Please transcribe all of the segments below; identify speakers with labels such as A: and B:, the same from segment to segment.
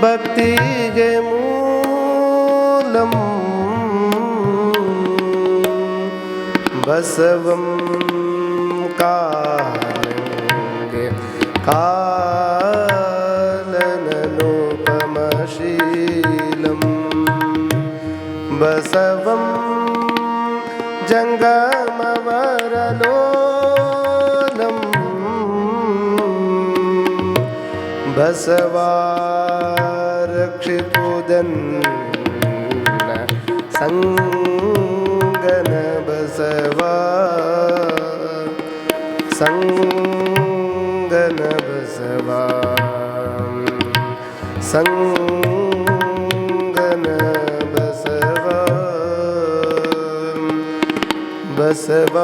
A: ಭಕ್ತಿಗೆ ಮೂಲಂ ಬಸವಂ ಕಾಲಂಗೆ ಕಾಲನನುಪಮಶೀಲಂ ಬಸವಂ ಜಂಗಮವರಲೋಲಂ ಬಸವಾರಕ್ಷಿಪುದನ್ನ ಸಂಗನ ಬಸವ ಸಂಗನ ಬಸವ ಸಂಗನ ಬಸವ ಬಸವ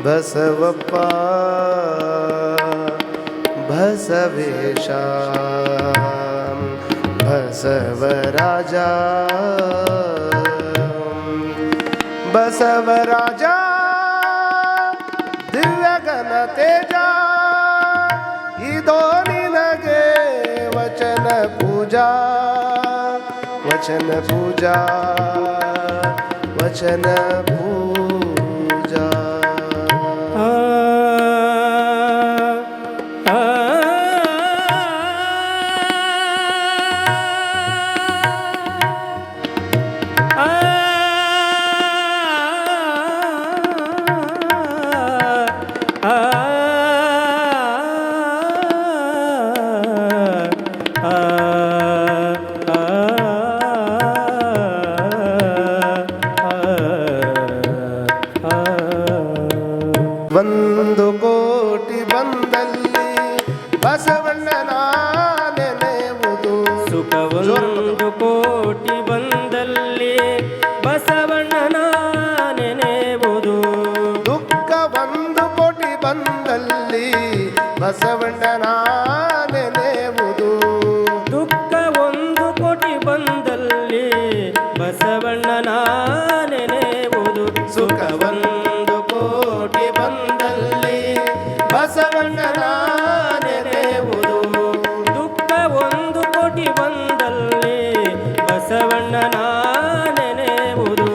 A: ಬಸವಪ್ಪ ಬಸವೇಶ ಬಸವರಾಜ ಬಸವರಾಜ ದಿವ್ಯಗಣ ತೇಜ ಇದೋ ನಿನಗೆ ವಚನ ಪೂಜಾ ವಚನ ಪೂಜಾ ವಚನ ಪೂಜಾ ಒಂದು ಕೋಟಿ ಬಂದಲ್ಲಿ ಬಸವಣ್ಣನ ನೆನೆಯುವುದು
B: ಸುಖ ಒಂದು ಕೋಟಿ ಬಂದಲ್ಲಿ ಬಸವಣ್ಣನ ನೆನೆಯುವುದು
A: ದುಃಖ ಒಂದು ಕೋಟಿ ಬಂದಲ್ಲಿ ಬಸವಣ್ಣನ ನೆನೆಯುವುದು
B: ದುಃಖ ಒಂದು ಕೋಟಿ ಬಂದಲ್ಲಿ ಬಸವಣ್ಣನ ನೆನೆಯುವುದು
A: ಸುಖ ಒಂದು ಕೋಟಿ ಬಂದಲ್ಲಿ ಬಸವಣ್ಣನ ನೆನೆಯುವುದು
B: ದುಃಖ ಒಂದು ಕೋಟಿ ಬಂದಲ್ಲಿ ಬಸವಣ್ಣನ ನೆನೆಯುವುದು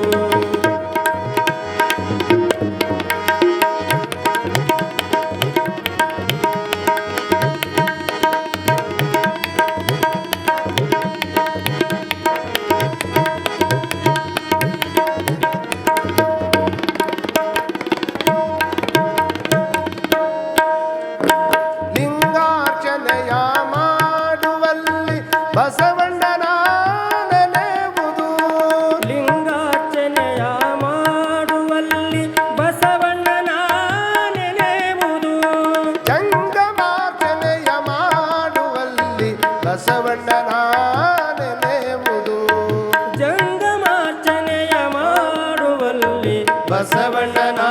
A: ಲಿಂಗಾರ್ಚನೆಯ ಮಾಡುವಲ್ಲಿ ಬಸವಣ್ಣನ ನೆನೆಯುವುದು
B: ಲಿಂಗಾರ್ಚನೆಯ ಮಾಡುವಲ್ಲಿ ಬಸವಣ್ಣನ ನೆನೆಯುವುದು
A: ಜಂಗಮಾರ್ಚನೆಯ ಮಾಡುವಲ್ಲಿ ಬಸವಣ್ಣನ ನೆನೆಯುವುದು
B: ಜಂಗಮಾರ್ಚನೆಯ ಮಾಡುವಲ್ಲಿ
A: ಬಸವಣ್ಣನ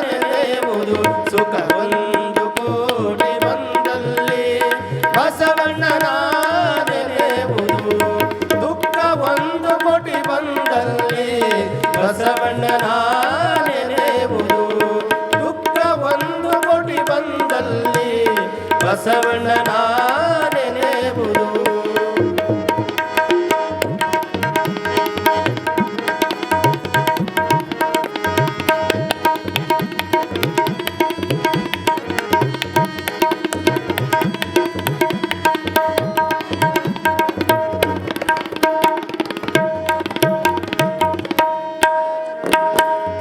A: ನೆನೆಯುವುದು ಸುಖ ಒಂದು ಕೋಟಿ ಬಂದಲ್ಲಿ ಬಸವಣ್ಣನ ನೆನೆಯುವುದು ದುಃಖ ಒಂದು ಕೋಟಿ ಬಂದಲ್ಲಿ ಬಸವಣ್ಣನ ನೆನೆಯುವುದು ದುಃಖ ಒಂದು ಕೋಟಿ ಬಂದಲ್ಲಿ ಬಸವಣ್ಣನ ನೆನೆಯುವುದು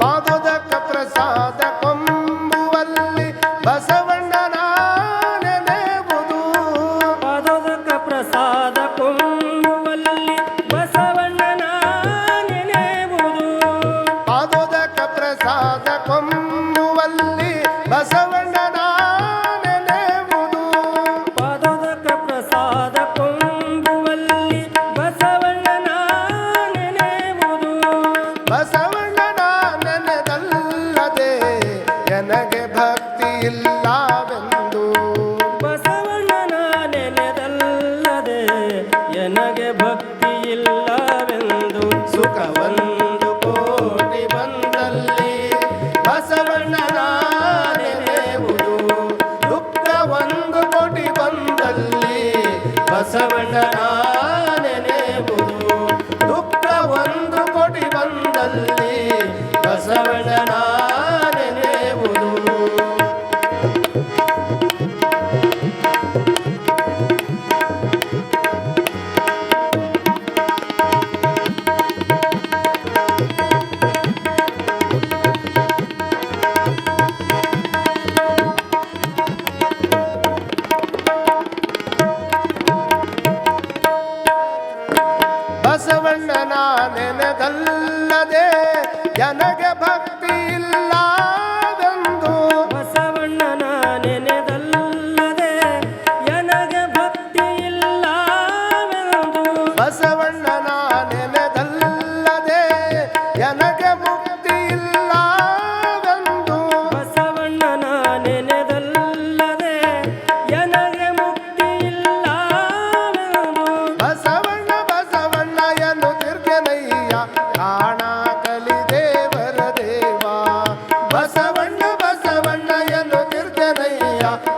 A: ಪಾದೋದಕ ಪ್ರಸಾದ ಕೊಂಬುವಲ್ಲಿ ಬಸವಣ್ಣನ ನೆನೆಯುವುದು
B: ಪಾದೋದಕ ಪ್ರಸಾದ ಕೊಂಬುವಲ್ಲಿ ಬಸವಣ್ಣನ ನೆನೆಯುವುದು
A: ಪಾದೋದಕ ಪ್ರಸಾದ ಕೊಂಬುವಲ್ಲಿ ಬಸವಣ್ಣನ ನೆನೆಯುವುದು
B: ಪಾದೋದಕ ಪ್ರಸಾದ ಕೊಂಬುವಲ್ಲಿ ಬಸವಣ್ಣನ ನೆನೆಯುವುದು
A: ಬಸವಣ್ಣನ ನೆನೆದಲ್ಲದೆ ನನಗೆ ಭಕ್ತಿ ಇಲ್ಲ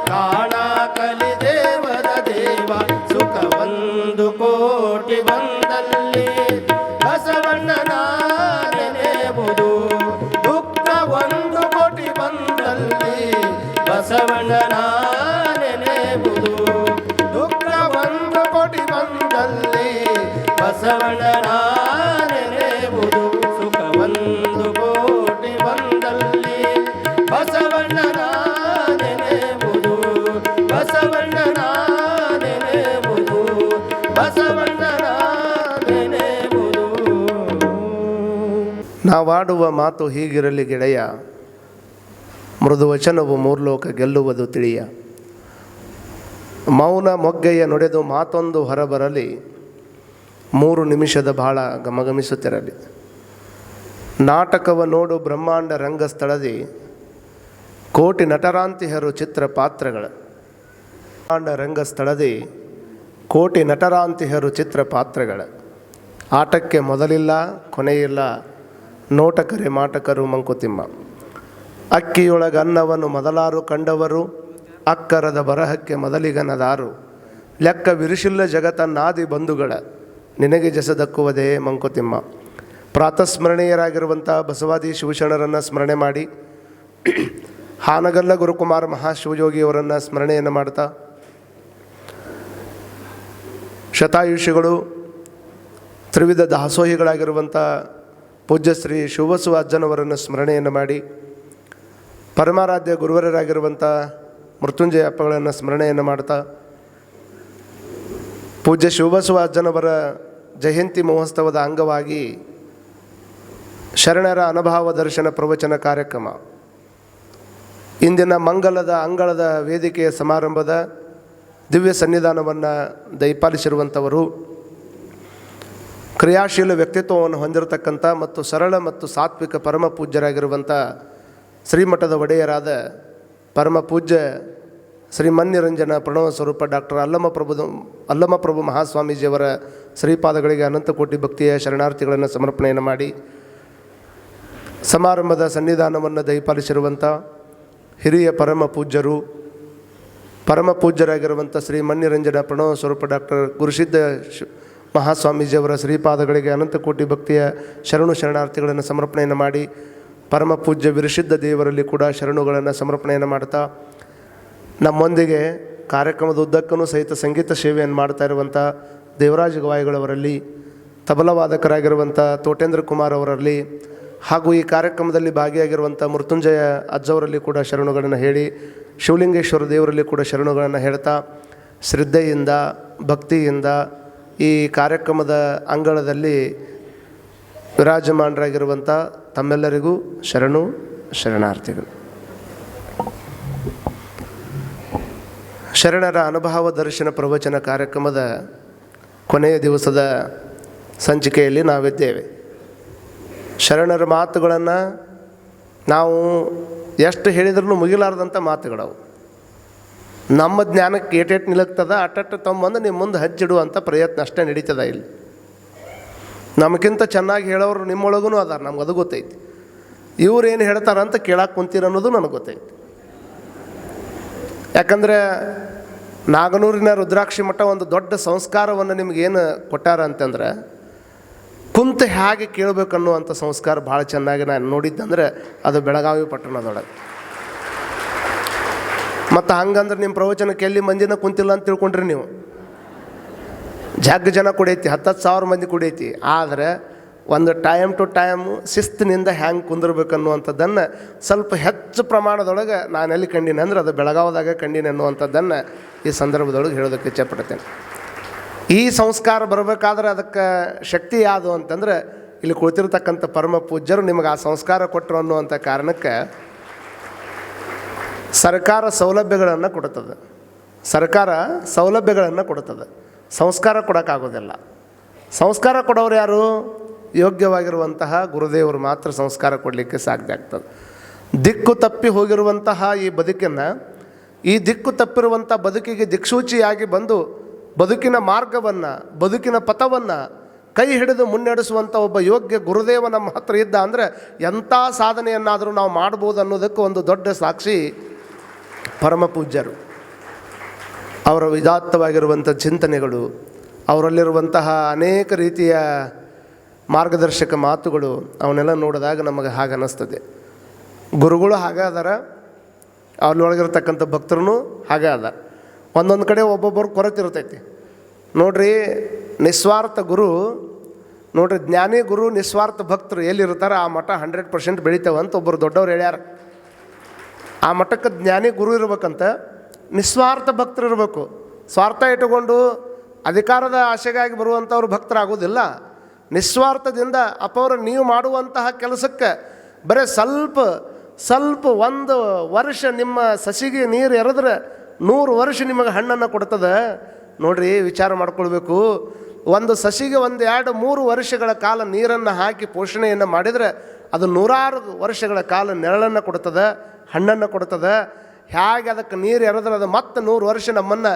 A: ಕಾಣ ಕಲಿ ದೇವರ ದೇವ ಸುಖ ಒಂದು ಕೋಟಿ ಬಂದಲ್ಲಿ ಬಸವಣ್ಣನ ನೆನೆಯುವುದು ದುಃಖ ಒಂದು ಕೋಟಿ ಬಂದಲ್ಲಿ ಬಸವಣ್ಣನ ನೆನೆಯುವುದು ದುಃಖ ಒಂದು ಕೋಟಿ ಬಂದಲ್ಲಿ ಬಸವಣ್ಣನ ನೆನೆಯುವುದು ಸುಖ ಒಂದು ಕೋಟಿ ಬಂದಲ್ಲಿ ಬಸವಣ್ಣನ ನೆನೆಯುವುದು ಬಸವಣ್ಣನ ನೆನೆಯುವುದು ಬಸವಣ್ಣನ ನೆನೆಯುವುದು. ನಾವಾಡುವ ಮಾತು ಹೀಗಿರಲಿ ಗೆಳೆಯ, ಮೃದು ವಚನವು ಮೂರ್ಲೋಕ ಗೆಲ್ಲುವುದು ತಿಳಿಯ. ಮೌನ ಮೊಗ್ಗೆಯ ನುಡಿದು ಮಾತೊಂದು ಹೊರಬರಲಿ, 3 ನಿಮಿಷದ ಬಾಳ ಗಮಗಮಿಸುತ್ತಿರಲಿ. ನಾಟಕವ ನೋಡು ಬ್ರಹ್ಮಾಂಡ ರಂಗಸ್ಥಳದಿ, ಕೋಟಿ ನಟರಾಂತಿಹರು ಚಿತ್ರ ಪಾತ್ರಗಳ. ಬ್ರಹ್ಮಾಂಡ ರಂಗಸ್ಥಳದಿ ಕೋಟಿ ನಟರಾಂತಿಹರು ಚಿತ್ರ ಪಾತ್ರಗಳ. ಆಟಕ್ಕೆ ಮೊದಲಿಲ್ಲ ಕೊನೆಯಿಲ್ಲ, ನೋಟಕರೆ ಮಾಟಕರು ಮಂಕುತಿಮ್ಮ. ಅಕ್ಕಿಯೊಳಗ ಅನ್ನವನ್ನು ಮೊದಲಾರು ಕಂಡವರು, ಅಕ್ಕರದ ಬರಹಕ್ಕೆ ಮೊದಲಿಗನದಾರು. ಲೆಕ್ಕ ವಿರಿಶಿಲ್ಲ ಜಗತ್ತನ್ನಾದಿ ಬಂಧುಗಳ, ನಿನಗೆ ಜಸದಕ್ಕುವುದೇ ಮಂಕುತಿಮ್ಮ. ಪ್ರಾತಸ್ಮರಣೀಯರಾಗಿರುವಂಥ ಬಸವಾದಿ ಶಿವಶರಣರನ್ನು ಸ್ಮರಣೆ ಮಾಡಿ, ಹಾನಗಲ್ಲ ಗುರುಕುಮಾರ ಮಹಾಶಿವಯೋಗಿಯವರನ್ನು ಸ್ಮರಣೆಯನ್ನು ಮಾಡ್ತಾ, ಶತಾಯುಷಿಗಳು ತ್ರಿವಿಧ ದಾಸೋಹಿಗಳಾಗಿರುವಂಥ ಪೂಜ್ಯ ಶ್ರೀ ಶಿವಬಸವ ಅಜ್ಜನವರನ್ನು ಸ್ಮರಣೆಯನ್ನು ಮಾಡಿ, ಪರಮಾರಾಧ್ಯ ಗುರುವರರಾಗಿರುವಂಥ ಮೃತ್ಯುಂಜಯ ಅಪ್ಪಗಳನ್ನು ಸ್ಮರಣೆಯನ್ನು ಮಾಡ್ತಾ, ಪೂಜ್ಯ ಶಿವಬಸವ ಅಜ್ಜನವರ ಜಯಂತಿ ಮಹೋತ್ಸವದ ಅಂಗವಾಗಿ ಶರಣರ ಅನುಭವ ದರ್ಶನ ಪ್ರವಚನ ಕಾರ್ಯಕ್ರಮ ಇಂದಿನ ಮಂಗಲದ ಅಂಗಳದ ವೇದಿಕೆಯ ಸಮಾರಂಭದ ದಿವ್ಯ ಸನ್ನಿಧಾನವನ್ನು ದಯಪಾಲಿಸಿರುವಂಥವರು, ಕ್ರಿಯಾಶೀಲ ವ್ಯಕ್ತಿತ್ವವನ್ನು ಹೊಂದಿರತಕ್ಕಂಥ ಮತ್ತು ಸರಳ ಮತ್ತು ಸಾತ್ವಿಕ ಪರಮ ಪೂಜ್ಯರಾಗಿರುವಂಥ ಶ್ರೀಮಠದ ಒಡೆಯರಾದ ಪರಮ ಪೂಜ್ಯ ಶ್ರೀ ಮನ್ನಿರಂಜನ ಪ್ರಣವ ಸ್ವರೂಪ ಡಾಕ್ಟರ್ ಅಲ್ಲಮಪ್ರಭು ಮಹಾಸ್ವಾಮೀಜಿಯವರ ಶ್ರೀಪಾದಗಳಿಗೆ ಅನಂತ ಕೋಟಿ ಭಕ್ತಿಯ ಶರಣಾರ್ಥಿಗಳನ್ನು ಸಮರ್ಪಣೆಯನ್ನು ಮಾಡಿ, ಸಮಾರಂಭದ ಸನ್ನಿಧಾನವನ್ನು ದಯಪಾಲಿಸಿರುವಂಥ ಹಿರಿಯ ಪರಮ ಪೂಜ್ಯರಾಗಿರುವಂಥ ಶ್ರೀ ಮನ್ನಿರಂಜನ ಪ್ರಣವ ಸ್ವರೂಪ ಡಾಕ್ಟರ್ ಗುರುಸಿದ್ಧ ಮಹಾಸ್ವಾಮೀಜಿಯವರ ಶ್ರೀಪಾದಗಳಿಗೆ ಅನಂತ ಕೋಟಿ ಭಕ್ತಿಯ ಶರಣಾರ್ಥಿಗಳನ್ನು ಸಮರ್ಪಣೆಯನ್ನು ಮಾಡಿ, ಪರಮ ಪೂಜ್ಯ ವಿರಿಸಿದ್ಧ ದೇವರಲ್ಲಿ ಕೂಡ ಶರಣುಗಳನ್ನು ಸಮರ್ಪಣೆಯನ್ನು ಮಾಡ್ತಾ, ನಮ್ಮೊಂದಿಗೆ ಕಾರ್ಯಕ್ರಮದ ಉದ್ದಕ್ಕೂ ಸಹಿತ ಸಂಗೀತ ಸೇವೆಯನ್ನು ಮಾಡ್ತಾ ಇರುವಂಥ ದೇವರಾಜ ಗವಾಯಿಗಳವರಲ್ಲಿ, ತಬಲವಾದಕರಾಗಿರುವಂಥ ತೋಟೇಂದ್ರ ಕುಮಾರ್ ಅವರಲ್ಲಿ, ಹಾಗೂ ಈ ಕಾರ್ಯಕ್ರಮದಲ್ಲಿ ಭಾಗಿಯಾಗಿರುವಂಥ ಮೃತ್ಯುಂಜಯ ಅಜ್ಜವರಲ್ಲಿ ಕೂಡ ಶರಣುಗಳನ್ನು ಹೇಳಿ, ಶಿವಲಿಂಗೇಶ್ವರ ದೇವರಲ್ಲಿ ಕೂಡ ಶರಣುಗಳನ್ನು ಹೇಳ್ತಾ, ಶ್ರದ್ಧೆಯಿಂದ ಭಕ್ತಿಯಿಂದ ಈ ಕಾರ್ಯಕ್ರಮದ ಅಂಗಳದಲ್ಲಿ ವಿರಾಜಮಾನರಾಗಿರುವಂಥ ತಮ್ಮೆಲ್ಲರಿಗೂ ಶರಣಾರ್ಥಿಗಳು. ಶರಣರ ಅನುಭವ ದರ್ಶನ ಪ್ರವಚನ ಕಾರ್ಯಕ್ರಮದ ಕೊನೆಯ ದಿವಸದ ಸಂಚಿಕೆಯಲ್ಲಿ ನಾವಿದ್ದೇವೆ. ಶರಣರ ಮಾತುಗಳನ್ನು ನಾವು ಎಷ್ಟು ಹೇಳಿದ್ರೂ ಮುಗಿಲಾರ್ದಂಥ ಮಾತುಗಳವು. ನಮ್ಮ ಜ್ಞಾನಕ್ಕೆ ಏಟೇಟು ನಿಲುಕ್ತದ ಅಟ್ಟಟ್ಟು ತಮ್ಮಂದು ನಿಮ್ಮ ಮುಂದೆ ಹಚ್ಚಿಡುವಂಥ ಪ್ರಯತ್ನ ಅಷ್ಟೇ ನಡೀತದ. ಇಲ್ಲಿ ನಮಗಿಂತ ಚೆನ್ನಾಗಿ ಹೇಳೋರು ನಿಮ್ಮೊಳಗೂ ಅದಾರ, ನಮ್ಗೆ ಅದು ಗೊತ್ತೈತಿ. ಇವ್ರು ಏನು ಹೇಳ್ತಾರಂತ ಕೇಳಕ್ಕೆ ಕುಂತೀರ ಅನ್ನೋದು ನನಗೆ ಗೊತ್ತೈತಿ. ಯಾಕಂದರೆ ನಾಗನೂರಿನ ರುದ್ರಾಕ್ಷಿ ಮಠ ಒಂದು ದೊಡ್ಡ ಸಂಸ್ಕಾರವನ್ನು ನಿಮಗೇನು ಕೊಟ್ಟಾರ ಅಂತಂದ್ರೆ, ಕುಂತು ಹೇಗೆ ಕೇಳಬೇಕನ್ನುವಂಥ ಸಂಸ್ಕಾರ ಭಾಳ ಚೆನ್ನಾಗಿ ನಾನು ನೋಡಿದ್ದಂದ್ರೆ ಅದು ಬೆಳಗಾವಿ ಪಟ್ಟಣದೊಳಗೆ. ಮತ್ತು ಹಂಗಂದ್ರೆ ನಿಮ್ಮ ಪ್ರವಚನಕ್ಕೆ ಎಲ್ಲಿ ಮಂದಿನ ಕುಂತಿಲ್ಲ ಅಂತ ತಿಳ್ಕೊಂಡ್ರಿ ನೀವು. ಜನ ಕುಡಿಯೈತಿ, 10,000 ಮಂದಿ ಕುಡಿಯೈತಿ. ಆದರೆ ಒಂದು ಟೈಮ್ ಟು ಟೈಮ್ ಶಿಸ್ತಿನಿಂದ ಹ್ಯಾಂಗೆ ಕುಂದಿರ್ಬೇಕನ್ನುವಂಥದ್ದನ್ನು ಸ್ವಲ್ಪ ಹೆಚ್ಚು ಪ್ರಮಾಣದೊಳಗೆ ನಾನು ಎಲ್ಲಿ ಕಂಡೀನಿ ಅಂದ್ರೆ ಅದು ಬೆಳಗಾವದಾಗ ಕಂಡೀನಿ ಅನ್ನುವಂಥದ್ದನ್ನು ಈ ಸಂದರ್ಭದೊಳಗೆ ಹೇಳೋದಕ್ಕೆ ಇಚ್ಛೆಪಡ್ತೇನೆ. ಈ ಸಂಸ್ಕಾರ ಬರಬೇಕಾದ್ರೆ ಅದಕ್ಕೆ ಶಕ್ತಿ ಯಾವುದು ಅಂತಂದ್ರೆ, ಇಲ್ಲಿ ಕುಳಿತಿರ್ತಕ್ಕಂಥ ಪರಮ ಪೂಜ್ಯರು ನಿಮಗೆ ಆ ಸಂಸ್ಕಾರ ಕೊಟ್ಟರು ಅನ್ನುವಂಥ ಕಾರಣಕ್ಕೆ ಸರ್ಕಾರ ಸೌಲಭ್ಯಗಳನ್ನು ಕೊಡುತ್ತದೆ. ಸಂಸ್ಕಾರ ಕೊಡೋಕ್ಕಾಗೋದಿಲ್ಲ. ಸಂಸ್ಕಾರ ಕೊಡೋರು ಯಾರು? ಯೋಗ್ಯವಾಗಿರುವಂತಹ ಗುರುದೇವರು ಮಾತ್ರ ಸಂಸ್ಕಾರ ಕೊಡಲಿಕ್ಕೆ ಸಾಧ್ಯ ಆಗ್ತದೆ. ದಿಕ್ಕು ತಪ್ಪಿ ಹೋಗಿರುವಂತಹ ಈ ಬದುಕನ್ನು, ಈ ದಿಕ್ಕು ತಪ್ಪಿರುವಂಥ ಬದುಕಿಗೆ ದಿಕ್ಸೂಚಿಯಾಗಿ ಬಂದು ಬದುಕಿನ ಮಾರ್ಗವನ್ನು, ಬದುಕಿನ ಪಥವನ್ನು ಕೈ ಹಿಡಿದು ಮುನ್ನಡೆಸುವಂಥ ಒಬ್ಬ ಯೋಗ್ಯ ಗುರುದೇವ ನಮ್ಮ ಹತ್ರ ಇದ್ದ ಅಂದರೆ ಎಂಥ ಸಾಧನೆಯನ್ನಾದರೂ ನಾವು ಮಾಡ್ಬೋದು ಅನ್ನೋದಕ್ಕೆ ಒಂದು ದೊಡ್ಡ ಸಾಕ್ಷಿ ಪರಮ ಪೂಜ್ಯರು, ಅವರ ವಿಧಾತ್ತವಾಗಿರುವಂಥ ಚಿಂತನೆಗಳು, ಅವರಲ್ಲಿರುವಂತಹ ಅನೇಕ ರೀತಿಯ ಮಾರ್ಗದರ್ಶಕ ಮಾತುಗಳು ಅವನ್ನೆಲ್ಲ ನೋಡಿದಾಗ ನಮಗೆ ಹಾಗೆ ಅನ್ನಿಸ್ತದೆ. ಗುರುಗಳು ಹಾಗೆ ಅದಾರ, ಅವ್ರೊಳಗಿರ್ತಕ್ಕಂಥ ಭಕ್ತರು ಹಾಗೆ ಅದ. ಒಂದೊಂದು ಕಡೆ ಒಬ್ಬೊಬ್ಬರು ಕೊರತೆ ಇರ್ತೈತಿ ನೋಡ್ರಿ. ನಿಸ್ವಾರ್ಥ ಗುರು ನೋಡ್ರಿ, ಜ್ಞಾನಿ ಗುರು ನಿಸ್ವಾರ್ಥ ಭಕ್ತರು ಎಲ್ಲಿರ್ತಾರೆ ಆ ಮಠ 100% ಬೆಳಿತಾವೆ ಅಂತ ಒಬ್ಬರು ದೊಡ್ಡವ್ರು ಹೇಳ್ಯಾರ. ಆ ಮಠಕ್ಕೆ ಜ್ಞಾನಿ ಗುರು ಇರ್ಬೇಕಂತ, ನಿಸ್ವಾರ್ಥ ಭಕ್ತರು ಇರಬೇಕು. ಸ್ವಾರ್ಥ ಇಟ್ಟುಕೊಂಡು ಅಧಿಕಾರದ ಆಶೆಗಾಗಿ ಬರುವಂಥವ್ರು ಭಕ್ತರಾಗೋದಿಲ್ಲ. ನಿಸ್ವಾರ್ಥದಿಂದ ಅಪ್ಪವರು ನೀವು ಮಾಡುವಂತಹ ಕೆಲಸಕ್ಕೆ ಬರೀ ಸ್ವಲ್ಪ 1 ವರ್ಷ ನಿಮ್ಮ ಸಸಿಗೆ ನೀರು ಎರೆದ್ರೆ 100 ವರ್ಷ ನಿಮಗೆ ಹಣ್ಣನ್ನು ಕೊಡ್ತದೆ ನೋಡ್ರಿ. ವಿಚಾರ ಮಾಡ್ಕೊಳ್ಬೇಕು. ಒಂದು ಸಸಿಗೆ 1, 2, 3 ವರ್ಷಗಳ ಕಾಲ ನೀರನ್ನು ಹಾಕಿ ಪೋಷಣೆಯನ್ನು ಮಾಡಿದರೆ ಅದು 100 ವರ್ಷಗಳ ಕಾಲ ನೆರಳನ್ನು ಕೊಡ್ತದೆ, ಹಣ್ಣನ್ನು ಕೊಡ್ತದೆ. ಹೇಗೆ ಅದಕ್ಕೆ ನೀರು ಎರೆದ್ರೆ ಅದು ಮತ್ತೆ 100 ವರ್ಷ ನಮ್ಮನ್ನು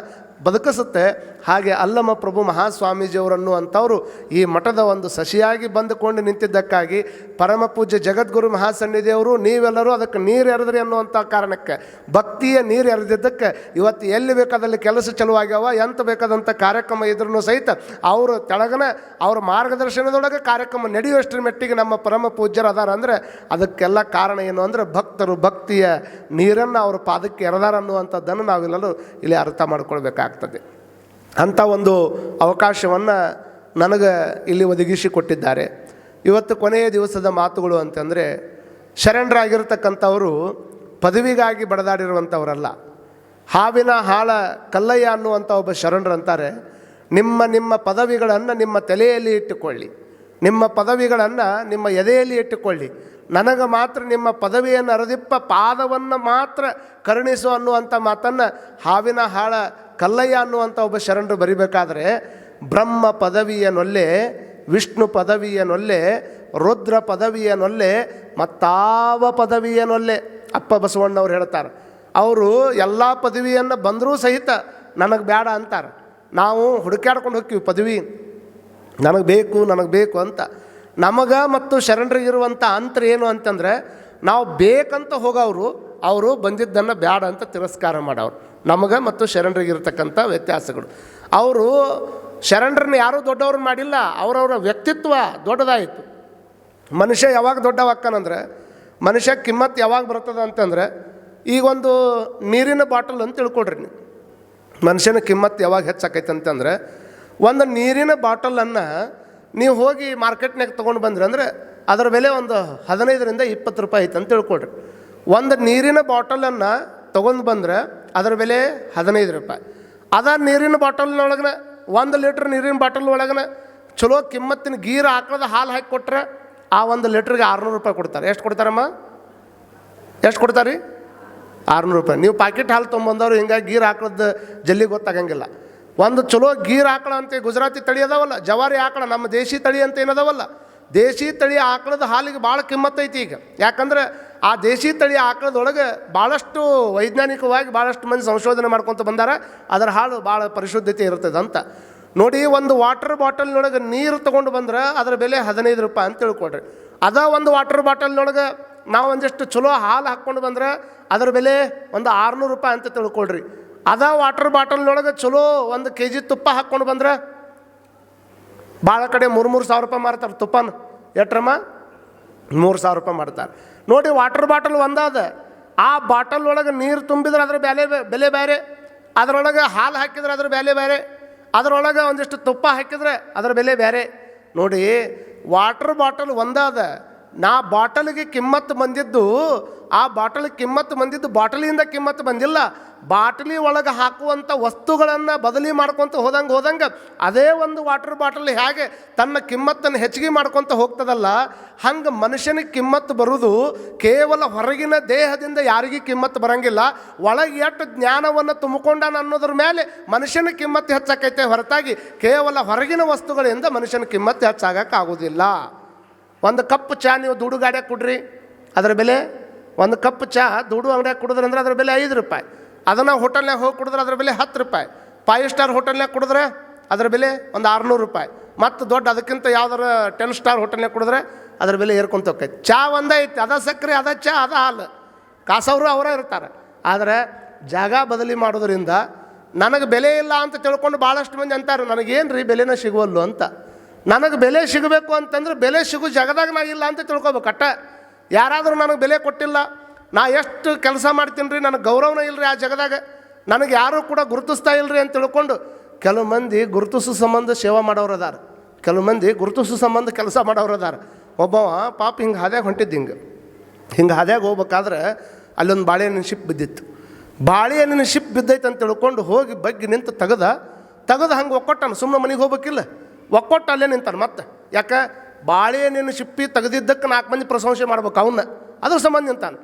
A: ಬದುಕಿಸುತ್ತೆ. ಹಾಗೆ ಅಲ್ಲಮ ಪ್ರಭು ಮಹಾಸ್ವಾಮೀಜಿಯವರನ್ನು ಅಂಥವರು ಈ ಮಠದ ಒಂದು ಸಸಿಯಾಗಿ ಬಂದುಕೊಂಡು ನಿಂತಿದ್ದಕ್ಕಾಗಿ ಪರಮ ಪೂಜ್ಯ ಜಗದ್ಗುರು ಮಹಾಸನ್ನಿಧಿಯವರು ನೀವೆಲ್ಲರೂ ಅದಕ್ಕೆ ನೀರು ಎರೆದ್ರಿ ಅನ್ನುವಂಥ ಕಾರಣಕ್ಕೆ, ಭಕ್ತಿಯ ನೀರು ಎರೆದಿದ್ದಕ್ಕೆ ಇವತ್ತು ಎಲ್ಲಿ ಬೇಕಾದಲ್ಲಿ ಕೆಲಸ ಚಲುವಾಗ್ಯಾವ. ಎಂತ ಬೇಕಾದಂಥ ಕಾರ್ಯಕ್ರಮ ಇದ್ರೂ ಸಹಿತ ಅವರು ತೆಳಗನ ಅವ್ರ ಮಾರ್ಗದರ್ಶನದೊಳಗೆ ಕಾರ್ಯಕ್ರಮ ನಡೆಯುವಷ್ಟರ ಮೆಟ್ಟಿಗೆ ನಮ್ಮ ಪರಮ ಪೂಜ್ಯರು ಅದಾರ. ಅಂದರೆ ಅದಕ್ಕೆಲ್ಲ ಕಾರಣ ಏನು ಅಂದರೆ ಭಕ್ತರು ಭಕ್ತಿಯ ನೀರನ್ನು ಅವ್ರ ಪಾದಕ್ಕೆ ಎರೆದಾರ ಅನ್ನುವಂಥದ್ದನ್ನು ನಾವೆಲ್ಲರೂ ಇಲ್ಲಿ ಅರ್ಥ ಮಾಡ್ಕೊಳ್ಬೇಕಾಗ್ತದೆ. ಅಂಥ ಒಂದು ಅವಕಾಶವನ್ನು ನನಗೆ ಇಲ್ಲಿ ಒದಗಿಸಿಕೊಟ್ಟಿದ್ದಾರೆ. ಇವತ್ತು ಕೊನೆಯ ದಿವಸದ ಮಾತುಗಳು ಅಂತಂದರೆ, ಶರಣರಾಗಿರ್ತಕ್ಕಂಥವರು ಪದವಿಗಾಗಿ ಬಡದಾಡಿರುವಂಥವರಲ್ಲ. ಹಾವಿನ ಹಾಳ ಕಲ್ಲಯ್ಯ ಅನ್ನುವಂಥ ಒಬ್ಬ ಶರಣರಂತಾರೆ, ನಿಮ್ಮ ಪದವಿಗಳನ್ನು ನಿಮ್ಮ ತಲೆಯಲ್ಲಿ ಇಟ್ಟುಕೊಳ್ಳಿ, ನಿಮ್ಮ ಪದವಿಗಳನ್ನು ನಿಮ್ಮ ಎದೆಯಲ್ಲಿ ಇಟ್ಟುಕೊಳ್ಳಿ, ನನಗೆ ಮಾತ್ರ ನಿಮ್ಮ ಪದವಿಯನ್ನು ಅರದಿಪ್ಪ ಪಾದವನ್ನು ಮಾತ್ರ ಕರುಣಿಸು ಅನ್ನುವಂಥ ಮಾತನ್ನು ಹಾವಿನ ಹಾಳ ಕಲ್ಲಯ್ಯ ಅನ್ನುವಂಥ ಒಬ್ಬ ಶರಣರು ಬರಿಬೇಕಾದ್ರೆ, ಬ್ರಹ್ಮ ಪದವಿಯನೊಲ್ಲೆ, ವಿಷ್ಣು ಪದವಿಯನೊಲ್ಲೆ, ರುದ್ರ ಪದವಿಯನೊಲ್ಲೆ, ಮತ್ತಾವ ಪದವಿಯನೊಲ್ಲೆ ಅಪ್ಪ ಬಸವಣ್ಣವ್ರು ಹೇಳ್ತಾರೆ. ಅವರು ಎಲ್ಲ ಪದವಿಯನ್ನು ಬಂದರೂ ಸಹಿತ ನನಗೆ ಬೇಡ ಅಂತಾರೆ. ನಾವು ಹುಡುಕಾಡ್ಕೊಂಡು ಹೋಗ್ತೀವಿ ಪದವಿ, ನನಗೆ ಬೇಕು ಅಂತ. ನಮಗೆ ಮತ್ತು ಶರಣರಿಗಿರುವಂಥ ಅಂತರ ಏನು ಅಂತಂದರೆ, ನಾವು ಬೇಕಂತ ಹೋಗೋರು, ಅವರು ಬಂದಿದ್ದನ್ನು ಬೇಡ ಅಂತ ತಿರಸ್ಕಾರ ಮಾಡೋರು. ನಮಗೆ ಮತ್ತು ಶರಣರಿಗಿರ್ತಕ್ಕಂಥ ವ್ಯತ್ಯಾಸಗಳು. ಅವರು ಶರಣರನ್ನ ಯಾರೂ ದೊಡ್ಡವ್ರು ಮಾಡಿಲ್ಲ, ಅವರವರ ವ್ಯಕ್ತಿತ್ವ ದೊಡ್ಡದಾಯಿತು. ಮನುಷ್ಯ ಯಾವಾಗ ದೊಡ್ಡವಾಕ್ಕನಂದ್ರೆ, ಮನುಷ್ಯ ಕಿಮ್ಮತ್ತು ಯಾವಾಗ ಬರ್ತದೆ ಅಂತಂದರೆ, ಈಗೊಂದು ನೀರಿನ ಬಾಟಲ್ ಅಂತ ತಿಳ್ಕೊಡ್ರಿ ನೀವು. ಮನುಷ್ಯನ ಕಿಮ್ಮತ್ತು ಯಾವಾಗ ಹೆಚ್ಚಾಕೈತೆ ಅಂತಂದರೆ, ಒಂದು ನೀರಿನ ಬಾಟಲನ್ನು ನೀವು ಹೋಗಿ ಮಾರ್ಕೆಟ್ನಾಗ ತೊಗೊಂಡು ಬಂದ್ರಿ ಅಂದರೆ ಅದರ ಬೆಲೆ ಒಂದು 15-20 ರೂಪಾಯಿ ಐತೆ ಅಂತ ತಿಳ್ಕೊಡ್ರಿ. ಒಂದು ನೀರಿನ ಬಾಟಲನ್ನು ತೊಗೊಂಡು ಬಂದರೆ ಅದರ ಬೆಲೆ 15 ರೂಪಾಯಿ. ಅದ ನೀರಿನ ಬಾಟಲ್ನೊಳಗನ 1 ಲೀಟ್ರ್ ನೀರಿನ ಬಾಟಲ್ ಒಳಗನ ಚಲೋ ಕಿಮ್ಮತ್ತಿನ ಗೀರು ಹಾಕೋದು ಹಾಲು ಹಾಕಿ ಕೊಟ್ಟರೆ ಆ 1 ಲೀಟ್ರಿಗೆ 600 ರೂಪಾಯಿ ಕೊಡ್ತಾರೆ. ಎಷ್ಟು ಕೊಡ್ತಾರಮ್ಮ? ಎಷ್ಟು ಕೊಡ್ತಾರೆ ರೀ? 600 ರೂಪಾಯಿ. ನೀವು ಪ್ಯಾಕೆಟ್ ಹಾಲು ತೊಗೊಂಬಂದವ್ರು ಹಿಂಗಾಗಿ ಗೀರು ಹಾಕೋದು ಜಲ್ದಿ ಗೊತ್ತಾಗಂಗಿಲ್ಲ. ಒಂದು ಚಲೋ ಗೀರು ಆಕಳ ಅಂತ ಗುಜರಾತಿ ತಳಿ ಅದಾವಲ್ಲ, ಜವಾರಿ ಆಕಳ, ನಮ್ಮ ದೇಶಿ ತಳಿ ಅಂತ ಏನದಾವಲ್ಲ, ದೇಶಿ ತಳಿ ಆಕಳದ ಹಾಲಿಗೆ ಭಾಳ ಕಿಮ್ಮತ್ತೈತಿ ಈಗ. ಯಾಕಂದ್ರೆ ಆ ದೇಶಿ ತಳಿ ಆಕಳದೊಳಗೆ ಭಾಳಷ್ಟು ವೈಜ್ಞಾನಿಕವಾಗಿ ಭಾಳಷ್ಟು ಮಂದಿ ಸಂಶೋಧನೆ ಮಾಡ್ಕೊತ ಬಂದಾರ. ಅದರ ಹಾಲು ಭಾಳ ಪರಿಶುದ್ಧತೆ ಇರ್ತದೆ ಅಂತ ನೋಡಿ. ಒಂದು ವಾಟರ್ ಬಾಟಲ್ನೊಳಗೆ ನೀರು ತೊಗೊಂಡು ಬಂದ್ರೆ ಅದರ ಬೆಲೆ 15 ರೂಪಾಯಿ ಅಂತ ತಿಳ್ಕೊಡ್ರಿ. ಅದ ಒಂದು ವಾಟರ್ ಬಾಟಲ್ನೊಳಗೆ ನಾವು ಒಂದಿಷ್ಟು ಚಲೋ ಹಾಲು ಹಾಕ್ಕೊಂಡು ಬಂದ್ರೆ ಅದರ ಬೆಲೆ ಒಂದು 600 ರೂಪಾಯಿ ಅಂತ ತಿಳ್ಕೊಳ್ರಿ. ಅದ ವಾಟರ್ ಬಾಟಲ್ನೊಳಗೆ ಚಲೋ 1 kg ತುಪ್ಪ ಹಾಕ್ಕೊಂಡು ಬಂದ್ರೆ ಭಾಳ ಕಡೆ 3,000 ರೂಪಾಯಿ ಮಾರ್ತಾರೆ ತುಪ್ಪನ. ಎಟ್ರಮ್ಮ? 3,000 ರೂಪಾಯಿ ಮಾಡ್ತಾರೆ ನೋಡಿ. ವಾಟರ್ ಬಾಟಲ್ ಒಂದಾದ, ಆ ಬಾಟಲ್ ಒಳಗೆ ನೀರು ತುಂಬಿದ್ರೆ ಅದ್ರ ಬೆಲೆ ಬೇರೆ, ಅದರೊಳಗೆ ಹಾಲು ಹಾಕಿದ್ರೆ ಅದ್ರ ಬೆಲೆ ಬೇರೆ, ಅದರೊಳಗೆ ಒಂದಿಷ್ಟು ತುಪ್ಪ ಹಾಕಿದ್ರೆ ಅದರ ಬೆಲೆ ಬೇರೆ ನೋಡಿ. ವಾಟರ್ ಬಾಟಲ್ ಒಂದಾದ, ನಾ ಬಾಟಲಿಗೆ ಕಿಮ್ಮತ್ತು ಬಂದಿದ್ದು, ಆ ಬಾಟಲಿಗೆ ಕಿಮ್ಮತ್ತು ಬಂದಿದ್ದು ಬಾಟಲಿಯಿಂದ ಕಿಮ್ಮತ್ತು ಬಂದಿಲ್ಲ. ಬಾಟಲಿ ಒಳಗೆ ಹಾಕುವಂಥ ವಸ್ತುಗಳನ್ನು ಬದಲಿ ಮಾಡ್ಕೊತ ಹೋದಂಗೆ ಅದೇ ಒಂದು ವಾಟರ್ ಬಾಟಲ್ ಹೇಗೆ ತನ್ನ ಕಿಮ್ಮತ್ತನ್ನು ಹೆಚ್ಚಿಗೆ ಮಾಡ್ಕೊತ ಹೋಗ್ತದಲ್ಲ, ಹಂಗೆ ಮನುಷ್ಯನಿಗೆ ಕಿಮ್ಮತ್ತು ಬರುವುದು ಕೇವಲ ಹೊರಗಿನ ದೇಹದಿಂದ ಯಾರಿಗೂ ಕಿಮ್ಮತ್ತು ಬರಂಗಿಲ್ಲ. ಒಳಗೆ ಎಷ್ಟು ಜ್ಞಾನವನ್ನು ತುಂಬಿಕೊಂಡಾನ ಅನ್ನೋದ್ರ ಮೇಲೆ ಮನುಷ್ಯನ ಕಿಮ್ಮತ್ತು ಹೆಚ್ಚಾಕೈತೆ ಹೊರತಾಗಿ ಕೇವಲ ಹೊರಗಿನ ವಸ್ತುಗಳಿಂದ ಮನುಷ್ಯನ ಕಿಮ್ಮತ್ತು ಹೆಚ್ಚಾಗಕ್ಕಾಗೋದಿಲ್ಲ. 1 ಕಪ್ ಚಹಾ ನೀವು ದುಡು ಗಾಡಿಯಾಗ ಕುಡ್ರಿ, ಅದರ ಬೆಲೆ 1 ಕಪ್ ಚಹಾ ದುಡು ಅಂಗಡಿಯಾಗ ಕುಡಿದ್ರಂದ್ರೆ ಅದರ ಬೆಲೆ 5 ರೂಪಾಯಿ. ಅದನ್ನು ಹೋಟೆಲ್ನಾಗ ಹೋಗಿ ಕುಡಿದ್ರೆ ಅದರ ಬೆಲೆ 10 ರೂಪಾಯಿ. 5 ಸ್ಟಾರ್ ಹೋಟೆಲ್ನಾಗ ಕುಡಿದ್ರೆ ಅದರ ಬೆಲೆ ಒಂದು 600 ರೂಪಾಯಿ. ಮತ್ತು ದೊಡ್ಡ ಅದಕ್ಕಿಂತ ಯಾವ್ದಾರ 10 ಸ್ಟಾರ್ ಹೋಟೆಲ್ನಾಗ ಕುಡಿದ್ರೆ ಅದರ ಬೆಲೆ ಏರ್ಕೊಂತ ಹೋಗ್ತೈತಿ. ಚಹಾ ಒಂದೇ ಐತಿ, ಅದ ಸಕ್ಕರೆ, ಅದ ಚಹಾ, ಅದ ಹಾಲು, ಕಾಸವರು ಅವರೇ ಇರ್ತಾರೆ. ಆದರೆ ಜಾಗ ಬದಲಿ ಮಾಡೋದ್ರಿಂದ ನನಗೆ ಬೆಲೆ ಇಲ್ಲ ಅಂತ ತಿಳ್ಕೊಂಡು ಭಾಳಷ್ಟು ಮಂದಿ ಅಂತಾರೆ, ನನಗೇನು ರೀ ಬೆಲೆನ ಸಿಗುವಲ್ಲು ಅಂತ. ನನಗೆ ಬೆಲೆ ಸಿಗಬೇಕು ಅಂತಂದ್ರೆ ಬೆಲೆ ಸಿಗೋ ಜಾಗದಾಗ ನಾ ಇಲ್ಲ ಅಂತ ತಿಳ್ಕೊಬೇಕು ಅಟ್ಟ. ಯಾರಾದರೂ ನನಗೆ ಬೆಲೆ ಕೊಟ್ಟಿಲ್ಲ, ನಾ ಎಷ್ಟು ಕೆಲಸ ಮಾಡ್ತೀನಿ ರೀ, ನನಗೆ ಗೌರವನ ಇಲ್ಲರಿ ಆ ಜಾಗದಾಗ, ನನಗೆ ಯಾರೂ ಕೂಡ ಗುರುತಿಸ್ತಾ ಇಲ್ಲರಿ ಅಂತ ತಿಳ್ಕೊಂಡು ಕೆಲವು ಮಂದಿ ಗುರುತಿಸೋ ಸಂಬಂಧ ಸೇವಾ ಮಾಡೋರು ಅದಾರ, ಕೆಲವು ಮಂದಿ ಗುರುತಿಸೋ ಸಂಬಂಧ ಕೆಲಸ ಮಾಡೋರು ಅದಾರ. ಒಬ್ಬವ ಪಾಪ ಹಿಂಗೆ ಹಾದ್ಯಾಗ ಹೊಂಟಿದ್ದು, ಹಿಂಗೆ ಹಾದ್ಯಾಗ ಹೋಗ್ಬೇಕಾದ್ರೆ ಅಲ್ಲೊಂದು ಬಾಳೆಹಣ್ಣಿನ ಶಿಪ್ ಬಿದ್ದಿತ್ತು. ಬಾಳೆಹಣ್ಣಿನ ಶಿಪ್ ಬಿದ್ದೈತೆ ಅಂತ ತಿಳ್ಕೊಂಡು ಹೋಗಿ ಬಗ್ಗೆ ನಿಂತು ತೆಗೆದು ಹಂಗೆ ಒಕ್ಕೊಟ್ಟಾನ. ಸುಮ್ಮನೆ ಮನೆಗೆ ಹೋಗ್ಬೇಕಿಲ್ಲ, ಒಕ್ಕೊಟ್ಟು ಅಲ್ಲೇ ನಿಂತಾನೆ ಮತ್ತೆ. ಯಾಕೆ ಬಾಳೆಹಣ್ಣಿನ ಶಿಪ್ಪಿ ತೆಗೆದಿದ್ದಕ್ಕೆ 4 ಮಂದಿ ಪ್ರಶಂಸೆ ಮಾಡ್ಬೇಕು ಅವನ್ನ, ಅದ್ರ ಸಂಬಂಧ ನಿಂತಾನೆ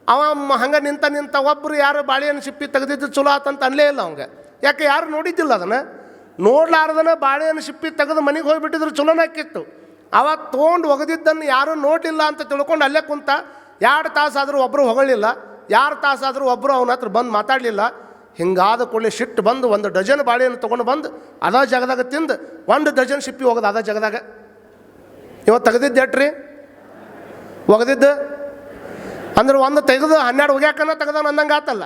A: ಅವ. ಹಂಗೆ ನಿಂತ ಒಬ್ಬರು ಯಾರು ಬಾಳೆಹಣ್ಣು ಶಿಪ್ಪಿ ತೆಗೆದಿದ್ದು ಚಲೋ ಆತಂತ ಅನ್ಲೇ ಇಲ್ಲ ಅವಂಗೆ. ಯಾಕೆ ಯಾರು ನೋಡಿದ್ದಿಲ್ಲ ಅದನ್ನು. ನೋಡ್ಲಾರ್ದನ ಬಾಳೆಹಣ್ಣು ಶಿಪ್ಪಿ ತೆಗೆದು ಮನೆಗೆ ಹೋಗಿಬಿಟ್ಟಿದ್ರು ಚಲೋನೇ ಆಕಿತ್ತು. ಅವ ತೊಗೊಂಡು ಒಗೆದಿದ್ದನ್ನು ಯಾರೂ ನೋಡಲಿಲ್ಲ ಅಂತ ತಿಳ್ಕೊಂಡು ಅಲ್ಲೇ ಕುಂತ 2 ತಾಸಾದರೂ ಒಬ್ಬರು ಹೊಗಳಿಲ್ಲ, 2 ತಾಸಾದರೂ ಒಬ್ಬರು ಅವನ ಹತ್ರ ಬಂದು ಮಾತಾಡಲಿಲ್ಲ. ಹಿಂಗಾದ ಕೂಡಲೇ ಸಿಟ್ಟು ಬಂದು 1 ಡಜನ್ ಬಾಳೆಹಣ್ಣು ತೊಗೊಂಡು ಬಂದು ಅದೇ ಜಾಗದಾಗ ತಿಂದು 1 ಡಜನ್ ಶಿಪ್ಪಿ ಹೋಗೋದು ಅದೇ ಜಾಗದಾಗ. ಇವತ್ತು ತೆಗೆದಿದ್ದು ಎಟ್ರಿ ಒಗೆದಿದ್ದು ಅಂದ್ರೆ 1 ತೆಗೆದು 12 ಒಗ್ಯಾಕನ ತೆಗ್ದಾನ ಅಂದಂಗೆ ಆತಲ್ಲ.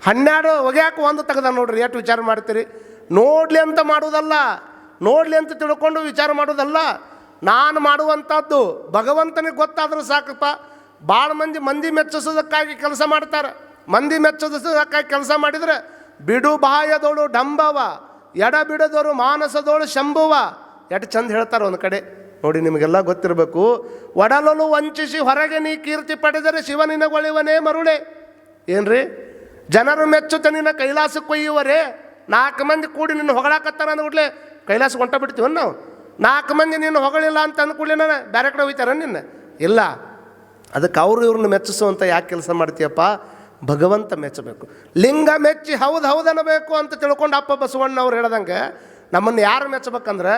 A: 12 ಒಗ್ಯಾಕೆ 1 ತೆಗ್ದ ನೋಡ್ರಿ. ಎಷ್ಟು ವಿಚಾರ ಮಾಡ್ತೀರಿ. ನೋಡಲಿ ಅಂತ ಮಾಡೋದಲ್ಲ, ನೋಡಲಿ ಅಂತ ತಿಳ್ಕೊಂಡು ವಿಚಾರ ಮಾಡೋದಲ್ಲ. ನಾನು ಮಾಡುವಂಥದ್ದು ಭಗವಂತನಿಗೆ ಗೊತ್ತಾದರೂ ಸಾಕಪ್ಪ. ಭಾಳ ಮಂದಿ ಮೆಚ್ಚಿಸೋದಕ್ಕಾಗಿ ಕೆಲಸ ಮಾಡ್ತಾರೆ. ಮಂದಿ ಮೆಚ್ಚಿಸೋದಕ್ಕಾಗಿ ಕೆಲಸ ಮಾಡಿದರೆ ಬಿಡು ಬಾಯದೋಳು ಡಂಬವ, ಎಡ ಬಿಡದವರು ಮಾನಸದೋಳು ಶಂಭುವ. ಎಷ್ಟು ಚಂದ ಹೇಳ್ತಾರೆ ಒಂದು ಕಡೆ ನೋಡಿ. ನಿಮಗೆಲ್ಲ ಗೊತ್ತಿರಬೇಕು. ಒಡಲಲು ವಂಚಿಸಿ ಹೊರಗೆ ನೀ ಕೀರ್ತಿ ಪಡೆದರೆ ಶಿವನಿನಗೊಳಿವನೇ ಮರುಳೆ. ಏನ್ರಿ ಜನರು ಮೆಚ್ಚುತ್ತ ನಿನ್ನ ಕೈಲಾಸಕ್ಕೆ ಕೊಯ್ಯುವರೇ. 4 ಮಂದಿ ಕೂಡಿ ನಿನ್ನ ಹೊಗಳಾಕತ್ತಾರ ಅಂದ್ಬಿಡ್ಲೆ ಕೈಲಾಸ ಹೊಂಟ ಬಿಡ್ತೀವ ನಾವು. 4 ಮಂದಿ ನಿನ್ನ ಹೊಗಳಿಲ್ಲ ಅಂತ ಅಂದ್ಕೂಡ್ಲಿ ನಾನು ಬೇರೆ ಕಡೆ ಹೋಗ್ತಾರ ನಿನ್ನ ಇಲ್ಲ. ಅದಕ್ಕೆ ಇವ್ರನ್ನ ಮೆಚ್ಚಿಸುವಂಥ ಯಾಕೆ ಕೆಲಸ ಮಾಡ್ತೀಯಪ್ಪ? ಭಗವಂತ ಮೆಚ್ಚಬೇಕು. ಲಿಂಗ ಮೆಚ್ಚಿ ಹೌದು ಅನ್ನಬೇಕು ಅಂತ ತಿಳ್ಕೊಂಡು ಅಪ್ಪ ಬಸವಣ್ಣ ಅವ್ರು ಹೇಳ್ದಂಗೆ ನಮ್ಮನ್ನು ಯಾರು ಮೆಚ್ಚಬೇಕಂದ್ರೆ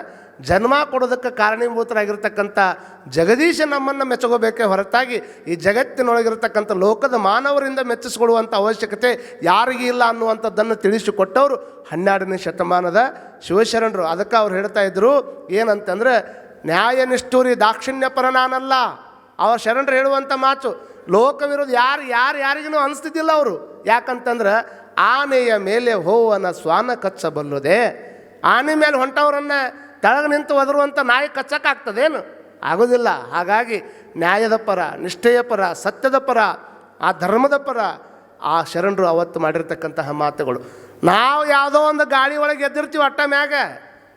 A: ಜನ್ಮ ಕೊಡೋದಕ್ಕೆ ಕಾರಣೀಭೂತರಾಗಿರ್ತಕ್ಕಂಥ ಜಗದೀಶ ನಮ್ಮನ್ನು ಮೆಚ್ಚಗೋಬೇಕೇ ಹೊರತಾಗಿ ಈ ಜಗತ್ತಿನೊಳಗಿರ್ತಕ್ಕಂಥ ಲೋಕದ ಮಾನವರಿಂದ ಮೆಚ್ಚಿಸ್ಕೊಳ್ಳುವಂಥ ಅವಶ್ಯಕತೆ ಯಾರಿಗೂ ಇಲ್ಲ ಅನ್ನುವಂಥದ್ದನ್ನು ತಿಳಿಸಿಕೊಟ್ಟವರು 12ನೇ ಶತಮಾನದ ಶಿವಶರಣರು. ಅದಕ್ಕೆ ಅವ್ರು ಹೇಳ್ತಾ ಇದ್ರು ಏನಂತಂದ್ರೆ, ನ್ಯಾಯ ನಿಷ್ಠೂರಿ ದಾಕ್ಷಿಣ್ಯಪರ ನಾನಲ್ಲ. ಅವ್ರ ಶರಣರು ಹೇಳುವಂಥ ಮಾತು ಲೋಕವಿರೋದು ಯಾರಿಗೂ ಅನಿಸ್ತಿದ್ದಿಲ್ಲ ಅವರು. ಯಾಕಂತಂದ್ರೆ ಆನೆಯ ಮೇಲೆ ಹೋವನ ಸ್ವಾನ ಕಚ್ಚಬಲ್ಲುದೇ. ಆನೆ ಮೇಲೆ ಹೊಂಟವ್ರನ್ನು ತೆಳಗೆ ನಿಂತು ಒದರುವಂಥ ನಾಯಿ ಕಚ್ಚಕ್ಕಾಗ್ತದೇನು? ಆಗೋದಿಲ್ಲ. ಹಾಗಾಗಿ ನ್ಯಾಯದ ಪರ, ನಿಷ್ಠೆಯ ಪರ, ಸತ್ಯದ ಪರ, ಆ ಧರ್ಮದ ಪರ ಆ ಶರಣರು ಅವತ್ತು ಮಾಡಿರ್ತಕ್ಕಂತಹ ಮಾತುಗಳು. ನಾವು ಯಾವುದೋ ಒಂದು ಗಾಳಿ ಒಳಗೆ ಎದ್ದಿರ್ತೀವಿ ಅಟ್ಟ ಮ್ಯಾಗ.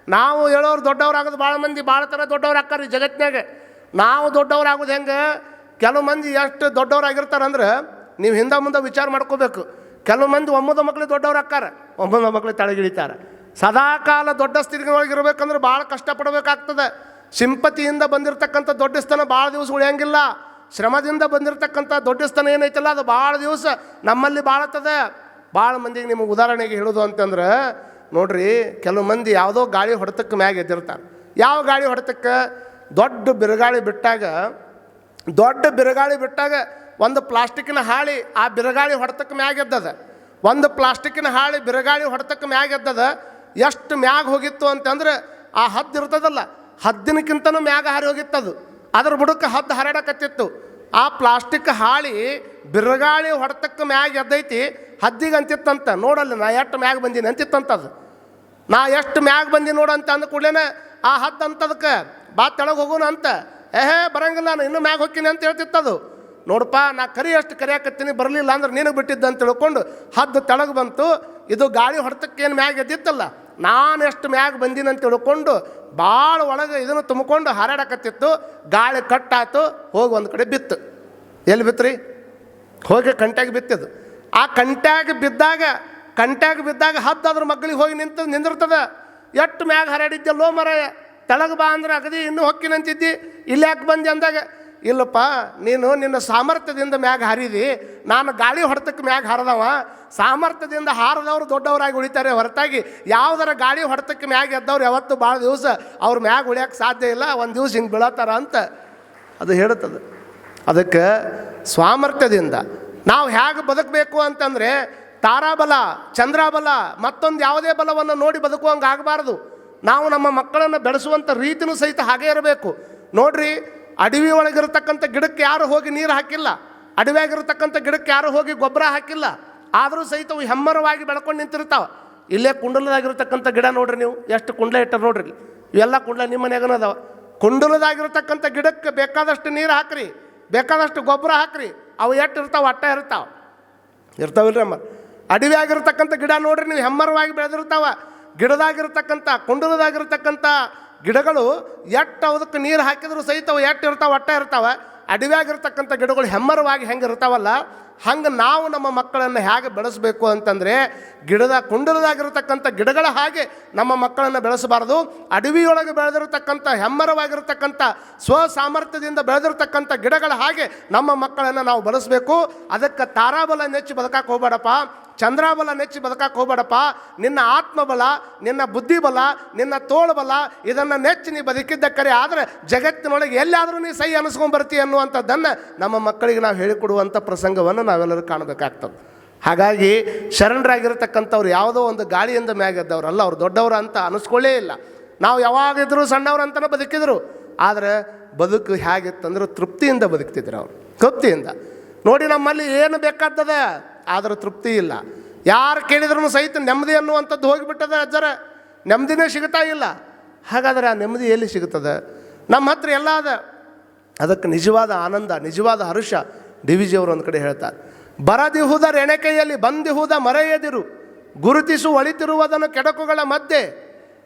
A: ನಾವು ಹೇಳೋರು ದೊಡ್ಡವರಾಗೋದು ಭಾಳ ಮಂದಿ ಭಾಳ ಥರ ದೊಡ್ಡವ್ರು ಆಕ್ಕಾರ ಈ ಜಗತ್ತಿನಾಗ. ನಾವು ದೊಡ್ಡವರಾಗೋದು ಹೆಂಗೆ? ಕೆಲವು ಮಂದಿ ಎಷ್ಟು ದೊಡ್ಡವರಾಗಿರ್ತಾರಂದ್ರೆ ನೀವು ಹಿಂದೆ ಮುಂದೆ ವಿಚಾರ ಮಾಡ್ಕೋಬೇಕು. ಕೆಲವು ಮಂದಿ ಒಮ್ಮದ ಮಕ್ಕಳಿಗೆ ದೊಡ್ಡವ್ರು ಆಕ್ಕಾರ, ಒಮ್ಮದ ಮಕ್ಕಳಿಗೆ ತಳಗಿಳಿತಾರೆ. ಸದಾಕಾಲ ದೊಡ್ಡ ಸ್ಥಿತಿಯೊಳಗಿರ್ಬೇಕಂದ್ರೆ ಭಾಳ ಕಷ್ಟಪಡಬೇಕಾಗ್ತದೆ. ಸಿಂಪತಿಯಿಂದ ಬಂದಿರತಕ್ಕಂಥ ದೊಡ್ಡ ಸ್ಥಾನ ಭಾಳ ದಿವಸ ಉಳಿಯಂಗಿಲ್ಲ. ಶ್ರಮದಿಂದ ಬಂದಿರತಕ್ಕಂಥ ದೊಡ್ಡ ಸ್ಥಾನ ಏನೈತಲ್ಲ ಅದು ಭಾಳ ದಿವಸ ನಮ್ಮಲ್ಲಿ ಬಾಳತ್ತದೆ. ಭಾಳ ಮಂದಿಗೆ ನಿಮಗೆ ಉದಾಹರಣೆಗೆ ಹೇಳೋದು ಅಂತಂದ್ರೆ ನೋಡ್ರಿ, ಕೆಲವು ಮಂದಿ ಯಾವುದೋ ಗಾಳಿ ಹೊಡೆತಕ್ಕೆ ಮ್ಯಾಗ ಎದ್ದಿರ್ತಾರೆ. ಯಾವ ಗಾಳಿ ಹೊಡೆತಕ್ಕೆ? ದೊಡ್ಡ ಬಿರುಗಾಳಿ ಬಿಟ್ಟಾಗ ಒಂದು ಪ್ಲಾಸ್ಟಿಕ್ಕಿನ ಹಾಳಿ ಆ ಬಿರುಗಾಳಿ ಹೊಡೆತಕ್ಕೆ ಮ್ಯಾಗ ಎದ್ದದ. ಒಂದು ಪ್ಲಾಸ್ಟಿಕ್ಕಿನ ಹಾಳಿ ಬಿರುಗಾಳಿ ಹೊಡೆತಕ್ಕೆ ಮ್ಯಾಗ ಎದ್ದದ. ಎಷ್ಟು ಮ್ಯಾಗ ಹೋಗಿತ್ತು ಅಂತಂದ್ರೆ ಆ ಹದ್ದು ಇರ್ತದಲ್ಲ, ಹದ್ದಿನಕ್ಕಿಂತನೂ ಮ್ಯಾಗ ಹಾರಿ ಹೋಗಿತ್ತದು. ಅದ್ರ ಬುಡಕ್ಕೆ ಹದ್ದು ಹರಡಕತ್ತಿತ್ತು. ಆ ಪ್ಲಾಸ್ಟಿಕ್ ಹಾಳಿ ಬಿರುಗಾಳಿ ಹೊಡೆತಕ್ಕೆ ಮ್ಯಾಗ ಎದ್ದೈತಿ. ಹದ್ದಿಗೆ ಅಂತಿತ್ತಂತ, ನೋಡಲ್ಲ ನಾ ಎಷ್ಟು ಮ್ಯಾಗ ಬಂದೀನಿ ಅಂತಿತ್ತಂತದು. ನಾ ಎಷ್ಟು ಮ್ಯಾಗ ಬಂದಿ ನೋಡಂತ ಅಂದ ಕೂಡಲೇ ಆ ಹದ್ದು ಅಂತದಕ್ಕೆ ಬಾ ತೆಳಗೆ ಹೋಗೋಣ ಅಂತ. ಬರಂಗಿಲ್ಲ, ನಾನು ಇನ್ನೂ ಮ್ಯಾಗ ಹೋಗ್ತೀನಿ ಅಂತ ಹೇಳ್ತಿತ್ತದು. ನೋಡಪ್ಪ, ನಾ ಅಷ್ಟು ಕರಿಯಾಕತ್ತೀನಿ, ಬರಲಿಲ್ಲ ಅಂದ್ರೆ ನೀನು ಬಿಟ್ಟಿದ್ದ ಅಂತ ತಿಳ್ಕೊಂಡು ಹದ್ದು ತೆಳಗೆ ಬಂತು. ಇದು ಗಾಳಿ ಹೊಡೆತಕ್ಕೇನು ಮ್ಯಾಗ ಎದ್ದಿತ್ತಲ್ಲ, ನಾನು ಎಷ್ಟು ಮ್ಯಾಗ ಬಂದೀನಿ ಅಂತ ತಿಳ್ಕೊಂಡು ಭಾಳ ಒಳಗೆ ಇದನ್ನು ತುಂಬಿಕೊಂಡು ಹಾರಾಡಕತ್ತಿತ್ತು. ಗಾಳಿ ಕಟ್ಟಾತು, ಹೋಗಿ ಒಂದು ಕಡೆ ಬಿತ್ತು. ಎಲ್ಲಿ ಬಿತ್ತರಿ? ಹೋಗಿ ಕಂಟ್ಯಾಗ ಬಿತ್ತಿದ್ದು. ಆ ಕಂಟ್ಯಾಗ ಬಿದ್ದಾಗ ಹದ್ದು ಅದ್ರ ಮಗ್ಳಿಗೆ ಹೋಗಿ ನಿಂದಿರ್ತದೆ. ಎಷ್ಟು ಮ್ಯಾಗ ಹಾರಾಡಿದ್ದಲ್ಲೋ ಮರಾಯ, ತೆಳಗೆ ಬಾ ಅಂದ್ರೆ ಅಗದಿ ಇನ್ನೂ ಹೊಕ್ಕಿನಂತಿದ್ದಿ, ಇಲ್ಲಿ ಯಾಕೆ ಬಂದಿ ಅಂದಾಗ, ಇಲ್ಲಪ್ಪ ನೀನು ನಿನ್ನ ಸಾಮರ್ಥ್ಯದಿಂದ ಮ್ಯಾಗ ಹಾರಿದಿ, ನಾನು ಗಾಳಿ ಹೊಡೆತಕ್ಕೆ ಮ್ಯಾಗ ಹಾರದವ. ಸಾಮರ್ಥ್ಯದಿಂದ ಹಾರದವ್ರು ದೊಡ್ಡವರಾಗಿ ಉಳಿತಾರೆ ಹೊರತಾಗಿ ಯಾವುದರ ಗಾಳಿ ಹೊಡೆತಕ್ಕೆ ಮ್ಯಾಗ ಎದ್ದವ್ರು ಯಾವತ್ತೂ ಭಾಳ ದಿವಸ ಅವ್ರ ಮ್ಯಾಗ ಉಳಿಯೋಕ್ಕೆ ಸಾಧ್ಯ ಇಲ್ಲ. ಒಂದು ದಿವಸ ಹಿಂಗೆ ಬೀಳತ್ತಾರ ಅಂತ ಅದು ಹೇಳುತ್ತದೆ. ಅದಕ್ಕೆ ಸಾಮರ್ಥ್ಯದಿಂದ ನಾವು ಹೇಗೆ ಬದುಕಬೇಕು ಅಂತಂದರೆ ತಾರಾಬಲ, ಚಂದ್ರಬಲ, ಮತ್ತೊಂದು ಯಾವುದೇ ಬಲವನ್ನು ನೋಡಿ ಬದುಕುವಂಗೆ ಆಗಬಾರ್ದು. ನಾವು ನಮ್ಮ ಮಕ್ಕಳನ್ನು ಬೆಳೆಸುವಂಥ ರೀತಿಯೂ ಸಹಿತ ಹಾಗೇ ಇರಬೇಕು. ನೋಡ್ರಿ, ಅಡವಿ ಒಳಗಿರತಕ್ಕಂಥ ಗಿಡಕ್ಕೆ ಯಾರು ಹೋಗಿ ನೀರು ಹಾಕಿಲ್ಲ, ಅಡವಿಯಾಗಿರ್ತಕ್ಕಂಥ ಗಿಡಕ್ಕೆ ಯಾರು ಹೋಗಿ ಗೊಬ್ಬರ ಹಾಕಿಲ್ಲ. ಆದರೂ ಸಹಿತ ಅವು ಹೆಮ್ಮರವಾಗಿ ಬೆಳ್ಕೊಂಡು ನಿಂತಿರ್ತಾವೆ. ಇಲ್ಲೇ ಕುಂಡಲದಾಗಿರ್ತಕ್ಕಂಥ ಗಿಡ ನೋಡ್ರಿ, ನೀವು ಎಷ್ಟು ಕುಂಡಲ ಇಟ್ಟಾರ ನೋಡ್ರಿ. ಇವೆಲ್ಲ ಕುಂಡಲ ನಿಮ್ಮ ಮನೆಯಾಗನ ಅದಾವ. ಕುಂಡಲದಾಗಿರ್ತಕ್ಕಂಥ ಗಿಡಕ್ಕೆ ಬೇಕಾದಷ್ಟು ನೀರು ಹಾಕ್ರಿ, ಬೇಕಾದಷ್ಟು ಗೊಬ್ಬರ ಹಾಕ್ರಿ, ಅವು ಎಷ್ಟು ಇರ್ತಾವೆ ಅಟ್ಟ ಇರ್ತಾವಿಲ್ರಿ ಅಮ್ಮ. ಅಡವಿ ಆಗಿರ್ತಕ್ಕಂಥ ಗಿಡ ನೋಡ್ರಿ ನೀವು, ಹೆಮ್ಮರವಾಗಿ ಬೆಳೆದಿರ್ತಾವ. ಗಿಡದಾಗಿರ್ತಕ್ಕಂಥ ಕುಂಡಲದಾಗಿರ್ತಕ್ಕಂಥ ಗಿಡಗಳು ಎಷ್ಟು ಅದಕ್ಕೆ ನೀರು ಹಾಕಿದ್ರು ಸಹಿತ ಅವು ಎಷ್ಟು ಇರ್ತಾವೆ ಅಟ್ಟ ಇರ್ತಾವೆ. ಅಡವಿಯಾಗಿರ್ತಕ್ಕಂಥ ಗಿಡಗಳು ಹೆಮ್ಮರವಾಗಿ ಹೆಂಗೆ ಇರ್ತಾವಲ್ಲ, ಹಂಗೆ ನಾವು ನಮ್ಮ ಮಕ್ಕಳನ್ನು ಹೇಗೆ ಬೆಳೆಸಬೇಕು ಅಂತಂದರೆ, ಕುಂಡಲದಾಗಿರ್ತಕ್ಕಂಥ ಗಿಡಗಳ ಹಾಗೆ ನಮ್ಮ ಮಕ್ಕಳನ್ನು ಬೆಳೆಸಬಾರ್ದು. ಅಡವಿಯೊಳಗೆ ಬೆಳೆದಿರತಕ್ಕಂಥ ಹೆಮ್ಮರವಾಗಿರ್ತಕ್ಕಂಥ ಸ್ವಸಾಮರ್ಥ್ಯದಿಂದ ಬೆಳೆದಿರ್ತಕ್ಕಂಥ ಗಿಡಗಳ ಹಾಗೆ ನಮ್ಮ ಮಕ್ಕಳನ್ನು ನಾವು ಬೆಳೆಸಬೇಕು. ಅದಕ್ಕೆ ತಾರಾಬಲ ನೆಚ್ಚಿ ಬದುಕಕ್ಕೆ ಹೋಗ್ಬೇಡಪ್ಪ, ಚಂದ್ರಾಬಲ ನೆಚ್ಚಿ ಬದುಕಕ್ಕೆ ಹೋಗ್ಬೇಡಪ್ಪ. ನಿನ್ನ ಆತ್ಮಬಲ, ನಿನ್ನ ಬುದ್ಧಿಬಲ, ನಿನ್ನ ತೋಳ್ಬಲ ಇದನ್ನು ನೆಚ್ಚಿ ನೀ ಬದುಕಿದ್ದ ಕರೆ. ಆದರೆ ಜಗತ್ತಿನೊಳಗೆ ಎಲ್ಲಾದರೂ ನೀ ಸೈ ಅನಿಸ್ಕೊಂಡ್ಬರ್ತಿ ಅನ್ನುವಂಥದ್ದನ್ನು ನಮ್ಮ ಮಕ್ಕಳಿಗೆ ನಾವು ಹೇಳಿಕೊಡುವಂಥ ಪ್ರಸಂಗವನ್ನು ನಾವೆಲ್ಲರೂ ಕಾಣಬೇಕಾಗ್ತದೆ. ಹಾಗಾಗಿ ಶರಣರಾಗಿರ್ತಕ್ಕಂಥವ್ರು ಯಾವುದೋ ಒಂದು ಗಾಳಿಯಿಂದ ಮ್ಯಾಗೆದ್ದವ್ರಲ್ಲ, ಅವ್ರು ದೊಡ್ಡವರು ಅಂತ ಅನಿಸ್ಕೊಳ್ಳೇ ಇಲ್ಲ. ನಾವು ಯಾವಾಗಿದ್ದರೂ ಸಣ್ಣವ್ರು ಅಂತಲೇ ಬದುಕಿದ್ರು. ಆದರೆ ಬದುಕು ಹೇಗಿತ್ತಂದ್ರೆ ತೃಪ್ತಿಯಿಂದ ಬದುಕ್ತಿದ್ರು ಅವರು, ತೃಪ್ತಿಯಿಂದ. ನೋಡಿ ನಮ್ಮಲ್ಲಿ ಏನು ಬೇಕಾಗ್ತದ, ಆದರೆ ತೃಪ್ತಿ ಇಲ್ಲ. ಯಾರು ಕೇಳಿದ್ರೂ ಸಹಿತ ನೆಮ್ಮದಿ ಅನ್ನುವಂಥದ್ದು ಹೋಗಿಬಿಟ್ಟದ ಅಜ್ಜರ, ನೆಮ್ಮದಿನೇ ಸಿಗ್ತಾ ಇಲ್ಲ. ಹಾಗಾದರೆ ಆ ನೆಮ್ಮದಿ ಎಲ್ಲಿ ಸಿಗುತ್ತದೆ? ನಮ್ಮ ಹತ್ರ ಎಲ್ಲ ಅದ. ಅದಕ್ಕೆ ನಿಜವಾದ ಆನಂದ, ನಿಜವಾದ ಹರ್ಷ ಡಿ ವಿ ಜಿಯವರು ಒಂದು ಕಡೆ ಹೇಳ್ತಾರೆ, ಬರದಿಹುದ ರೆಣೆಕೆಯಲ್ಲಿ ಬಂದಿಹುದ ಮರೆಯದಿರು, ಗುರುತಿಸು ಒಳಿತಿರುವುದನ್ನು ಕೆಡಕುಗಳ ಮಧ್ಯೆ.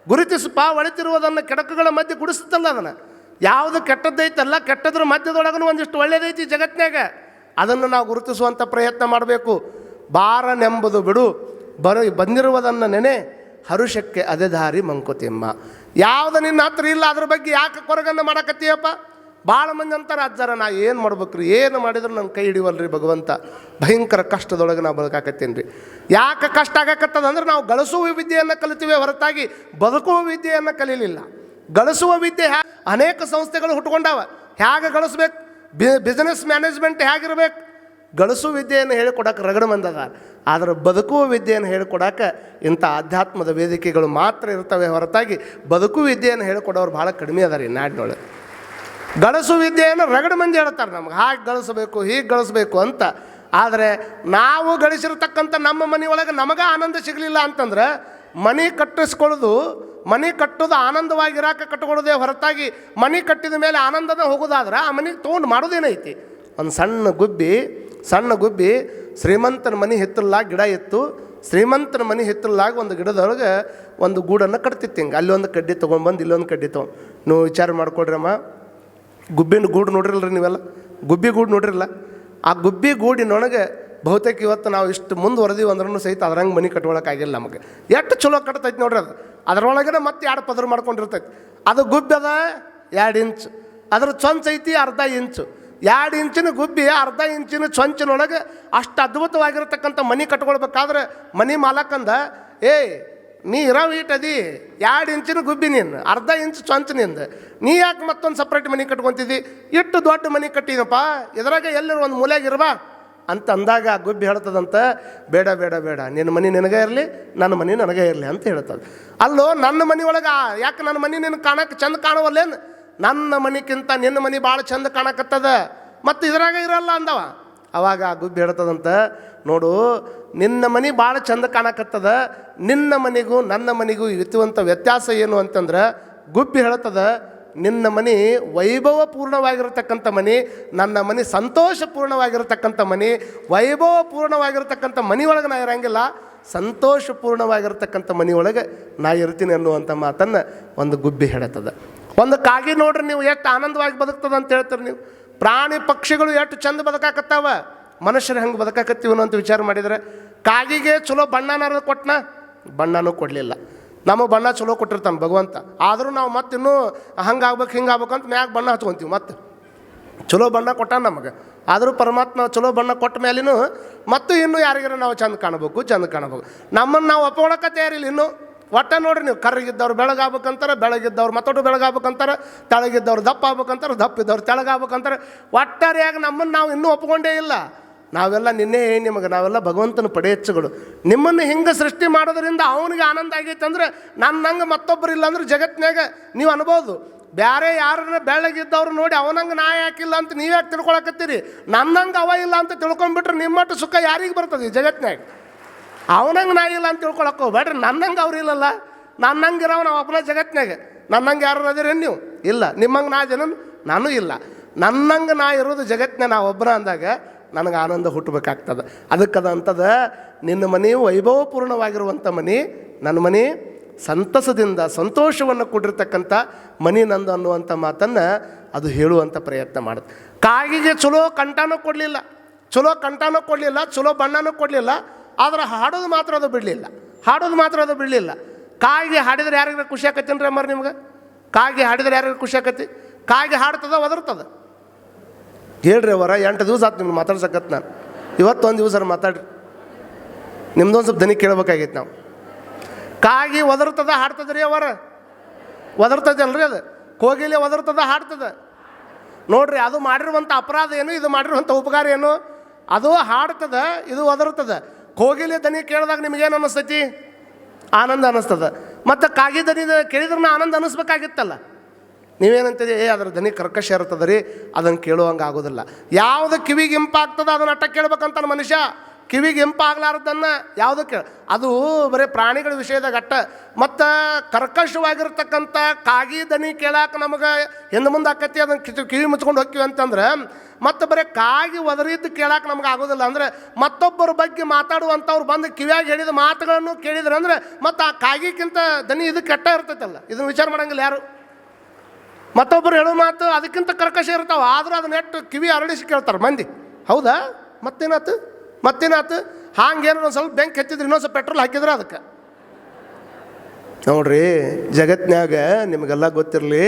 A: ಗುರುತಿಸುಪ್ಪ, ಒಳಿತಿರುವುದನ್ನು ಕೆಡಕುಗಳ ಮಧ್ಯೆ ಗುಡಿಸುತ್ತಲ್ಲ ಅದನ್ನು. ಯಾವುದು ಕೆಟ್ಟದ್ದೈತಲ್ಲ, ಕೆಟ್ಟದ್ರ ಮಧ್ಯದೊಳಗೂ ಒಂದಿಷ್ಟು ಒಳ್ಳೇದೈತಿ ಜಗತ್ತಿನಾಗ, ಅದನ್ನು ನಾವು ಗುರುತಿಸುವಂಥ ಪ್ರಯತ್ನ ಮಾಡಬೇಕು. ಬಾರನೆಂಬುದು ಬಿಡು, ಬಂದಿರುವುದನ್ನು ನೆನೆ, ಹರುಷಕ್ಕೆ ಅದೇ ದಾರಿ ಮಂಕುತಿಮ್ಮ. ಯಾವುದು ನಿನ್ನ ಹತ್ರ ಇಲ್ಲ ಅದ್ರ ಬಗ್ಗೆ ಯಾಕೆ ಕೊರಗನ್ನು ಮಾಡಕತ್ತೀಯಪ್ಪ? ಭಾಳ ಮಂದಿ ಅಂತಾರೆ, ಅಜ್ಜರ ನಾ ಏನು ಮಾಡ್ಬೇಕ್ರಿ, ಏನು ಮಾಡಿದ್ರು ನನ್ನ ಕೈ ಹಿಡಿವಲ್ರಿ ಭಗವಂತ, ಭಯಂಕರ ಕಷ್ಟದೊಳಗೆ ನಾವು ಬದುಕಾಕತ್ತೀನಿ ರೀ. ಯಾಕೆ ಕಷ್ಟ ಆಗಕತ್ತದಂದ್ರೆ ನಾವು ಗಳಿಸುವ ವಿದ್ಯೆಯನ್ನು ಕಲಿತೀವಿ ಹೊರತಾಗಿ ಬದುಕುವ ವಿದ್ಯೆಯನ್ನು ಕಲೀಲಿಲ್ಲ. ಗಳಿಸುವ ವಿದ್ಯೆ ಅನೇಕ ಸಂಸ್ಥೆಗಳು ಹುಟ್ಕೊಂಡಾವ. ಹೇಗೆ ಗಳಿಸ್ಬೇಕು, ಬಿಸ್ನೆಸ್ ಮ್ಯಾನೇಜ್ಮೆಂಟ್ ಹೇಗಿರ್ಬೇಕು, ಗಳಿಸುವ ವಿದ್ಯೆಯನ್ನು ಹೇಳಿಕೊಡಕ್ಕೆ ರಗಡ ಮಂದದ. ಆದರೆ ಬದುಕುವ ವಿದ್ಯೆಯನ್ನು ಹೇಳಿಕೊಡಕ್ಕೆ ಇಂಥ ಆಧ್ಯಾತ್ಮದ ವೇದಿಕೆಗಳು ಮಾತ್ರ ಇರ್ತವೆ ಹೊರತಾಗಿ ಬದುಕುವ ವಿದ್ಯೆಯನ್ನು ಹೇಳಿಕೊಡೋರು ಭಾಳ ಕಡಿಮೆ ಅದ ರೀ ನಾಡಿನೊಳಗೆ. ಗಳಿಸುವ ವಿದ್ಯೆಯನ್ನು ರಗಡ ಮಂದಿ ಹೇಳ್ತಾರೆ ನಮ್ಗೆ, ಹಾಗೆ ಗಳಿಸಬೇಕು, ಹೀಗೆ ಗಳಿಸ್ಬೇಕು ಅಂತ. ಆದರೆ ನಾವು ಗಳಿಸಿರ್ತಕ್ಕಂಥ ನಮ್ಮ ಮನೆಯೊಳಗೆ ನಮಗೆ ಆನಂದ ಸಿಗಲಿಲ್ಲ ಅಂತಂದ್ರೆ, ಮನೆ ಕಟ್ಟೋದು ಆನಂದವಾಗಿರಾಕ ಕಟ್ಕೊಳ್ಳೋದೇ ಹೊರತಾಗಿ ಮನೆ ಕಟ್ಟಿದ ಮೇಲೆ ಆನಂದದ ಹೋಗೋದಾದ್ರೆ ಆ ಮನೆಗೆ ತೊಗೊಂಡು ಮಾಡೋದೇನೈತಿ? ಒಂದು ಸಣ್ಣ ಗುಬ್ಬಿ ಶ್ರೀಮಂತನ ಮನೆ ಹಿತ್ತಲಾಗ ಗಿಡ ಇತ್ತು. ಶ್ರೀಮಂತನ ಮನೆ ಹಿತ್ತಲಾಗ ಒಂದು ಗಿಡದೊಳಗೆ ಒಂದು ಗೂಡನ್ನು ಕಟ್ತಿತ್ತು. ಹಿಂಗೆ ಅಲ್ಲೊಂದು ಕಡ್ಡಿ ತೊಗೊಂಡ್ಬಂದು ಇಲ್ಲೊಂದು ಕಡ್ಡಿ ನೀವು ವಿಚಾರ ಮಾಡ್ಕೊಳ್ರಮ್ಮ, ಗುಬ್ಬಿನ ಗೂಡು ನೋಡಿರಲ್ರಿ ನೀವೆಲ್ಲ, ಗುಬ್ಬಿ ಗೂಡು ನೋಡಿರಲ್ಲ. ಆ ಗುಬ್ಬಿ ಗೂಡಿನೊಳಗೆ ಬಹುತೇಕ ಇವತ್ತು ನಾವು ಇಷ್ಟು ಮುಂದುವರೆದೀವಿ ಅಂದ್ರೂ ಸಹಿತ ಅದ್ರಂಗೆ ಮನೆ ಕಟ್ಕೊಳಕ್ಕಾಗಿಲ್ಲ ನಮಗೆ. ಎಷ್ಟು ಚಲೋ ಕಟ್ತೈತಿ ನೋಡ್ರಿ ಅದು. ಅದರೊಳಗಡೆ ಮತ್ತೆ 2 ಪದರ ಮಾಡ್ಕೊಂಡಿರ್ತೈತಿ. ಅದು ಗುಬ್ಬಿ ಅದ 2 ಇಂಚ್, ಅದ್ರ ಚೊಂಚ್ ಐತಿ 1/2 ಇಂಚು. 2 ಇಂಚಿನ ಗುಬ್ಬಿ 1/2 ಇಂಚಿನ ಚೊಂಚಿನೊಳಗೆ ಅಷ್ಟು ಅದ್ಭುತವಾಗಿರ್ತಕ್ಕಂಥ ಮನೆ ಕಟ್ಕೊಳ್ಬೇಕಾದ್ರೆ ಮನೆ ಮಾಲಕಂದ, ನೀ ಇರೋ ಈಟದಿ 2 ಇಂಚಿನ ಗುಬ್ಬಿ ನೀನು, 1/2 ಇಂಚ್ ಚೊಂಚ್ ನಿಂದ, ನೀ ಯಾಕೆ ಮತ್ತೊಂದು ಸಪ್ರೇಟ್ ಮನೆ ಕಟ್ಕೊತಿದ್ದಿ? ಇಷ್ಟು ದೊಡ್ಡ ಮನೆ ಕಟ್ಟಿದಪ್ಪ, ಇದ್ರಾಗ ಎಲ್ಲರೂ ಒಂದು ಮೂಲೆಯಾಗಿರ್ಬಾ ಅಂತ ಅಂದಾಗ ಆ ಗುಬ್ಬಿ ಹೇಳ್ತದಂತ, ಬೇಡ ಬೇಡ ಬೇಡ, ನಿನ್ನ ಮನೆ ನಿನಗೆ ಇರಲಿ, ನನ್ನ ಮನೆ ನನಗೆ ಇರಲಿ ಅಂತ ಹೇಳ್ತದೆ. ಅಲ್ಲೋ ನನ್ನ ಮನೆ ಒಳಗೆ ಯಾಕೆ ನನ್ನ ಮನೆ ನಿನ್ನ ಕಾಣಕ್ಕೆ ಚಂದ ಕಾಣುವಲ್ಲೇನು? ನನ್ನ ಮನೆಗಿಂತ ನಿನ್ನ ಮನೆ ಭಾಳ ಚಂದ ಕಾಣಕತ್ತದ, ಮತ್ತು ಇದ್ರಾಗ ಇರಲ್ಲ ಅಂದವ. ಅವಾಗ ಆ ಗುಬ್ಬಿ ಹೇಳ್ತದಂತ, ನೋಡು ನಿನ್ನ ಮನೆ ಭಾಳ ಚಂದ ಕಾಣಕತ್ತದ, ನಿನ್ನ ಮನೆಗೂ ನನ್ನ ಮನೆಗೂ ಇರುವಂಥ ವ್ಯತ್ಯಾಸ ಏನು ಅಂತಂದ್ರೆ, ಗುಬ್ಬಿ ಹೇಳ್ತದ ನಿನ್ನ ಮನೆ ವೈಭವಪೂರ್ಣವಾಗಿರ್ತಕ್ಕಂಥ ಮನೆ, ನನ್ನ ಮನೆ ಸಂತೋಷಪೂರ್ಣವಾಗಿರ್ತಕ್ಕಂಥ ಮನೆ. ವೈಭವಪೂರ್ಣವಾಗಿರ್ತಕ್ಕಂಥ ಮನೆಯೊಳಗೆ ನಾ ಇರಂಗಿಲ್ಲ, ಸಂತೋಷಪೂರ್ಣವಾಗಿರ್ತಕ್ಕಂಥ ಮನೆಯೊಳಗೆ ನಾ ಇರ್ತೀನಿ ಅನ್ನುವಂಥ ಮಾತನ್ನು ಒಂದು ಗುಬ್ಬಿ ಹೇಳ್ತದೆ. ಒಂದು ಕಾಗಿ ನೋಡ್ರಿ ನೀವು ಎಷ್ಟು ಆನಂದವಾಗಿ ಬದುಕ್ತದೆ ಅಂತ ಹೇಳ್ತೀರಿ ನೀವು. ಪ್ರಾಣಿ ಪಕ್ಷಿಗಳು ಎಷ್ಟು ಚಂದ ಬದುಕಾಕತ್ತಾವ, ಮನುಷ್ಯರು ಹೆಂಗೆ ಬದುಕಾಕತ್ತೀವಿ ಅಂತ ವಿಚಾರ ಮಾಡಿದರೆ, ಕಾಗಿಗೆ ಚಲೋ ಬಣ್ಣನಾರು ಕೊಟ್ಟನ, ಬಣ್ಣನೂ ಕೊಡಲಿಲ್ಲ. ನಮಗೆ ಬಣ್ಣ ಚಲೋ ಕೊಟ್ಟಿರ್ತಾನೆ ಭಗವಂತ, ಆದರೂ ನಾವು ಮತ್ತಿನ್ನೂ ಹಂಗಾಗ್ಬೇಕು ಹಿಂಗಾಗ್ಬೇಕು ಅಂತ ಮ್ಯಾಗ ಬಣ್ಣ ಹಚ್ಕೊತೀವಿ. ಮತ್ತು ಚಲೋ ಬಣ್ಣ ಕೊಟ್ಟಾನ ನಮಗೆ, ಆದರೂ ಪರಮಾತ್ಮ ಚಲೋ ಬಣ್ಣ ಕೊಟ್ಟ ಮೇಲಿನೂ ಮತ್ತು ಇನ್ನೂ ಯಾರಿಗಾರ ನಾವು ಚಂದ ಕಾಣಬೇಕು. ನಮ್ಮನ್ನು ನಾವು ಒಪ್ಕೊಳ್ಳೋಕೆ ತಯಾರಿಲ್ಲ ಇನ್ನೂ. ಒಟ್ಟ ನೋಡ್ರಿ ನೀವು, ಕರ್ರಗಿದ್ದವ್ರು ಬೆಳಗಾಗ್ಬೇಕಂತಾರೆ, ಬೆಳಗಿದ್ದವ್ರು ಮತ್ತೊಟ್ಟು ಬೆಳಗಾಗ್ಬೇಕಂತಾರೆ, ತೆಳಗಿದ್ದವ್ರು ದಪ್ಪ ಆಗ್ಬೇಕಂತಾರೆ, ದಪ್ಪ ಇದ್ದವ್ರು ತೆಳಗಾಗ್ಬೇಕಂತಾರೆ. ಒಟ್ಟಾರೆಯಾಗಿ ನಮ್ಮನ್ನು ನಾವು ಇನ್ನೂ ಒಪ್ಕೊಂಡೇ ಇಲ್ಲ. ನಾವೆಲ್ಲ ನಿನ್ನೆ ನಿಮಗೆ ನಾವೆಲ್ಲ ಭಗವಂತನ ಪಡೆ ಹೆಚ್ಚುಗಳು. ನಿಮ್ಮನ್ನು ಹಿಂಗೆ ಸೃಷ್ಟಿ ಮಾಡೋದ್ರಿಂದ ಅವನಿಗೆ ಆನಂದ ಆಗೈತೆ ಅಂದರೆ ನನ್ನಂಗೆ ಮತ್ತೊಬ್ಬರಿಲ್ಲ ಅಂದ್ರೆ ಜಗತ್ತಿನಾಗ ನೀವು ಅನ್ಬೋದು. ಬೇರೆ ಯಾರನ್ನ ಬೆಳ್ಳಗಿದ್ದವ್ರು ನೋಡಿ ಅವನಂಗೆ ನಾ ಯಾಕಿಲ್ಲ ಅಂತ ನೀವ್ಯಾಕೆ ತಿಳ್ಕೊಳಕತ್ತೀರಿ? ನನ್ನಂಗೆ ಅವ ಇಲ್ಲ ಅಂತ ತಿಳ್ಕೊಂಡ್ಬಿಟ್ರೆ ನಿಮ್ಮಟ್ಟು ಸುಖ ಯಾರಿಗೆ ಬರ್ತದೆ ಈ ಜಗತ್ತಿನಾಗ? ಅವನಂಗೆ ನಾ ಇಲ್ಲ ಅಂತ ತಿಳ್ಕೊಳಕ್ಕೆ ಹೋಗ್ಬೇಡ್ರಿ. ನನ್ನಂಗೆ ಅವ್ರು ಇಲ್ಲಲ್ಲ, ನನ್ನಂಗೆ ಇರೋವು ನಾವು ಒಬ್ಬನ ಜಗತ್ತಿನಾಗ. ನನ್ನಂಗೆ ಯಾರು ಅದಿರೇನು ನೀವು? ಇಲ್ಲ. ನಿಮ್ಮಂಗೆ ನಾ ಜನ ನಾನು ಇಲ್ಲ. ನನ್ನಂಗೆ ನಾ ಇರೋದು ಜಗತ್ತಿನ ನಾ ಒಬ್ಬನ ಅಂದಾಗ ನನಗೆ ಆನಂದ ಹುಟ್ಟಬೇಕಾಗ್ತದೆ. ಅದಕ್ಕದ ಅಂತದ ನಿನ್ನ ಮನೆ ವೈಭವಪೂರ್ಣವಾಗಿರುವಂಥ ಮನೆ, ನನ್ನ ಮನೆ ಸಂತಸದಿಂದ ಸಂತೋಷವನ್ನು ಕೊಟ್ಟಿರ್ತಕ್ಕಂಥ ಮನೆ ನಂದು ಅನ್ನುವಂಥ ಮಾತನ್ನು ಅದು ಹೇಳುವಂಥ ಪ್ರಯತ್ನ ಮಾಡುತ್ತೆ. ಕಾಗಿಗೆ ಚಲೋ ಕಂಠನೂ ಕೊಡಲಿಲ್ಲ, ಚಲೋ ಬಣ್ಣನೂ ಕೊಡಲಿಲ್ಲ, ಆದ್ರೆ ಹಾಡೋದು ಮಾತ್ರ ಅದು ಬಿಡಲಿಲ್ಲ. ಕಾಯಿಗೆ ಹಾಡಿದ್ರೆ ಯಾರಿಗಾರ ಖುಷಿ ಆಕತ್ತೇನು ರೀ ಅಮ್ಮಾರ ನಿಮ್ಗೆ? ಕಾಯಿಗೆ ಹಾಡಿದ್ರೆ ಯಾರಿಗಾರ ಖುಷಿ ಆಕತಿ? ಕಾಯಿಗೆ ಹಾಡ್ತದ ಒದರ್ತದ? ಹೇಳ್ರಿ ಅವರ 8 ದಿವಸ ಆಯ್ತು ನಿಮ್ಗೆ ಮಾತಾಡ್ಸಕತ್ತು ನಾನು. ಇವತ್ತೊಂದು ದಿವಸ ಮಾತಾಡ್ರಿ, ನಿಮ್ದೊಂದು ಸ್ವಲ್ಪ ದನಿ ಕೇಳಬೇಕಾಗೈತೆ ನಾವು. ಕಾಗಿ ಒದರ್ತದ ಹಾಡ್ತದ್ರಿ ಅವರ? ಒದರ್ತದಲ್ರಿ ಅದು. ಕೋಗಿಲೆ ಒದರ್ತದ ಹಾಡ್ತದ ನೋಡ್ರಿ. ಅದು ಮಾಡಿರುವಂಥ ಅಪರಾಧ ಏನು, ಇದು ಮಾಡಿರುವಂಥ ಉಪಕಾರ ಏನು? ಅದು ಹಾಡ್ತದ, ಇದು ಒದರ್ತದ. ಕೋಗಿಲೆ ದನಿ ಕೇಳಿದಾಗ ನಿಮಗೇನು ಅನ್ನಿಸ್ತೈತಿ? ಆನಂದ ಅನ್ನಿಸ್ತದ. ಮತ್ತು ಕಾಗಿ ದನಿ ಕೇಳಿದ್ರೆ ಆನಂದ ಅನ್ನಿಸ್ಬೇಕಾಗಿತ್ತಲ್ಲ. ನೀವೇನಂತೀರಿ? ಅದ್ರ ದನಿ ಕರ್ಕಶ ಇರ್ತದೆ ರೀ, ಅದನ್ನು ಕೇಳುವಂಗೆ ಆಗೋದಿಲ್ಲ. ಯಾವುದು ಕಿವಿಗೆ ಇಂಪಾಗ್ತದೆ ಅದನ್ನು ಅಟ್ಟ ಕೇಳ್ಬೇಕಂತಾನೆ ಮನುಷ್ಯ. ಕಿವಿಗೆ ಇಂಪಾಗ್ಲಾರ್ದನ್ನು ಯಾವುದು ಅದು ಬರೀ ಪ್ರಾಣಿಗಳ ವಿಷಯದಾಗ ಅಟ್ಟ. ಮತ್ತು ಕರ್ಕಶವಾಗಿರ್ತಕ್ಕಂಥ ಕಾಗಿ ದನಿ ಕೇಳಾಕ ನಮಗೆ ಹಿಂದೆ ಮುಂದೆ ಆಕತಿ, ಅದನ್ನು ಕಿವಿ ಮುಚ್ಕೊಂಡು ಹೋಗ್ತೀವಿ ಅಂತಂದ್ರೆ ಮತ್ತು ಬರೀ ಕಾಗಿ ಒದರಿದ್ದು ಕೇಳಾಕ ನಮ್ಗೆ ಆಗೋದಿಲ್ಲ. ಅಂದರೆ ಮತ್ತೊಬ್ಬರ ಬಗ್ಗೆ ಮಾತಾಡುವಂಥವ್ರು ಬಂದು ಕಿವಿಯಾಗಿ ಹೇಳಿದ ಮಾತುಗಳನ್ನು ಕೇಳಿದ್ರೆ ಅಂದರೆ ಮತ್ತು ಆ ಕಾಗಿಕ್ಕಿಂತ ದನಿ ಇದು ಕೆಟ್ಟ ಇರ್ತೈತಲ್ಲ. ಇದನ್ನು ವಿಚಾರ ಮಾಡೋಂಗಿಲ್ಲ ಯಾರು. ಮತ್ತೊಬ್ಬರು ಹೇಳೋ ಮಾತು ಅದಕ್ಕಿಂತ ಕರ್ಕಶ ಇರ್ತಾವೆ, ಆದರೂ ಅದನ್ನ ನೆಟ್ಟು ಕಿವಿ ಅರಳಿಸಿ ಕೇಳ್ತಾರೆ ಮಂದಿ. ಹೌದಾ? ಮತ್ತೇನಾತು ಹಾಗೇನೋ ಸ್ವಲ್ಪ ಬೆಂಕಿ ಹಚ್ಚಿದ್ರೆ ಇನ್ನೊಂದು ಸ್ವಲ್ಪ ಪೆಟ್ರೋಲ್ ಹಾಕಿದ್ರೆ ಅದಕ್ಕೆ ನೋಡ್ರಿ. ಜಗತ್ತಿನಾಗ ನಿಮಗೆಲ್ಲ ಗೊತ್ತಿರಲಿ,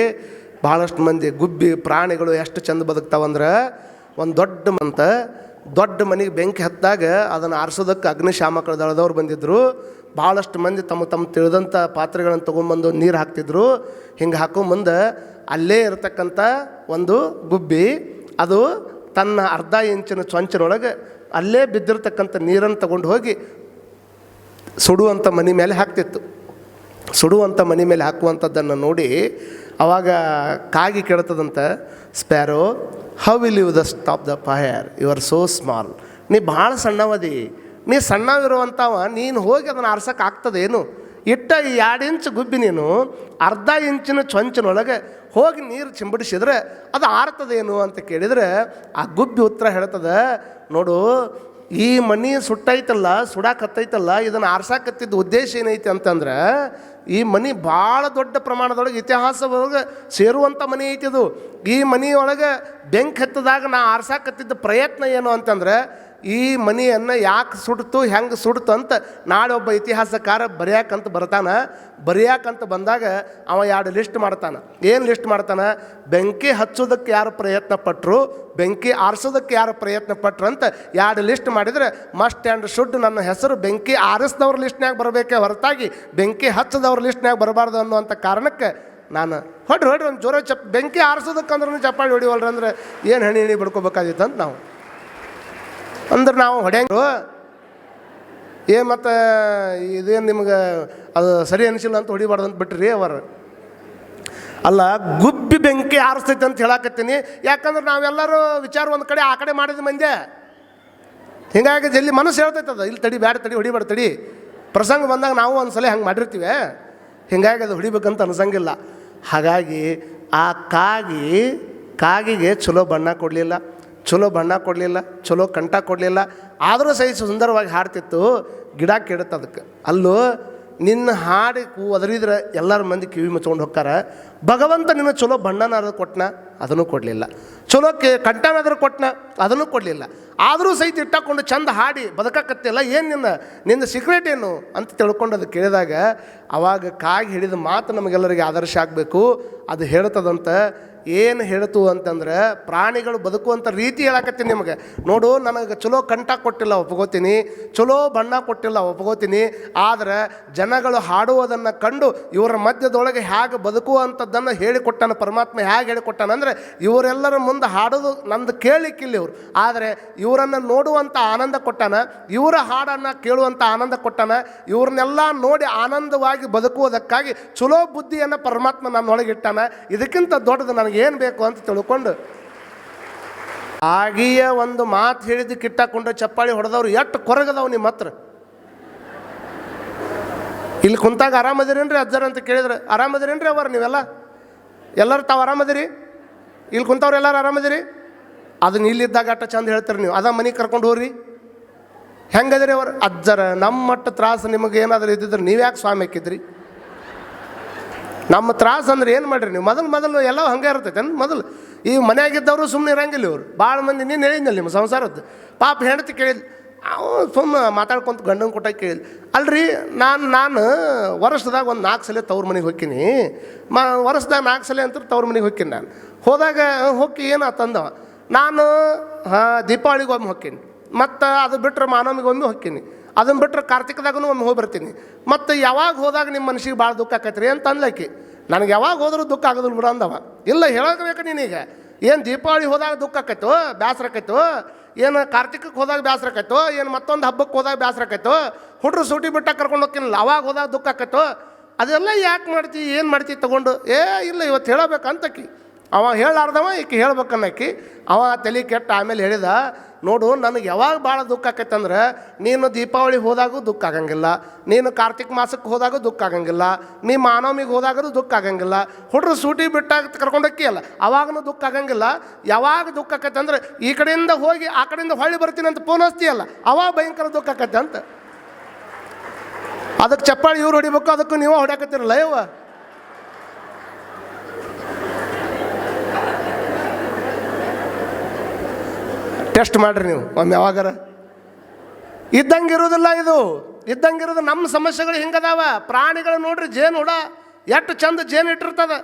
A: ಭಾಳಷ್ಟು ಮಂದಿ ಗುಬ್ಬಿ ಪ್ರಾಣಿಗಳು ಎಷ್ಟು ಚಂದ ಬದುಕ್ತಾವಂದ್ರೆ, ಒಂದು ದೊಡ್ಡ ಮನೆಗೆ ಬೆಂಕಿ ಹತ್ತಿದಾಗ ಅದನ್ನು ಆರಿಸೋದಕ್ಕೆ ಅಗ್ನಿಶಾಮಕ ದಳದವ್ರು ಬಂದಿದ್ದರು. ಭಾಳಷ್ಟು ಮಂದಿ ತಮ್ಮ ತಿಳಿದಂಥ ಪಾತ್ರೆಗಳನ್ನು ತೊಗೊಂಬಂದು ನೀರು ಹಾಕ್ತಿದ್ರು. ಹಿಂಗೆ ಹಾಕೋ ಮುಂದೆ ಅಲ್ಲೇ ಇರತಕ್ಕಂಥ ಒಂದು ಗುಬ್ಬಿ ಅದು ತನ್ನ ಅರ್ಧ ಇಂಚಿನ ಚೊಂಚಿನೊಳಗೆ ಅಲ್ಲೇ ಬಿದ್ದಿರ್ತಕ್ಕಂಥ ನೀರನ್ನು ತಗೊಂಡು ಹೋಗಿ ಸುಡುವಂಥ ಮನೆ ಮೇಲೆ ಹಾಕ್ತಿತ್ತು. ಸುಡುವಂಥ ಮನೆ ಮೇಲೆ ಹಾಕುವಂಥದ್ದನ್ನು ನೋಡಿ ಆವಾಗ ಕಾಗಿ ಕೇಳ್ತದಂತ, sparrow, how will you the stop the fire? You are so small. ನೀ ಭಾಳ ಸಣ್ಣವದಿ, ನೀ ಸಣ್ಣವಿರುವಂಥವ, ನೀನು ಹೋಗಿ ಅದನ್ನು ಆರ್ಸೋಕೆ ಆಗ್ತದೇನು? ಇಟ್ಟ ಈ 2 ಇಂಚು ಗುಬ್ಬಿ ನೀನು ಅರ್ಧ ಇಂಚಿನ ಚೊಂಚಿನೊಳಗೆ ಹೋಗಿ ನೀರು ಚಿಂಬಡಿಸಿದ್ರೆ ಅದು ಆರ್ತದೇನು ಅಂತ ಕೇಳಿದರೆ ಆ ಗುಬ್ಬಿ ಉತ್ತರ ಹೇಳ್ತದೆ, ನೋಡು, ಈ ಮನೆ ಸುಡಾಕತ್ತೈತಲ್ಲ, ಇದನ್ನು ಆರ್ಸಾಕತ್ತಿದ್ದ ಉದ್ದೇಶ ಏನೈತಿ ಅಂತಂದ್ರೆ, ಈ ಮನೆ ಭಾಳ ದೊಡ್ಡ ಪ್ರಮಾಣದೊಳಗೆ ಇತಿಹಾಸದೊಳಗೆ ಸೇರುವಂಥ ಮನೆ ಐತಿ ಅದು. ಈ ಮನೆಯೊಳಗೆ ಬೆಂಕಿ ಹತ್ತದಾಗ ನಾ ಆರ್ಸಾಕತ್ತಿದ್ದ ಪ್ರಯತ್ನ ಏನು ಅಂತಂದ್ರೆ, ಈ ಮನೆಯನ್ನು ಯಾಕೆ ಸುಡ್ತು, ಹೆಂಗೆ ಸುಡ್ತು ಅಂತ ನಾಳೆ ಒಬ್ಬ ಇತಿಹಾಸಕಾರ ಬರೆಯಾಕಂತ ಬಂದಾಗ ಅವ 2 ಲಿಸ್ಟ್ ಮಾಡ್ತಾನೆ. ಏನು ಲಿಸ್ಟ್ ಮಾಡ್ತಾನೆ? ಬೆಂಕಿ ಹಚ್ಚೋದಕ್ಕೆ ಯಾರು ಪ್ರಯತ್ನ ಪಟ್ಟರು, ಬೆಂಕಿ ಆರಿಸೋದಕ್ಕೆ ಯಾರು ಪ್ರಯತ್ನ ಪಟ್ರು ಅಂತ 2 ಲಿಸ್ಟ್ ಮಾಡಿದರೆ ಮಸ್ಟ್ ಆ್ಯಂಡ್ ಶುಡ್ ನನ್ನ ಹೆಸರು ಬೆಂಕಿ ಆರಿಸಿದವ್ರ ಲಿಸ್ಟ್ನಾಗ ಬರಬೇಕೆ ಹೊರತಾಗಿ ಬೆಂಕಿ ಹಚ್ಚದವ್ರ ಲಿಸ್ಟ್ನಾಗ ಬರಬಾರ್ದು ಅನ್ನುವಂಥ ಕಾರಣಕ್ಕೆ ನಾನು ಹೊಡ್ರಿ ಒಂದು ಜೋರ ಬೆಂಕಿ ಆರಿಸೋದಕ್ಕಂದ್ರೂ ಚಪ್ಪಾಳಿ ಹೊಡಿವಲ್ರಿ ಅಂದ್ರೆ ಏನು ಹಣಿ ಬಿಡ್ಕೋಬೇಕಾಗಿತ್ತು ಅಂತ ನಾವು ಹೊಡೆಯಂಗು ಮತ್ತು ಇದೇನು ನಿಮ್ಗೆ ಅದು ಸರಿ ಅನಿಸಿಲ್ಲ ಅಂತ ಹೊಡಿಬಾರ್ದು ಅಂತ ಬಿಟ್ರಿ ಅವರು. ಅಲ್ಲ, ಗುಬ್ಬಿ ಬೆಂಕಿ ಆರಿಸ್ತೈತೆ ಅಂತ ಹೇಳಕತ್ತೀನಿ. ಯಾಕಂದ್ರೆ ನಾವೆಲ್ಲರೂ ವಿಚಾರ ಒಂದು ಕಡೆ ಆ ಕಡೆ ಮಾಡಿದ ಮಂದೆ, ಹೀಗಾಗಿ ಜಲ್ದಿ ಮನಸ್ಸು ಹೇಳ್ತೈತದ, ಇಲ್ಲಿ ತಡಿ, ಹೊಡಿಬೇಡ ತಡಿ. ಪ್ರಸಂಗ ಬಂದಾಗ ನಾವು ಒಂದು ಸಲ ಹಂಗೆ ಮಾಡಿರ್ತೀವಿ, ಹೀಗಾಗಿ ಅದು ಹೊಡಿಬೇಕಂತ ಅನ್ಸಂಗಿಲ್ಲ. ಹಾಗಾಗಿ ಆ ಕಾಗಿಗೆ ಚಲೋ ಬಣ್ಣ ಕೊಡಲಿಲ್ಲ, ಚಲೋ ಕಂಠ ಕೊಡಲಿಲ್ಲ, ಆದರೂ ಸಹಿತ ಸುಂದರವಾಗಿ ಹಾಡ್ತಿತ್ತು. ಗಿಡ ಕೆಡುತ್ತೆ ಅದಕ್ಕೆ. ಅಲ್ಲೂ ನಿನ್ನ ಹಾಡಿ ಒದರಿದ್ರೆ ಎಲ್ಲರ ಮಂದಿ ಕಿವಿ ಮುಚ್ಕೊಂಡು ಹೋಗ್ತಾರೆ. ಭಗವಂತ ನಿನ್ನ ಚಲೋ ಬಣ್ಣನಾದ್ರೂ ಕೊಟ್ಟನ, ಅದನ್ನು ಕೊಡಲಿಲ್ಲ. ಚಲೋ ಕಂಠನಾದ್ರೂ ಕೊಟ್ಟನ, ಅದನ್ನು ಕೊಡಲಿಲ್ಲ. ಆದರೂ ಸಹಿತ ಇಟ್ಟಾಕೊಂಡು ಚಂದ ಹಾಡಿ ಬದುಕಕತ್ತಿಲ್ಲ. ಏನು ನಿನ್ನ ಸೀಕ್ರೆಟ್ ಏನು ಅಂತ ತಿಳ್ಕೊಂಡು ಅದು ಕೇಳಿದಾಗ ಅವಾಗ ಕಾಗಿ ಹಿಡಿದ ಮಾತು ನಮಗೆಲ್ಲರಿಗೆ ಆದರ್ಶ ಆಗಬೇಕು. ಅದು ಹೇಳ್ತದಂತ, ಏನು ಹೇಳ್ತು ಅಂತಂದ್ರೆ ಪ್ರಾಣಿಗಳು ಬದುಕುವಂಥ ರೀತಿ ಹೇಳಕತ್ತೀನಿ ನಿಮಗೆ. ನೋಡು, ನನಗೆ ಚಲೋ ಕಂಠ ಕೊಟ್ಟಿಲ್ಲ ಒಪ್ಕೋತೀನಿ, ಚಲೋ ಬಣ್ಣ ಕೊಟ್ಟಿಲ್ಲ ಒಪ್ಕೋತೀನಿ, ಆದರೆ ಜನಗಳು ಹಾಡುವುದನ್ನು ಕಂಡು ಇವರ ಮಧ್ಯದೊಳಗೆ ಹೇಗೆ ಬದುಕುವಂಥದ್ದನ್ನು ಹೇಳಿಕೊಟ್ಟಾನ ಪರಮಾತ್ಮ. ಹೇಗೆ ಹೇಳಿಕೊಟ್ಟಾನಂದರೆ ಇವರೆಲ್ಲರ ಮುಂದೆ ಹಾಡೋದು ನಂದು ಕೇಳಲಿಕ್ಕಿಲ್ಲ ಇವರು, ಆದರೆ ಇವರನ್ನು ನೋಡುವಂಥ ಆನಂದ ಕೊಟ್ಟಾನ, ಇವರ ಹಾಡನ್ನು ಕೇಳುವಂಥ ಆನಂದ ಕೊಟ್ಟಾನ. ಇವ್ರನ್ನೆಲ್ಲ ನೋಡಿ ಆನಂದವಾಗಿ ಬದುಕುವುದಕ್ಕಾಗಿ ಚಲೋ ಬುದ್ಧಿಯನ್ನು ಪರಮಾತ್ಮ ನನ್ನೊಳಗೆ ಇಟ್ಟಾನ. ಇದಕ್ಕಿಂತ ದೊಡ್ಡದು ನನಗೇನು ಬೇಕು ಅಂತ ತಿಳ್ಕೊಂಡು ಆಗಿಯ ಒಂದು ಮಾತು ಹೇಳಿದ್ದು ಕಿಟ್ಟಾಕೊಂಡು ಚಪ್ಪಾಳಿ ಹೊಡೆದವ್ರು ಎಷ್ಟು ಕೊರಗದವು ನಿಮ್ಮ ಹತ್ರ. ಇಲ್ಲಿ ಕುಂತಾಗ ಆರಾಮದಿರೇನ್ರಿ ಅಜ್ಜರ ಅಂತ ಕೇಳಿದ್ರೆ ಆರಾಮದಿರೇನ್ರಿ ಅವರ ನೀವೆಲ್ಲ ಎಲ್ಲರೂ ತಾವು ಆರಾಮದಿರಿ? ಇಲ್ಲಿ ಕುಂತವ್ರು ಎಲ್ಲರೂ ಆರಾಮದಿರಿ? ಅದನ್ನ ಇಲ್ಲಿದ್ದಾಗ ಅಟ್ಟ ಚಂದ ಹೇಳ್ತೀರಿ ನೀವು. ಅದ ಮನೆಗೆ ಕರ್ಕೊಂಡು ಹೋಗ್ರಿ. ಹೆಂಗದಿರಿ ಅವ್ರು? ಅಜ್ಜರ ನಮ್ಮ ಮಟ್ಟ ತ್ರಾಸು ನಿಮಗೆ ಏನಾದರೂ ಇದ್ದಿದ್ರೆ ನೀವು ಯಾಕೆ ಸ್ವಾಮಿ ಹಾಕಿದ್ರಿ? ನಮ್ಮ ತ್ರಾಸು ಅಂದ್ರೆ ಏನು ಮಾಡಿರಿ ನೀವು? ಮೊದಲು ಎಲ್ಲ ಹಂಗೆ ಇರ್ತೈತೆ ಮೊದಲು. ಈ ಮನೆಯಾಗಿದ್ದವರು ಸುಮ್ಮನೆ ಇರಂಗಿಲ್ಲ ಇವರು. ಭಾಳ ಮಂದಿ ನೀನು ಹೇಳಿದ್ನಲ್ಲ ನಿಮ್ಮ ಸಂಸಾರದ್ದು ಪಾಪ ಹೆಂಡತಿ ಕೇಳಿದ್, ಅವು ಸುಮ್ಮನೆ ಮಾತಾಡ್ಕೊಂತ ಗಂಡನ ಕೊಟ್ಟಾಗ ಕೇಳಿದ್, ಅಲ್ರಿ ನಾನು ವರ್ಷದಾಗ ಒಂದು 4 ಸಲ ತವ್ರ ಮನೆಗೆ ಹೋಗ್ತೀನಿ, ವರ್ಷದಾಗ 4 ಸಲ ಅಂತ ತವ್ರ ಮನೆಗೆ ಹೋಗ್ತೀನಿ. ನಾನು ಹೋದಾಗ ಹೋಗಿ ಏನಾತಂದವ, ನಾನು ದೀಪಾವಳಿಗೆ ಒಮ್ಮೆ ಹೋಗ್ತೀನಿ, ಮತ್ತು ಅದು ಬಿಟ್ಟರೆ ಮಾನವಮಿಗೆ ಒಮ್ಮೆ ಹೋಗ್ತೀನಿ, ಅದನ್ನು ಬಿಟ್ಟರೆ ಕಾರ್ತಿಕದಾಗೂ ಒಮ್ಮೆ ಹೋಗಿ ಬರ್ತೀನಿ. ಮತ್ತು ಯಾವಾಗ ಹೋದಾಗ ನಿಮ್ಮ ಮನಸ್ಸಿಗೆ ಭಾಳ ದುಃಖ ಆಕೈತ್ರಿ ಅಂತ ಅನ್ಲಕ್ಕಿ. ನನಗೆ ಯಾವಾಗ ಹೋದ್ರೂ ದುಃಖ ಆಗೋದಿಲ್ಲ ಬಿಡು ಅಂದವ. ಇಲ್ಲ ಹೇಳಬೇಕು ನೀನೀಗ, ಏನು ದೀಪಾವಳಿ ಹೋದಾಗ ದುಃಖ ಆಕೈತೋ, ಬೇಸರ ಆಕೈತೋ, ಏನು ಕಾರ್ತಿಕಕ್ಕೆ ಹೋದಾಗ ಬೇಸರ ಆಕೈತೋ, ಏನು ಮತ್ತೊಂದು ಹಬ್ಬಕ್ಕೆ ಹೋದಾಗ ಬೇಸರ ಆಕೈತೋ, ಹುಡ್ರು ಸೂಟಿ ಬಿಟ್ಟಾಗ ಕರ್ಕೊಂಡು ಹೋಗ್ತೀನಲ್ಲ ಅವಾಗ ಹೋದಾಗ ದುಃಖ ಆಕೈತೋ, ಅದೆಲ್ಲ ಯಾಕೆ ಮಾಡ್ತಿ, ಏನು ಮಾಡ್ತಿ ತೊಗೊಂಡು? ಇಲ್ಲ ಇವತ್ತು ಹೇಳಬೇಕಂತಕಿ. ಅವ ಹೇಳಾರ್ದವ ಈಕೆ ಹೇಳ್ಬೇಕನ್ನಕ್ಕಿ. ಅವ ತಲೆ ಕೆಟ್ಟ ಆಮೇಲೆ ಹೇಳಿದ, ನೋಡು ನನಗೆ ಯಾವಾಗ ಭಾಳ ದುಃಖ ಆಕೈತಂದ್ರೆ ನೀನು ದೀಪಾವಳಿ ಹೋದಾಗೂ ದುಃಖ ಆಗಂಗಿಲ್ಲ, ನೀನು ಕಾರ್ತಿಕ ಮಾಸಕ್ಕೆ ಹೋದಾಗೂ ದುಃಖ ಆಗಂಗಿಲ್ಲ, ನೀ ಮಾನವಮಿಗೆ ಹೋದಾಗೂ ದುಃಖ ಆಗಂಗಿಲ್ಲ, ಹುಡ್ರು ಸೂಟಿ ಬಿಟ್ಟಾಗ ಕರ್ಕೊಂಡೋಕ್ಕಿ ಅಲ್ಲ ಅವಾಗೂ ದುಃಖ ಆಗಂಗಿಲ್ಲ. ಯಾವಾಗ ದುಃಖ ಆಕೈತಂದ್ರೆ ಈ ಕಡೆಯಿಂದ ಹೋಗಿ ಆ ಕಡೆಯಿಂದ ಹೊಳ್ಳಿ ಬರ್ತೀನಿ ಅಂತ ಫೋನ್ ಹಚ್ತೀಯಲ್ಲ ಅವಾಗ ಭಯಂಕರ ದುಃಖ ಆಕೈತೆ ಅಂತ. ಅದಕ್ಕೆ ಚಪ್ಪಾಳಿ ಇವ್ರು ಹೊಡಿಬೇಕು, ಅದಕ್ಕೂ ನೀವು ಹೊಡ್ಯಾಕತ್ತೀರಲ್ಲ ಯವ್ವ. ಟೆಸ್ಟ್ ಮಾಡಿರಿ ನೀವು ಒಮ್ಮೆ ಯಾವಾಗಾರ. ಇದ್ದಂಗಿರೋದಿಲ್ಲ ಇದು, ಇದ್ದಂಗಿರೋದು. ನಮ್ಮ ಸಮಸ್ಯೆಗಳು ಹಿಂಗದಾವ. ಪ್ರಾಣಿಗಳು ನೋಡ್ರಿ, ಜೇನು ಹುಳ ಎಷ್ಟು ಚಂದ ಜೇನು ಇಟ್ಟಿರ್ತದೆ.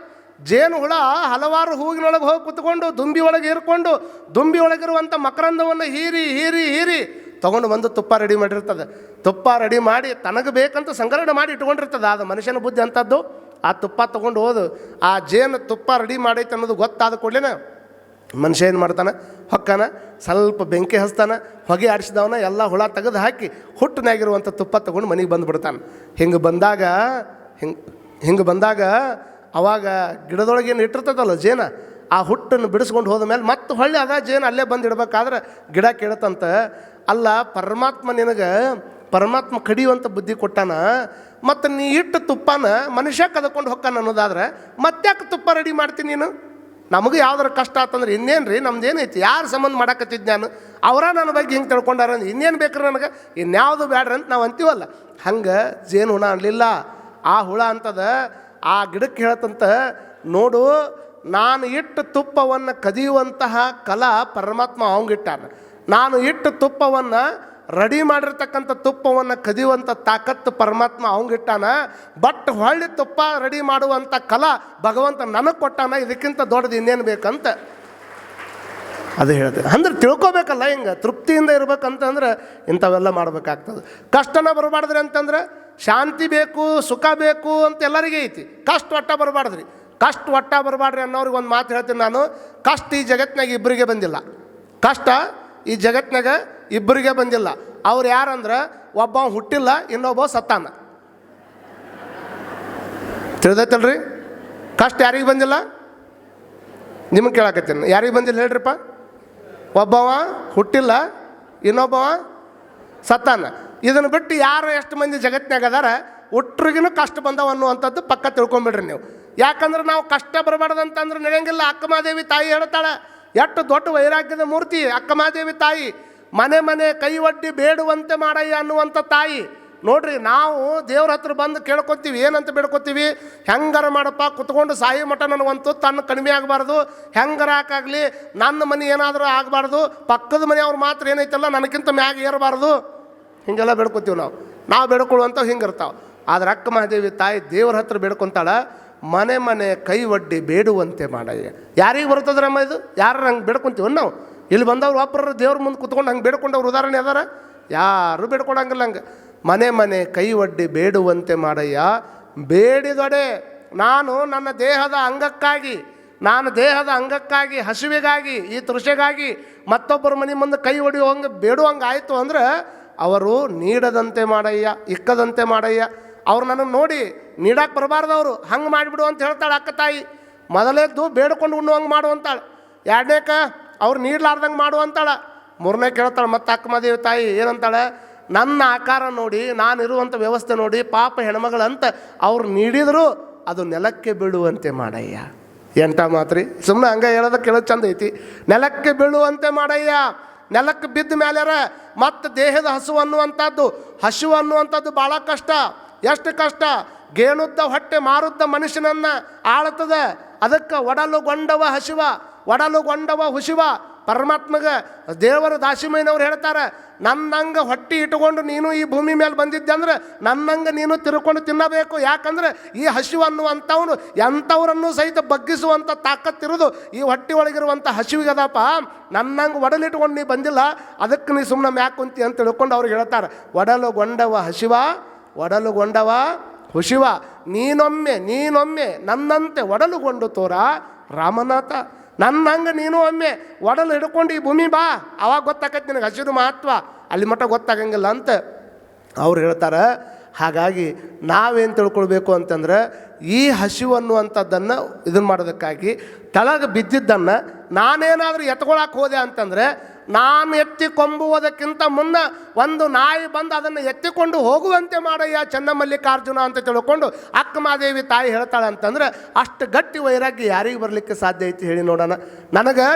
A: ಜೇನು ಹುಳ ಹಲವಾರು ಹೂವಿನೊಳಗೆ ಹೋಗಿ ಕುತ್ಕೊಂಡು ದುಂಬಿ ಒಳಗೆ ಹೀರ್ಕೊಂಡು ದುಂಬಿ ಒಳಗಿರುವಂಥ ಮಕರಂದವನ್ನು ಹೀರಿ ಹೀರಿ ಹೀರಿ ತೊಗೊಂಡು ಬಂದು ತುಪ್ಪ ರೆಡಿ ಮಾಡಿರ್ತದೆ. ತುಪ್ಪ ರೆಡಿ ಮಾಡಿ ತನಗೆ ಬೇಕಂತ ಸಂಗ್ರಹಣೆ ಮಾಡಿ ಇಟ್ಕೊಂಡಿರ್ತದೆ. ಅದು ಮನುಷ್ಯನ ಬುದ್ಧಿ ಅಂಥದ್ದು. ಆ ತುಪ್ಪ ತೊಗೊಂಡು ಹೋದು ಆ ಜೇನು ತುಪ್ಪ ರೆಡಿ ಮಾಡೈತೆ ಅನ್ನೋದು ಗೊತ್ತಾದ ಕೂಡಲೇ ಮನುಷ್ಯ ಏನು ಮಾಡ್ತಾನೆ, ಹೊಕ್ಕನ ಸ್ವಲ್ಪ ಬೆಂಕಿ ಹಚ್ತಾನೆ, ಹೊಗೆ ಆಡಿಸಿದವನ ಎಲ್ಲ ಹುಳ ತೆಗೆದು ಹಾಕಿ ಹುಟ್ಟಿನಾಗಿರುವಂಥ ತುಪ್ಪ ತೊಗೊಂಡು ಮನೆಗೆ ಬಂದುಬಿಡ್ತಾನೆ. ಹಿಂಗೆ ಬಂದಾಗ ಅವಾಗ ಗಿಡದೊಳಗೇನು ಇಟ್ಟಿರ್ತದಲ್ಲ ಜೇನ, ಆ ಹುಟ್ಟನ್ನು ಬಿಡಿಸ್ಕೊಂಡು ಹೋದ ಮೇಲೆ ಮತ್ತೆ ಹೊಳ್ಳಿ ಅದ ಜೇನು ಅಲ್ಲೇ ಬಂದು ಇಡ್ಬೇಕಾದ್ರೆ ಗಿಡ ಕೇಳತ್ತಂತ. ಅಲ್ಲ ಪರಮಾತ್ಮ ಕಡಿಯುವಂಥ ಬುದ್ಧಿ ಕೊಟ್ಟಾನ, ಮತ್ತು ನೀ ಇಟ್ಟು ತುಪ್ಪನ ಮನುಷ್ಯ ಕದ್ಕೊಂಡು ಹೊಕ್ಕಾನ ಅನ್ನೋದಾದ್ರೆ ಮತ್ತ್ಯಾಕೆ ತುಪ್ಪ ರೆಡಿ ಮಾಡ್ತೀನಿ ನೀನು? ನಮಗೆ ಯಾವ್ದಾರು ಕಷ್ಟ ಆತಂದ್ರೆ ಇನ್ನೇನು ರೀ, ನಮ್ದು ಏನೈತಿ, ಯಾರು ಸಂಬಂಧ ಮಾಡಕತ್ತಿದ್ದು ನಾನು, ಅವರ ನನ್ನ ಬಗ್ಗೆ ಹಿಂಗೆ ತಿಳ್ಕೊಂಡಾರ, ಇನ್ನೇನು ಬೇಕ್ರಿ ನನಗೆ, ಇನ್ಯಾವುದು ಬೇಡ್ರಿ ಅಂತ ನಾವು ಅಂತೀವಲ್ಲ. ಹಂಗೆ ಜೇನು ಹುಳ ಅನ್ಲಿಲ್ಲ. ಆ ಹುಳ ಅಂತದ ಆ ಗಿಡಕ್ಕೆ ಹೇಳತ್ತಂತ, ನೋಡು ನಾನು ಇಟ್ಟು ತುಪ್ಪವನ್ನು ಕದಿಯುವಂತಹ ಕಲಾ ಪರಮಾತ್ಮ ಅವಂಗಿಟ್ಟಾನ, ನಾನು ಇಟ್ಟು ತುಪ್ಪವನ್ನು ರೆಡಿ ಮಾಡಿರ್ತಕ್ಕಂಥ ತುಪ್ಪವನ್ನು ಕದಿಯುವಂಥ ತಾಕತ್ತು ಪರಮಾತ್ಮ ಅವಂಗಿಟ್ಟಾನ, ಬಟ್ ಹೊಳ್ಳಿ ತುಪ್ಪ ರೆಡಿ ಮಾಡುವಂಥ ಕಲಾ ಭಗವಂತ ನನಗೆ ಕೊಟ್ಟಾನ. ಇದಕ್ಕಿಂತ ದೊಡ್ಡದು ಇನ್ನೇನು ಬೇಕಂತ ಅದು ಹೇಳ್ತೇವೆ. ಅಂದ್ರೆ ತಿಳ್ಕೊಬೇಕಲ್ಲ, ಹಿಂಗೆ ತೃಪ್ತಿಯಿಂದ ಇರ್ಬೇಕಂತಂದ್ರೆ ಇಂಥವೆಲ್ಲ ಮಾಡ್ಬೇಕಾಗ್ತದೆ. ಕಷ್ಟನ ಬರಬಾರ್ದ್ರಿ ಅಂತಂದ್ರೆ ಶಾಂತಿ ಬೇಕು, ಸುಖ ಬೇಕು ಅಂತ ಎಲ್ಲರಿಗೆ ಐತಿ. ಕಷ್ಟ ಒಟ್ಟ ಬರಬಾರ್ದ್ರಿ, ಕಷ್ಟ ಒಟ್ಟ ಬರಬಾರ್ದ್ರಿ ಅನ್ನೋರಿಗೆ ಒಂದು ಮಾತು ಹೇಳ್ತೀನಿ ನಾನು. ಕಷ್ಟ ಈ ಜಗತ್ತಿನಾಗ ಇಬ್ಬರಿಗೆ ಬಂದಿಲ್ಲ, ಕಷ್ಟ ಈ ಜಗತ್ತಿನಾಗ ಇಬ್ಬರಿಗೆ ಬಂದಿಲ್ಲ. ಅವ್ರು ಯಾರಂದ್ರೆ ಒಬ್ಬ ಹುಟ್ಟಿಲ್ಲ, ಇನ್ನೊಬ್ಬ ಸತ್ತಾನ. ತಿಳಿದೈತಲ್ರಿ? ಕಷ್ಟ ಯಾರಿಗೆ ಬಂದಿಲ್ಲ? ನಿಮಗೆ ಕೇಳಕತ್ತೀನಿ, ಯಾರಿಗೆ ಬಂದಿಲ್ಲ ಹೇಳ್ರಿಪ್ಪ? ಒಬ್ಬವ ಹುಟ್ಟಿಲ್ಲ, ಇನ್ನೊಬ್ಬವ ಸತ್ತಾನ. ಇದನ್ನು ಬಿಟ್ಟು ಯಾರು ಎಷ್ಟು ಮಂದಿ ಜಗತ್ತಿನಾಗ ಅದಾರ ಒಟ್ರಿಗಿನೂ ಕಷ್ಟ ಬಂದವ ಅನ್ನುವಂಥದ್ದು ಪಕ್ಕ ತಿಳ್ಕೊಂಬಿಡ್ರಿ ನೀವು. ಯಾಕಂದ್ರೆ ನಾವು ಕಷ್ಟ ಬರಬಾರ್ದಂತಂದ್ರೆ ನಡೆಯಂಗಿಲ್ಲ. ಅಕ್ಕಮಹಾದೇವಿ ತಾಯಿ ಹೇಳ್ತಾಳೆ, ಎಷ್ಟು ದೊಡ್ಡ ವೈರಾಗ್ಯದ ಮೂರ್ತಿ ಅಕ್ಕಮಹಾದೇವಿ ತಾಯಿ. ಮನೆ ಮನೆ ಕೈ ಒಡ್ಡಿ ಬೇಡುವಂತೆ ಮಾಡಯ್ಯ ಅನ್ನುವಂಥ ತಾಯಿ. ನೋಡ್ರಿ, ನಾವು ದೇವ್ರ ಹತ್ರ ಬಂದು ಕೇಳ್ಕೊತೀವಿ, ಏನಂತ ಬೇಡ್ಕೊತೀವಿ? ಹೆಂಗಾರ ಮಾಡಪ್ಪ, ಕುತ್ಕೊಂಡು ಸಾಯಿ ಮಠ ನನಗಂತೂ ತನ್ನ ಕಡಿಮೆ ಆಗಬಾರ್ದು, ಹೆಂಗಾರ ಹಾಕಾಗಲಿ, ನನ್ನ ಮನೆ ಏನಾದರೂ ಆಗಬಾರ್ದು, ಪಕ್ಕದ ಮನೆಯವ್ರು ಮಾತ್ರ ಏನೈತಲ್ಲ ನನಗಿಂತ ಮ್ಯಾಗ ಏರಬಾರ್ದು, ಹಿಂಗೆಲ್ಲ ಬೇಡ್ಕೊತೀವಿ ನಾವು ಬೇಡ್ಕೊಳ್ಳುವಂಥವು ಹಿಂಗಿರ್ತಾವೆ. ಆದ್ರೆ ಅಕ್ಕ ಮಹಾದೇವಿ ತಾಯಿ ದೇವ್ರ ಹತ್ರ ಬೇಡ್ಕೊತಾಳೆ, ಮನೆ ಮನೆ ಕೈ ಒಡ್ಡಿ ಬೇಡುವಂತೆ ಮಾಡಯ್ಯ. ಯಾರಿಗೆ ಬರ್ತದ್ರಮ್ಮ ಇದು? ಯಾರು ಹಂಗೆ ಬೇಡ್ಕೊಂತೀವಿ ನಾವು? ಇಲ್ಲಿ ಬಂದವ್ರು ಒಬ್ಬರು ದೇವ್ರ ಮುಂದೆ ಕುತ್ಕೊಂಡು ಹಂಗೆ ಬೇಡ್ಕೊಂಡವ್ರು ಉದಾಹರಣೆ ಅದಾರ? ಯಾರು ಬೇಡ್ಕೊಳಂಗಿಲ್ಲ ಹಂಗೆ. ಮನೆ ಮನೆ ಕೈ ಒಡ್ಡಿ ಬೇಡುವಂತೆ ಮಾಡಯ್ಯ. ಬೇಡಿದೊಡೆ ನಾನು ನನ್ನ ದೇಹದ ಅಂಗಕ್ಕಾಗಿ ಹಸಿವಿಗಾಗಿ ಈ ತೃಷೆಗಾಗಿ ಮತ್ತೊಬ್ಬರ ಮನೆ ಮುಂದೆ ಕೈ ಹೊಡಿಯುವಂಗೆ ಬೇಡುವಂಗೆ ಆಯಿತು ಅಂದ್ರೆ ಅವರು ನೀಡದಂತೆ ಮಾಡಯ್ಯ, ಇಕ್ಕದಂತೆ ಮಾಡಯ್ಯ. ಅವ್ರು ನನಗೆ ನೋಡಿ ನೀಡಕ್ಕೆ ಬರಬಾರ್ದವರು, ಹಂಗೆ ಮಾಡಿಬಿಡು ಅಂತ ಹೇಳ್ತಾಳೆ ಅಕ್ಕ ತಾಯಿ. ಮೊದಲೇದ್ದು ಬೇಡ್ಕೊಂಡು ಉಣ್ಣುವಂಗೆ ಮಾಡು ಅಂತಾಳೆ. ಎರಡನೇಕ ಅವ್ರು ನೀಡ್ಲಾರ್ದಂಗೆ ಮಾಡು ಅಂತಾಳೆ. ಮೂರನೇ ಕೇಳ್ತಾಳೆ ಮತ್ತೆ ಅಕ್ಕ ಮಾದೇವಿ ತಾಯಿ ಏನಂತಾಳೆ? ನನ್ನ ಆಕಾರ ನೋಡಿ, ನಾನಿರುವಂಥ ವ್ಯವಸ್ಥೆ ನೋಡಿ ಪಾಪ ಹೆಣ್ಮಗಳಂತ ಅವ್ರು ನೀಡಿದರೂ ಅದು ನೆಲಕ್ಕೆ ಬೀಳುವಂತೆ ಮಾಡಯ್ಯ. ಎಂಟ ಮಾತ್ರಿ, ಸುಮ್ಮನೆ ಹಂಗೆ ಹೇಳೋದಕ್ಕೆ ಕೇಳೋದು ಚಂದ ಐತಿ. ನೆಲಕ್ಕೆ ಬೀಳುವಂತೆ ಮಾಡಯ್ಯ. ನೆಲಕ್ಕೆ ಬಿದ್ದ ಮೇಲ್ಯಾರ ಮತ್ತು ದೇಹದ ಹಸಿವು ಅನ್ನುವಂಥದ್ದು ಭಾಳ ಕಷ್ಟ. ಎಷ್ಟು ಕಷ್ಟ! ಗೇಣುದ್ದ ಹೊಟ್ಟೆ ಮಾರುದ್ದ ಮನುಷ್ಯನನ್ನು ಆಳ್ತದೆ. ಅದಕ್ಕೆ ಒಡಲುಗೊಂಡವ ಹುಸಿವ ಪರಮಾತ್ಮಗೆ ದೇವರ ದಾಸಿಮಯ್ಯನವ್ರು ಹೇಳ್ತಾರೆ, ನನ್ನಂಗೆ ಹೊಟ್ಟೆ ಇಟ್ಕೊಂಡು ನೀನು ಈ ಭೂಮಿ ಮೇಲೆ ಬಂದಿದ್ದೆ ಅಂದ್ರೆ ನನ್ನಂಗೆ ನೀನು ತಿರ್ಕೊಂಡು ತಿನ್ನಬೇಕು. ಯಾಕಂದ್ರೆ ಈ ಹಸಿವು ಅನ್ನುವಂಥವನು ಎಂಥವ್ರನ್ನು ಸಹಿತ ಬಗ್ಗಿಸುವಂಥ ತಾಕತ್ತಿರೋದು ಈ ಹೊಟ್ಟೆ ಒಳಗಿರುವಂಥ ಹಸಿವಿಗದಪ್ಪ. ನನ್ನಂಗೆ ಒಡಲಿಟ್ಕೊಂಡು ನೀ ಬಂದಿಲ್ಲ, ಅದಕ್ಕೆ ನೀ ಸುಮ್ಮನೆ ಮ್ಯಾಕ್ ಕುಂತಿ ಅಂತ ತಿಳ್ಕೊಂಡು ಅವ್ರಿಗೆ ಹೇಳ್ತಾರೆ, ಒಡಲುಗೊಂಡವ ಹುಸಿವ ನೀನೊಮ್ಮೆ ನನ್ನಂತೆ ಒಡಲುಗೊಂಡು ತೋರ ರಾಮನಾಥ. ನನ್ನಂಗೆ ನೀನು ಒಮ್ಮೆ ಒಡಲು ಹಿಡ್ಕೊಂಡು ಈ ಭೂಮಿ ಬಾ, ಅವಾಗ ಗೊತ್ತಾಗತ್ತೆ ನಿನಗೆ ಹಸಿರು ಮಹತ್ವ. ಅಲ್ಲಿ ಮಟ್ಟ ಗೊತ್ತಾಗಂಗಿಲ್ಲ ಅಂತ ಅವ್ರು ಹೇಳ್ತಾರೆ. ಹಾಗಾಗಿ ನಾವೇನು ತಿಳ್ಕೊಳ್ಬೇಕು ಅಂತಂದ್ರೆ ಈ ಹಸಿವು ಅನ್ನುವಂಥದ್ದನ್ನು ಇದನ್ನು ಮಾಡೋದಕ್ಕಾಗಿ ಕೆಳಗೆ ಬಿದ್ದಿದ್ದನ್ನು ನಾನೇನಾದರೂ ಎತ್ಕೊಳಕ್ಕೆ ಹೋದೆ ಅಂತಂದರೆ ನಾನು ಎತ್ತಿ ಕೊಂಬುವುದಕ್ಕಿಂತ ಮುನ್ನ ಒಂದು ನಾಯಿ ಬಂದು ಅದನ್ನು ಎತ್ತಿಕೊಂಡು ಹೋಗುವಂತೆ ಮಾಡಯ್ಯ ಚನ್ನಮಲ್ಲಿಕಾರ್ಜುನ ಅಂತ ತಿಳ್ಕೊಂಡು ಅಕ್ಕ ಮಾದೇವಿ ತಾಯಿ ಹೇಳ್ತಾಳೆ. ಅಂತಂದ್ರೆ ಅಷ್ಟು ಗಟ್ಟಿ ವೈರಾಗ್ಯ ಯಾರಿಗೆ ಬರಲಿಕ್ಕೆ ಸಾಧ್ಯ ಐತಿ ಹೇಳಿ ನೋಡೋಣ. ನನಗೆ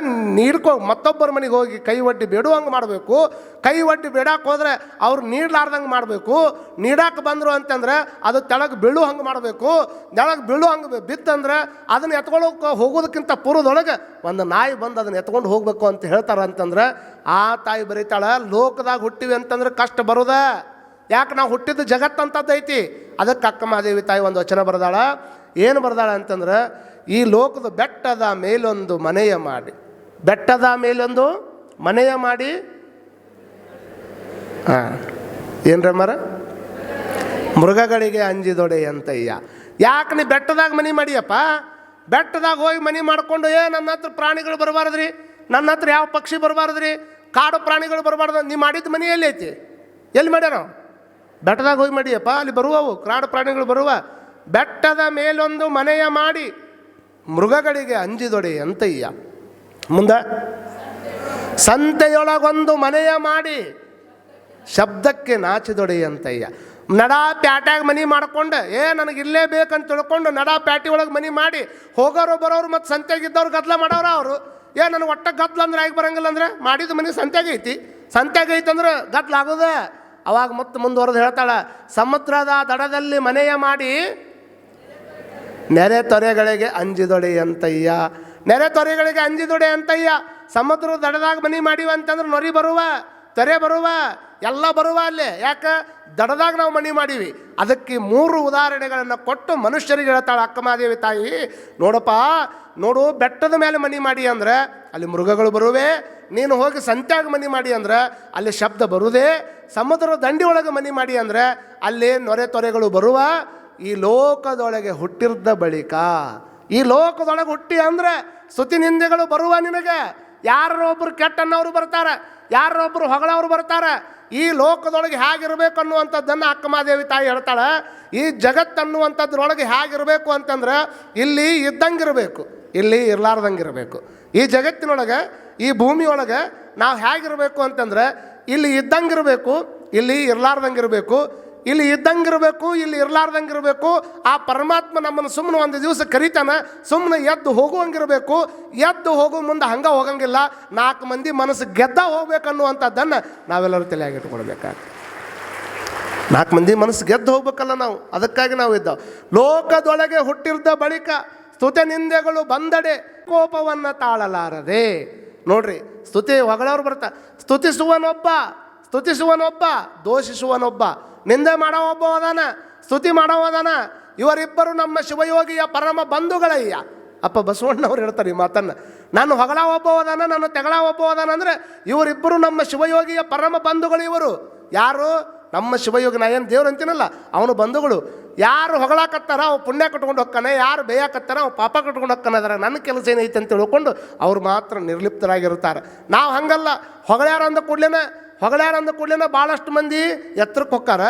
A: ಮತ್ತೊಬ್ಬರ ಮನೆಗೆ ಹೋಗಿ ಕೈ ಒಡ್ಡಿ ಬೇಡುವಂಗೆ ಮಾಡಬೇಕು. ಕೈ ಒಡ್ಡಿ ಬೇಡಕ್ಕೆ ಹೋದರೆ ಅವ್ರು ನೀಡ್ಲಾರ್ದಂಗೆ ಮಾಡಬೇಕು. ನೀಡಕ್ಕೆ ಬಂದರು ಅಂತಂದ್ರೆ ಅದು ತೆಳಗೆ ಬೀಳು ಹಂಗೆ ಮಾಡಬೇಕು. ತೆಳಗೆ ಬೀಳು ಹಂಗೆ ಬಿತ್ತಂದ್ರೆ ಅದನ್ನು ಎತ್ಕೊಳ್ಳೋಕೆ ಹೋಗೋದಕ್ಕಿಂತ ಪೂರ್ವದೊಳಗೆ ಒಂದು ನಾಯಿ ಬಂದು ಅದನ್ನು ಎತ್ಕೊಂಡು ಹೋಗಬೇಕು ಅಂತ ಹೇಳ್ತಾರೆ. ಅಂತಂದ್ರೆ ಆ ತಾಯಿ ಬರೀತಾಳೆ, ಲೋಕದಾಗ ಹುಟ್ಟಿವಿ ಅಂತಂದ್ರೆ ಕಷ್ಟ ಬರೋದ. ಯಾಕೆ ನಾವು ಹುಟ್ಟಿದ್ದು ಜಗತ್ತಂಥದ್ದು ಐತಿ. ಅದಕ್ಕೆ ಅಕ್ಕ ಮಹಾದೇವಿ ತಾಯಿ ಒಂದು ವಚನ ಬರೆದಾಳ. ಏನು ಬರೆದಾಳ ಅಂತಂದ್ರೆ, ಈ ಲೋಕದ ಬೆಟ್ಟದ ಮೇಲೊಂದು ಮನೆಯ ಮಾಡಿ ಏನ್ರ ಮರ ಮೃಗಗಳಿಗೆ ಅಂಜಿದೊಡೆ ಅಂತಯ್ಯ. ಯಾಕೆ ನೀ ಬೆಟ್ಟದಾಗ ಮನೆ ಮಾಡಿಯಪ್ಪ? ಬೆಟ್ಟದಾಗ ಹೋಗಿ ಮನೆ ಮಾಡಿಕೊಂಡು ನನ್ನ ಹತ್ರ ಪ್ರಾಣಿಗಳು ಬರಬಾರ್ದ್ರಿ, ನನ್ನ ಹತ್ರ ಯಾವ ಪಕ್ಷಿ ಬರಬಾರ್ದ್ರಿ, ಕಾಡು ಪ್ರಾಣಿಗಳು ಬರಬಾರ್ದು. ನೀ ಮಾಡಿದ ಮನೆ ಎಲ್ಲಿ ಐತಿ? ಎಲ್ಲಿ ಮಾಡ್ಯಾರ? ಬೆಟ್ಟದಾಗ ಹೋಗಿ ಮಾಡಿಯಪ್ಪ, ಅಲ್ಲಿ ಬರುವವು ಕಾಡು ಪ್ರಾಣಿಗಳು ಬರುವ. ಬೆಟ್ಟದ ಮೇಲೊಂದು ಮನೆಯ ಮಾಡಿ ಮೃಗಗಳಿಗೆ ಅಂಜಿದೊಡೆ ಅಂತಯ್ಯ. ಮುಂದೆ ಸಂತೆಯೊಳಗೊಂದು ಮನೆಯ ಮಾಡಿ ಶಬ್ದಕ್ಕೆ ನಾಚಿದೊಡೆ ಅಂತಯ್ಯ. ನಡಾ ಪ್ಯಾಟ್ಯಾಗ ಮನೆ ಮಾಡ್ಕೊಂಡು ನನಗೆ ಇಲ್ಲೇ ಬೇಕಂತ ತಿಳ್ಕೊಂಡು ನಡಾ ಪ್ಯಾಟಿ ಒಳಗೆ ಮನೆ ಮಾಡಿ ಹೋಗೋರು ಬರೋರು ಮತ್ತು ಸಂತೆಗಿದ್ದವ್ರು ಗದ್ದಲ ಮಾಡೋರು. ಅವರು ನನಗೆ ಒಟ್ಟ ಗದ್ದಲ ಅಂದ್ರೆ ಆಗಿ ಬರಂಗಿಲ್ಲ ಅಂದ್ರೆ ಮಾಡಿದ ಮನೆ ಸಂತೆಗೈತಿ ಅಂದ್ರೆ ಗದ್ದಲ ಆಗೋದ. ಅವಾಗ ಮತ್ತೆ ಮುಂದುವರೆದು ಹೇಳ್ತಾಳೆ, ಸಮುದ್ರದ ದಡದಲ್ಲಿ ಮನೆಯ ಮಾಡಿ ನೆರೆ ತೊರೆಗಳಿಗೆ ಅಂಜಿದೊಡೆ ಅಂತಯ್ಯ. ನೆರೆ ತೊರೆಗಳಿಗೆ ಅಂಜಿದೊಡೆ ಅಂತಯ್ಯ. ಸಮುದ್ರದ ದಡದಾಗ ಮನೆ ಮಾಡಿವ ಅಂತಂದ್ರೆ ನೊರಿ ಬರುವ, ತೆರೆ ಬರುವ, ಎಲ್ಲ ಬರುವ ಅಲ್ಲೇ. ಯಾಕೆ? ದಡದಾಗ ನಾವು ಮನೆ ಮಾಡೀವಿ. ಅದಕ್ಕೆ 3 ಉದಾಹರಣೆಗಳನ್ನು ಕೊಟ್ಟು ಮನುಷ್ಯರಿಗೆ ಹೇಳ್ತಾಳೆ ಅಕ್ಕ ಮಹಾದೇವಿ ತಾಯಿ. ನೋಡು ಬೆಟ್ಟದ ಮೇಲೆ ಮನೆ ಮಾಡಿ ಅಂದ್ರೆ ಅಲ್ಲಿ ಮೃಗಗಳು ಬರುವೆ. ನೀನು ಹೋಗಿ ಸಂತ್ಯಾಗ ಮನೆ ಮಾಡಿ ಅಂದ್ರೆ ಅಲ್ಲಿ ಶಬ್ದ ಬರುವುದೇ. ಸಮುದ್ರದ ದಂಡಿ ಒಳಗೆ ಮನೆ ಮಾಡಿ ಅಂದರೆ ಅಲ್ಲಿ ನೊರೆ ತೊರೆಗಳು ಬರುವ. ಈ ಲೋಕದೊಳಗೆ ಹುಟ್ಟಿರ್ದ ಬಳಿಕ ಈ ಲೋಕದೊಳಗೆ ಹುಟ್ಟಿ ಅಂದರೆ ಸ್ತುತಿ ನಿಂದೆಗಳು ಬರುವ ನಿನಗೆ. ಯಾರೊಬ್ಬರು ಕೆಟ್ಟ ಅನ್ನೋರು ಬರ್ತಾರೆ, ಯಾರೊಬ್ಬರು ಹೊಗಳವರು ಬರ್ತಾರೆ. ಈ ಲೋಕದೊಳಗೆ ಹೇಗಿರಬೇಕು ಅನ್ನುವಂಥದ್ದನ್ನು ಅಕ್ಕ ಮಹಾದೇವಿ ತಾಯಿ ಹೇಳ್ತಾಳೆ. ಈ ಜಗತ್ತನ್ನುವಂಥದ್ರೊಳಗೆ ಹೇಗಿರಬೇಕು ಅಂತಂದ್ರೆ ಇಲ್ಲಿ ಇದ್ದಂಗಿರಬೇಕು, ಇಲ್ಲಿ ಇರಲಾರ್ದಂಗಿರಬೇಕು. ಈ ಜಗತ್ತಿನೊಳಗೆ, ಈ ಭೂಮಿಯೊಳಗೆ ನಾವು ಹೇಗಿರಬೇಕು ಅಂತಂದ್ರೆ ಇಲ್ಲಿ ಇದ್ದಂಗಿರಬೇಕು, ಇಲ್ಲಿ ಇರಲಾರ್ದಂಗಿರಬೇಕು. ಇಲ್ಲಿ ಇದ್ದಂಗಿರಬೇಕು, ಇಲ್ಲಿ ಇರಲಾರ್ದಂಗಿರಬೇಕು. ಆ ಪರಮಾತ್ಮ ನಮ್ಮನ್ನು ಸುಮ್ಮನೆ ಒಂದು ದಿವಸ ಕರಿತಾನೆ, ಸುಮ್ಮನೆ ಎದ್ದು ಹೋಗುವಂಗಿರಬೇಕು. ಎದ್ದು ಹೋಗೋ ಮುಂದೆ ಹಂಗೆ ಹೋಗಂಗಿಲ್ಲ. 4 ಮಂದಿ ಮನಸ್ಸು ಗೆದ್ದ ಹೋಗ್ಬೇಕನ್ನುವಂಥದ್ದನ್ನು ನಾವೆಲ್ಲರೂ ತಲೆಯಾಗಿಟ್ಕೊಳ್ಬೇಕಾಗ್ತದೆ. 4 ಮಂದಿ ಮನಸ್ಸು ಗೆದ್ದು ಹೋಗ್ಬೇಕಲ್ಲ ನಾವು. ಅದಕ್ಕಾಗಿ ನಾವು ಇದ್ದಾವೆ. ಲೋಕದೊಳಗೆ ಹುಟ್ಟಿರ್ದ ಬಳಿಕ ಸ್ತುತಿ ನಿಂದೆಗಳು ಬಂದಡೆ ಕೋಪವನ್ನು ತಾಳಲಾರದೆ. ನೋಡ್ರಿ, ಸ್ತುತಿ ಹೊಗಳವ್ರು ಬರ್ತಾ, ಸ್ತುತಿಸುವನೊಬ್ಬ ದೋಷಿಸುವನೊಬ್ಬ. ನಿಂದೆ ಮಾಡೋ ಒಬ್ಬ ಅದಾನ, ಸ್ತುತಿ ಮಾಡೋ ಅದಾನ. ಇವರಿಬ್ಬರು ನಮ್ಮ ಶಿವಯೋಗಿಯ ಪರಮ ಬಂಧುಗಳಯ್ಯ. ಅಪ್ಪ ಬಸವಣ್ಣವ್ರು ಹೇಳ್ತಾರೆ ಈ ಮಾತನ್ನು. ನಾನು ಹೊಗಳ ಒಬ್ಬ ಹೋದಾನ, ನಾನು ತೆಗಳ ಒಬ್ಬ ಹೋದಾನ ಅಂದರೆ ಇವರಿಬ್ಬರು ನಮ್ಮ ಶಿವಯೋಗಿಯ ಪರಮ ಬಂಧುಗಳು. ಇವರು ಯಾರು? ನಮ್ಮ ಶಿವಯೋಗಿ. ನಾ ಏನು ದೇವ್ರು ಅಂತೀನಲ್ಲ, ಅವನು ಬಂಧುಗಳು. ಯಾರು ಹೊಗಳಾಕತ್ತಾರ ಅವು ಪುಣ್ಯ ಕಟ್ಕೊಂಡು ಹೋಗ್ತಾನೆ, ಯಾರು ಬೇಯಾಕತ್ತಾರ ಅವು ಪಾಪ ಕಟ್ಕೊಂಡು ಹೋಗ್ತಾನೆ. ಅದರ ನನ್ನ ಕೆಲಸ ಏನೈತೆ ಅಂತ ತಿಳ್ಕೊಂಡು ಅವ್ರು ಮಾತ್ರ ನಿರ್ಲಿಪ್ತರಾಗಿರ್ತಾರೆ. ನಾವು ಹಂಗಲ್ಲ. ಹೊಗಳ್ಯಾರ ಅಂದ ಕೂಡಲೇ ಭಾಳಷ್ಟು ಮಂದಿ ಎತ್ತರಕ್ಕೆ ಹೊಕ್ಕಾರ,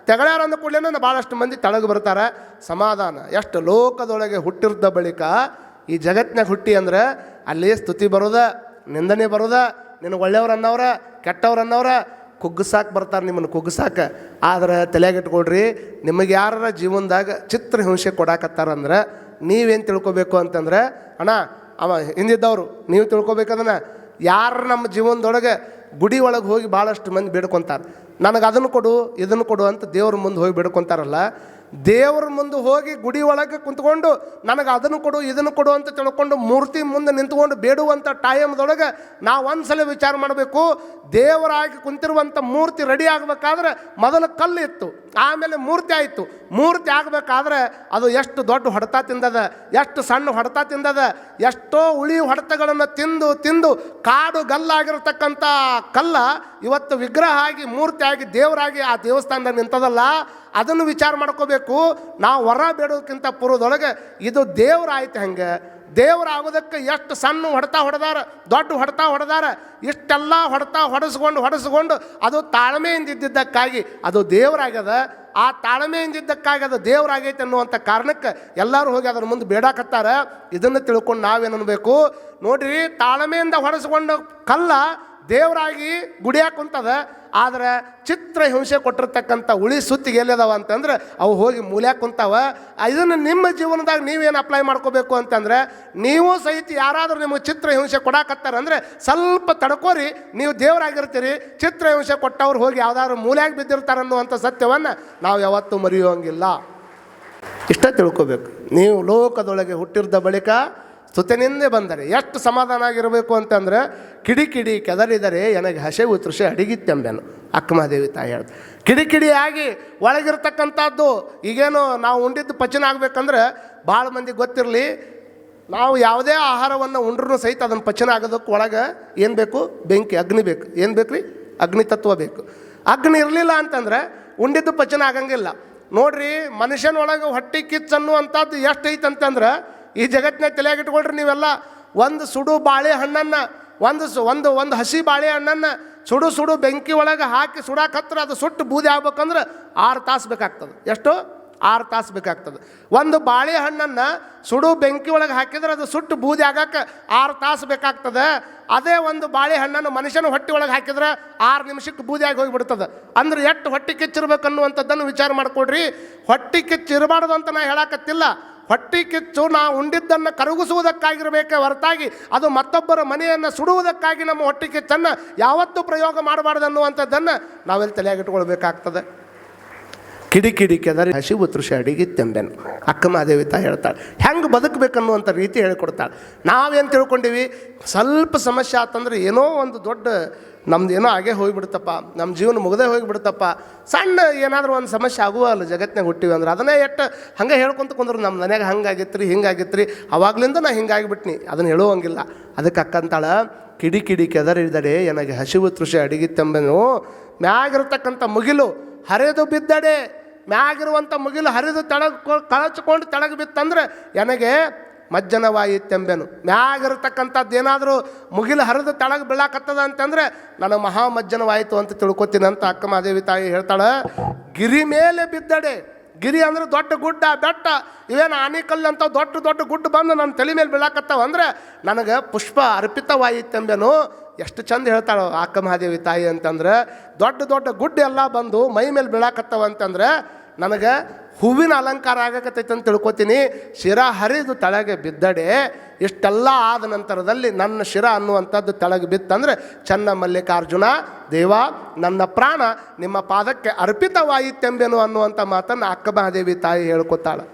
A: ತೆಗಳ್ಯಾರ ಅಂದ ಕೂಡಲೇ ಭಾಳಷ್ಟು ಮಂದಿ ತೆಳಗೆ ಬರ್ತಾರೆ. ಸಮಾಧಾನ. ಎಷ್ಟು ಲೋಕದೊಳಗೆ ಹುಟ್ಟಿರ್ದ ಬಳಿಕ ಈ ಜಗತ್ತಿನಾಗ ಹುಟ್ಟಿ ಅಂದ್ರೆ ಅಲ್ಲಿ ಸ್ತುತಿ ಬರೋದ, ನಿಂದನೆ ಬರೋದ, ನಿನಗೆ ಒಳ್ಳೆಯವ್ರು ಅನ್ನೋರ ಕೆಟ್ಟವ್ರು ಅನ್ನೋರ ಕುಗ್ಗಿಸಾಕ ಬರ್ತಾರೆ, ನಿಮ್ಮನ್ನು ಕುಗ್ಗಿಸಾಕ. ಆದ್ರೆ ತಲೆಯಾಗಿಟ್ಕೊಳ್ರಿ, ನಿಮಗೆ ಯಾರ ಜೀವನದಾಗ ಚಿತ್ರಹಿಂಸೆ ಕೊಡಾಕತ್ತಾರಂದ್ರೆ ನೀವೇನು ತಿಳ್ಕೊಬೇಕು ಅಂತಂದ್ರೆ, ಅಣ್ಣ ಅವ ಹಿಂದಿದ್ದವರು ನೀವು ತಿಳ್ಕೊಬೇಕದನ್ನ. ಯಾರು ನಮ್ಮ ಜೀವನದೊಳಗೆ ಗುಡಿ ಒಳಗೆ ಹೋಗಿ ಭಾಳಷ್ಟು ಮಂದಿ ಬೇಡ್ಕೊತಾರೆ, ನನಗೆ ಅದನ್ನು ಕೊಡು ಇದನ್ನು ಕೊಡು ಅಂತ ದೇವ್ರ ಮುಂದೆ ಹೋಗಿ ಬೇಡ್ಕೊತಾರಲ್ಲ. ದೇವ್ರ ಮುಂದೆ ಹೋಗಿ ಗುಡಿ ಒಳಗೆ ಕುಂತ್ಕೊಂಡು ನನಗೆ ಅದನ್ನು ಕೊಡು ಇದನ್ನು ಕೊಡು ಅಂತ ತಿಳ್ಕೊಂಡು ಮೂರ್ತಿ ಮುಂದೆ ನಿಂತ್ಕೊಂಡು ಬೇಡುವಂಥ ಟೈಮ್ದೊಳಗೆ ನಾವು ಒಂದು ಸಲ ವಿಚಾರ ಮಾಡಬೇಕು. ದೇವರಾಗಿ ಕುಂತಿರುವಂಥ ಮೂರ್ತಿ ರೆಡಿ ಆಗಬೇಕಾದ್ರೆ ಮೊದಲು ಕಲ್ಲು ಇತ್ತು, ಆಮೇಲೆ ಮೂರ್ತಿ ಆಯಿತು. ಮೂರ್ತಿ ಆಗಬೇಕಾದ್ರೆ ಅದು ಎಷ್ಟು ದೊಡ್ಡ ಹೊಡೆತ ತಿಂದದ, ಎಷ್ಟು ಸಣ್ಣ ಹೊಡೆತ ತಿಂದದ, ಎಷ್ಟೋ ಉಳಿ ಹೊಡೆತಗಳನ್ನು ತಿಂದು ತಿಂದು ಕಾಡು ಗಲ್ಲಾಗಿರ್ತಕ್ಕಂಥ ಕಲ್ಲ ಇವತ್ತು ವಿಗ್ರಹ ಆಗಿ ಮೂರ್ತಿ ಆಗಿ ದೇವರಾಗಿ ಆ ದೇವಸ್ಥಾನದಾಗ ನಿಂತದಲ್ಲ. ಅದನ್ನು ವಿಚಾರ ಮಾಡ್ಕೋಬೇಕು. ನಾವು ಹೊರ ಬೇಡೋದಕ್ಕಿಂತ ಪೂರ್ವದೊಳಗೆ ಇದು ದೇವರಾಯ್ತು. ಹೆಂಗೆ ದೇವರಾಗೋದಕ್ಕೆ ಎಷ್ಟು ಸಣ್ಣ ಹೊಡೆತ ಹೊಡೆದಾರ, ದೊಡ್ಡ ಹೊಡೆತ ಹೊಡೆದಾರ. ಇಷ್ಟೆಲ್ಲ ಹೊಡೆತ ಹೊಡೆಸ್ಕೊಂಡು ಅದು ತಾಳ್ಮೆಯಿಂದ ಇದ್ದಿದ್ದಕ್ಕಾಗಿ ಅದು ದೇವರಾಗ್ಯದ. ಆ ತಾಳ್ಮೆಯಿಂದಿದ್ದಕ್ಕಾಗಿ ಅದು ದೇವರಾಗೈತೆ ಅನ್ನುವಂಥ ಕಾರಣಕ್ಕೆ ಎಲ್ಲರೂ ಹೋಗಿ ಅದ್ರ ಮುಂದೆ ಬೇಡಾಕತ್ತಾರ. ಇದನ್ನು ತಿಳ್ಕೊಂಡು ನಾವೇನಬೇಕು ನೋಡ್ರಿ, ತಾಳ್ಮೆಯಿಂದ ಹೊಡೆಸ್ಕೊಂಡು ಕಲ್ಲ ದೇವರಾಗಿ ಗುಡಿಯಾಕ ಕುಂತದ. ಆದರೆ ಚಿತ್ರಹಿಂಸೆ ಕೊಟ್ಟಿರ್ತಕ್ಕಂಥ ಉಳಿ ಸುತ್ತಿಗೆ ಎಲ್ಲಿದಾವ ಅಂತಂದ್ರೆ ಅವು ಹೋಗಿ ಮೂಲ್ಯಾಕ ಕುಂತಾವ. ಇದನ್ನು ನಿಮ್ಮ ಜೀವನದಾಗ ನೀವೇನು ಅಪ್ಲೈ ಮಾಡ್ಕೋಬೇಕು ಅಂತಂದ್ರೆ, ನೀವು ಸಹಿತ ಯಾರಾದರೂ ನಿಮಗೆ ಚಿತ್ರಹಿಂಸೆ ಕೊಡಾಕತ್ತಾರಂದ್ರೆ ಸ್ವಲ್ಪ ತಡ್ಕೋರಿ, ನೀವು ದೇವರಾಗಿರ್ತೀರಿ. ಚಿತ್ರಹಿಂಸೆ ಕೊಟ್ಟವ್ರು ಹೋಗಿ ಯಾವ್ದಾದ್ರು ಮೂಲ್ಯಾಗ ಬಿದ್ದಿರ್ತಾರನ್ನುವಂಥ ಸತ್ಯವನ್ನು ನಾವು ಯಾವತ್ತೂ ಮರೆಯೋಂಗಿಲ್ಲ. ಇಷ್ಟ ತಿಳ್ಕೋಬೇಕು. ನೀವು ಲೋಕದೊಳಗೆ ಹುಟ್ಟಿರ್ದ ಬಳಿಕ ಸ್ತುತಿನಿಂದೆ ಬಂದರೆ ಎಷ್ಟು ಸಮಾಧಾನ ಆಗಿರಬೇಕು ಅಂತಂದ್ರೆ, ಕಿಡಿ ಕೆದರಿದರೆ ನನಗೆ ಹಸೆವು ತೃಷೆ ಅಡಿಗಿತ್ತೆಂಬೆನು ಅಕ್ಕಮಹಾದೇವಿ ತಾಯಿ ಹೇಳ್ತಾರೆ. ಕಿಡಿಯಾಗಿ ಒಳಗಿರ್ತಕ್ಕಂಥದ್ದು ಈಗೇನು ನಾವು ಉಂಡಿದ್ದು ಪಚನ ಆಗಬೇಕಂದ್ರೆ ಭಾಳ ಮಂದಿ ಗೊತ್ತಿರಲಿ, ನಾವು ಯಾವುದೇ ಆಹಾರವನ್ನು ಉಂಡ್ರೂ ಸಹಿತ ಅದನ್ನು ಪಚನ ಆಗೋದಕ್ಕೆ ಒಳಗೆ ಏನು ಬೇಕು? ಬೆಂಕಿ, ಅಗ್ನಿ ಬೇಕು. ಏನು ಬೇಕು ರೀ? ಅಗ್ನಿ ತತ್ವ ಬೇಕು. ಅಗ್ನಿ ಇರಲಿಲ್ಲ ಅಂತಂದ್ರೆ ಉಂಡಿದ್ದು ಪಚನ ಆಗಂಗಿಲ್ಲ. ನೋಡ್ರಿ, ಮನುಷ್ಯನೊಳಗೆ ಹೊಟ್ಟೆ ಕಿಚ್ಚು ಅನ್ನುವಂಥದ್ದು ಎಷ್ಟು ಐತೆ ಅಂತಂದ್ರೆ, ಈ ಜಗತ್ತಿನಾಗ ತಲೆಯಾಗಿಟ್ಕೊಳ್ರಿ ನೀವೆಲ್ಲ, ಒಂದು ಸುಡು ಬಾಳೆಹಣ್ಣನ್ನು ಒಂದು ಹಸಿ ಬಾಳೆಹಣ್ಣನ್ನು ಸುಡು ಬೆಂಕಿ ಒಳಗೆ ಹಾಕಿ ಸುಡಾಕತ್ರ ಅದು ಸುಟ್ಟು ಬೂದಿ ಆಗ್ಬೇಕಂದ್ರೆ 6 ತಾಸು ಬೇಕಾಗ್ತದೆ. ಎಷ್ಟು? 6 ತಾಸು ಬೇಕಾಗ್ತದೆ. ಒಂದು ಬಾಳೆಹಣ್ಣನ್ನು ಸುಡು ಬೆಂಕಿ ಒಳಗೆ ಹಾಕಿದ್ರೆ ಅದು ಸುಟ್ಟು ಬೂದಿ ಆಗಕ್ಕೆ 6 ತಾಸು ಬೇಕಾಗ್ತದೆ. ಅದೇ ಒಂದು ಬಾಳೆಹಣ್ಣನ್ನು ಮನುಷ್ಯನ ಹೊಟ್ಟೆ ಒಳಗೆ ಹಾಕಿದ್ರೆ 6 ನಿಮಿಷಕ್ಕೆ ಬೂದಿಯಾಗಿ ಹೋಗಿಬಿಡ್ತದೆ. ಅಂದ್ರೆ ಎಷ್ಟು ಹೊಟ್ಟೆ ಕಿಚ್ಚಿರ್ಬೇಕು ಅನ್ನುವಂಥದ್ದನ್ನು ವಿಚಾರ ಮಾಡಿಕೊಡ್ರಿ. ಹೊಟ್ಟೆ ಕಿಚ್ಚಿರಬಾರ್ದು ಅಂತ ನಾ ಹೇಳಾಕತ್ತಿಲ್ಲ. ಹೊಟ್ಟೆ ಕಿಚ್ಚು ನಾವು ಉಂಡಿದ್ದನ್ನು ಕರಗಿಸುವುದಕ್ಕಾಗಿರಬೇಕೇ ಹೊರತಾಗಿ ಅದು ಮತ್ತೊಬ್ಬರ ಮನೆಯನ್ನು ಸುಡುವುದಕ್ಕಾಗಿ ನಮ್ಮ ಹೊಟ್ಟೆ ಕಿಚ್ಚನ್ನು ಯಾವತ್ತೂ ಪ್ರಯೋಗ ಮಾಡಬಾರ್ದು ಅನ್ನುವಂಥದ್ದನ್ನು ನಾವೆಲ್ಲಿ ತಲೆಯಾಗಿಟ್ಕೊಳ್ಬೇಕಾಗ್ತದೆ. ಕಿಡಿ ಕೆದರಿ ಹಸಿವು ತೃಷೆ ಅಡಿಗಿತ್ತೆಂಬೆನು ಅಕ್ಕಮಹಾದೇವಿ ತಾಯಿ ಹೇಳ್ತಾಳೆ. ಹೆಂಗೆ ಬದುಕಬೇಕನ್ನುವಂಥ ರೀತಿ ಹೇಳಿಕೊಡ್ತಾಳೆ. ನಾವೇನು ತಿಳ್ಕೊಂಡಿವಿ, ಸ್ವಲ್ಪ ಸಮಸ್ಯೆ ಆತಂದ್ರೆ ಏನೋ ಒಂದು ದೊಡ್ಡ ನಮ್ದು ಏನೋ ಆಗೇ ಹೋಗಿಬಿಡ್ತಪ್ಪ, ನಮ್ಮ ಜೀವನ ಮುಗದೇ ಹೋಗಿಬಿಡ್ತಪ್ಪ, ಸಣ್ಣ ಏನಾದರೂ ಒಂದು ಸಮಸ್ಯೆ ಆಗುವಲ್ಲ ಜಗತ್ತಿನಾಗ ಹುಟ್ಟಿವಿ ಅಂದ್ರೆ ಅದನ್ನೇ ಎಷ್ಟು ಹಂಗೆ ಹೇಳ್ಕೊಂತ ಕುಂದ್ರು, ನಮ್ಮ ಮನೆಯಾಗ ಹಂಗಾಗಿತ್ತು ಹಿಂಗಾಗಿತ್ತು ಅವಾಗ್ಲಿಂದ ನಾ ಹಿಂಗಾಗಿಬಿಟ್ನಿ, ಅದನ್ನು ಹೇಳುವಂಗಿಲ್ಲ. ಅದಕ್ಕೆ ಅಕ್ಕಂತಾಳ, ಕಿಡಿ ಕೆದರಿದಡೆ ನನಗೆ ಹಸಿವು ತೃಷೆ ಅಡಿಗಿತ್ತೆಂಬೆನು ಮ್ಯಾಗಿರ್ತಕ್ಕಂಥ ಮುಗಿಲು ಹರಿದು ಬಿದ್ದಡೆ. ಮ್ಯಾಗಿರುವಂಥ ಮುಗಿಲು ಹರಿದು ಕಳಚ್ಕೊಂಡು ತೆಳಗೆ ಬಿತ್ತಂದ್ರೆ ನನಗೆ ಮಜ್ಜನವಾಯಿತೆಂಬೆನು. ಮ್ಯಾಗಿರ್ತಕ್ಕಂಥದ್ದು ಏನಾದರೂ ಮುಗಿಲು ಹರಿದು ತೆಳಗೆ ಬೀಳಾಕತ್ತದ ಅಂತಂದರೆ ನನಗೆ ಮಹಾಮಜ್ಜನವಾಯಿತು ಅಂತ ತಿಳ್ಕೊತೀನಿ ಅಂತ ಅಕ್ಕಮಹಾದೇವಿ ತಾಯಿ ಹೇಳ್ತಾಳೆ. ಗಿರಿ ಮೇಲೆ ಬಿದ್ದಡೆ. ಗಿರಿ ಅಂದ್ರೆ ದೊಡ್ಡ ಗುಡ್ಡ ಬೆಟ್ಟ, ಇವೇನು ಆನಿಕಲ್ಲು ಅಂತ ದೊಡ್ಡ ಗುಡ್ಡ ಬಂದು ನನ್ನ ತಲೆ ಮೇಲೆ ಬೀಳಾಕತ್ತಾವ ಅಂದ್ರೆ ನನಗೆ ಪುಷ್ಪ ಅರ್ಪಿತವಾಯಿತೆಂಬೆನು. ಎಷ್ಟು ಚಂದ ಹೇಳ್ತಾಳೆ ಅಕ್ಕಮಹಾದೇವಿ ತಾಯಿ ಅಂತಂದ್ರೆ, ದೊಡ್ಡ ಗುಡ್ಡ ಎಲ್ಲ ಬಂದು ಮೈ ಮೇಲೆ ಬೀಳಾಕತ್ತವ ಅಂತಂದ್ರೆ ನನಗೆ ಹೂವಿನ ಅಲಂಕಾರ ಆಗಕತ್ತೈತೆ ಅಂತ ತಿಳ್ಕೊತೀನಿ. ಶಿರ ಹರಿದು ತೆಳಗೆ ಬಿದ್ದಡೆ. ಇಷ್ಟೆಲ್ಲ ಆದ ನಂತರದಲ್ಲಿ ನನ್ನ ಶಿರ ಅನ್ನುವಂಥದ್ದು ತೆಳಗೆ ಬಿತ್ತಂದ್ರೆ ಚನ್ನ ಮಲ್ಲಿಕಾರ್ಜುನ ದೇವ ನನ್ನ ಪ್ರಾಣ ನಿಮ್ಮ ಪಾದಕ್ಕೆ ಅರ್ಪಿತವಾಯಿತೆಂಬೆನು ಅನ್ನುವಂಥ ಮಾತನ್ನು ಅಕ್ಕಮಹಾದೇವಿ ತಾಯಿ ಹೇಳ್ಕೊತಾಳೆ.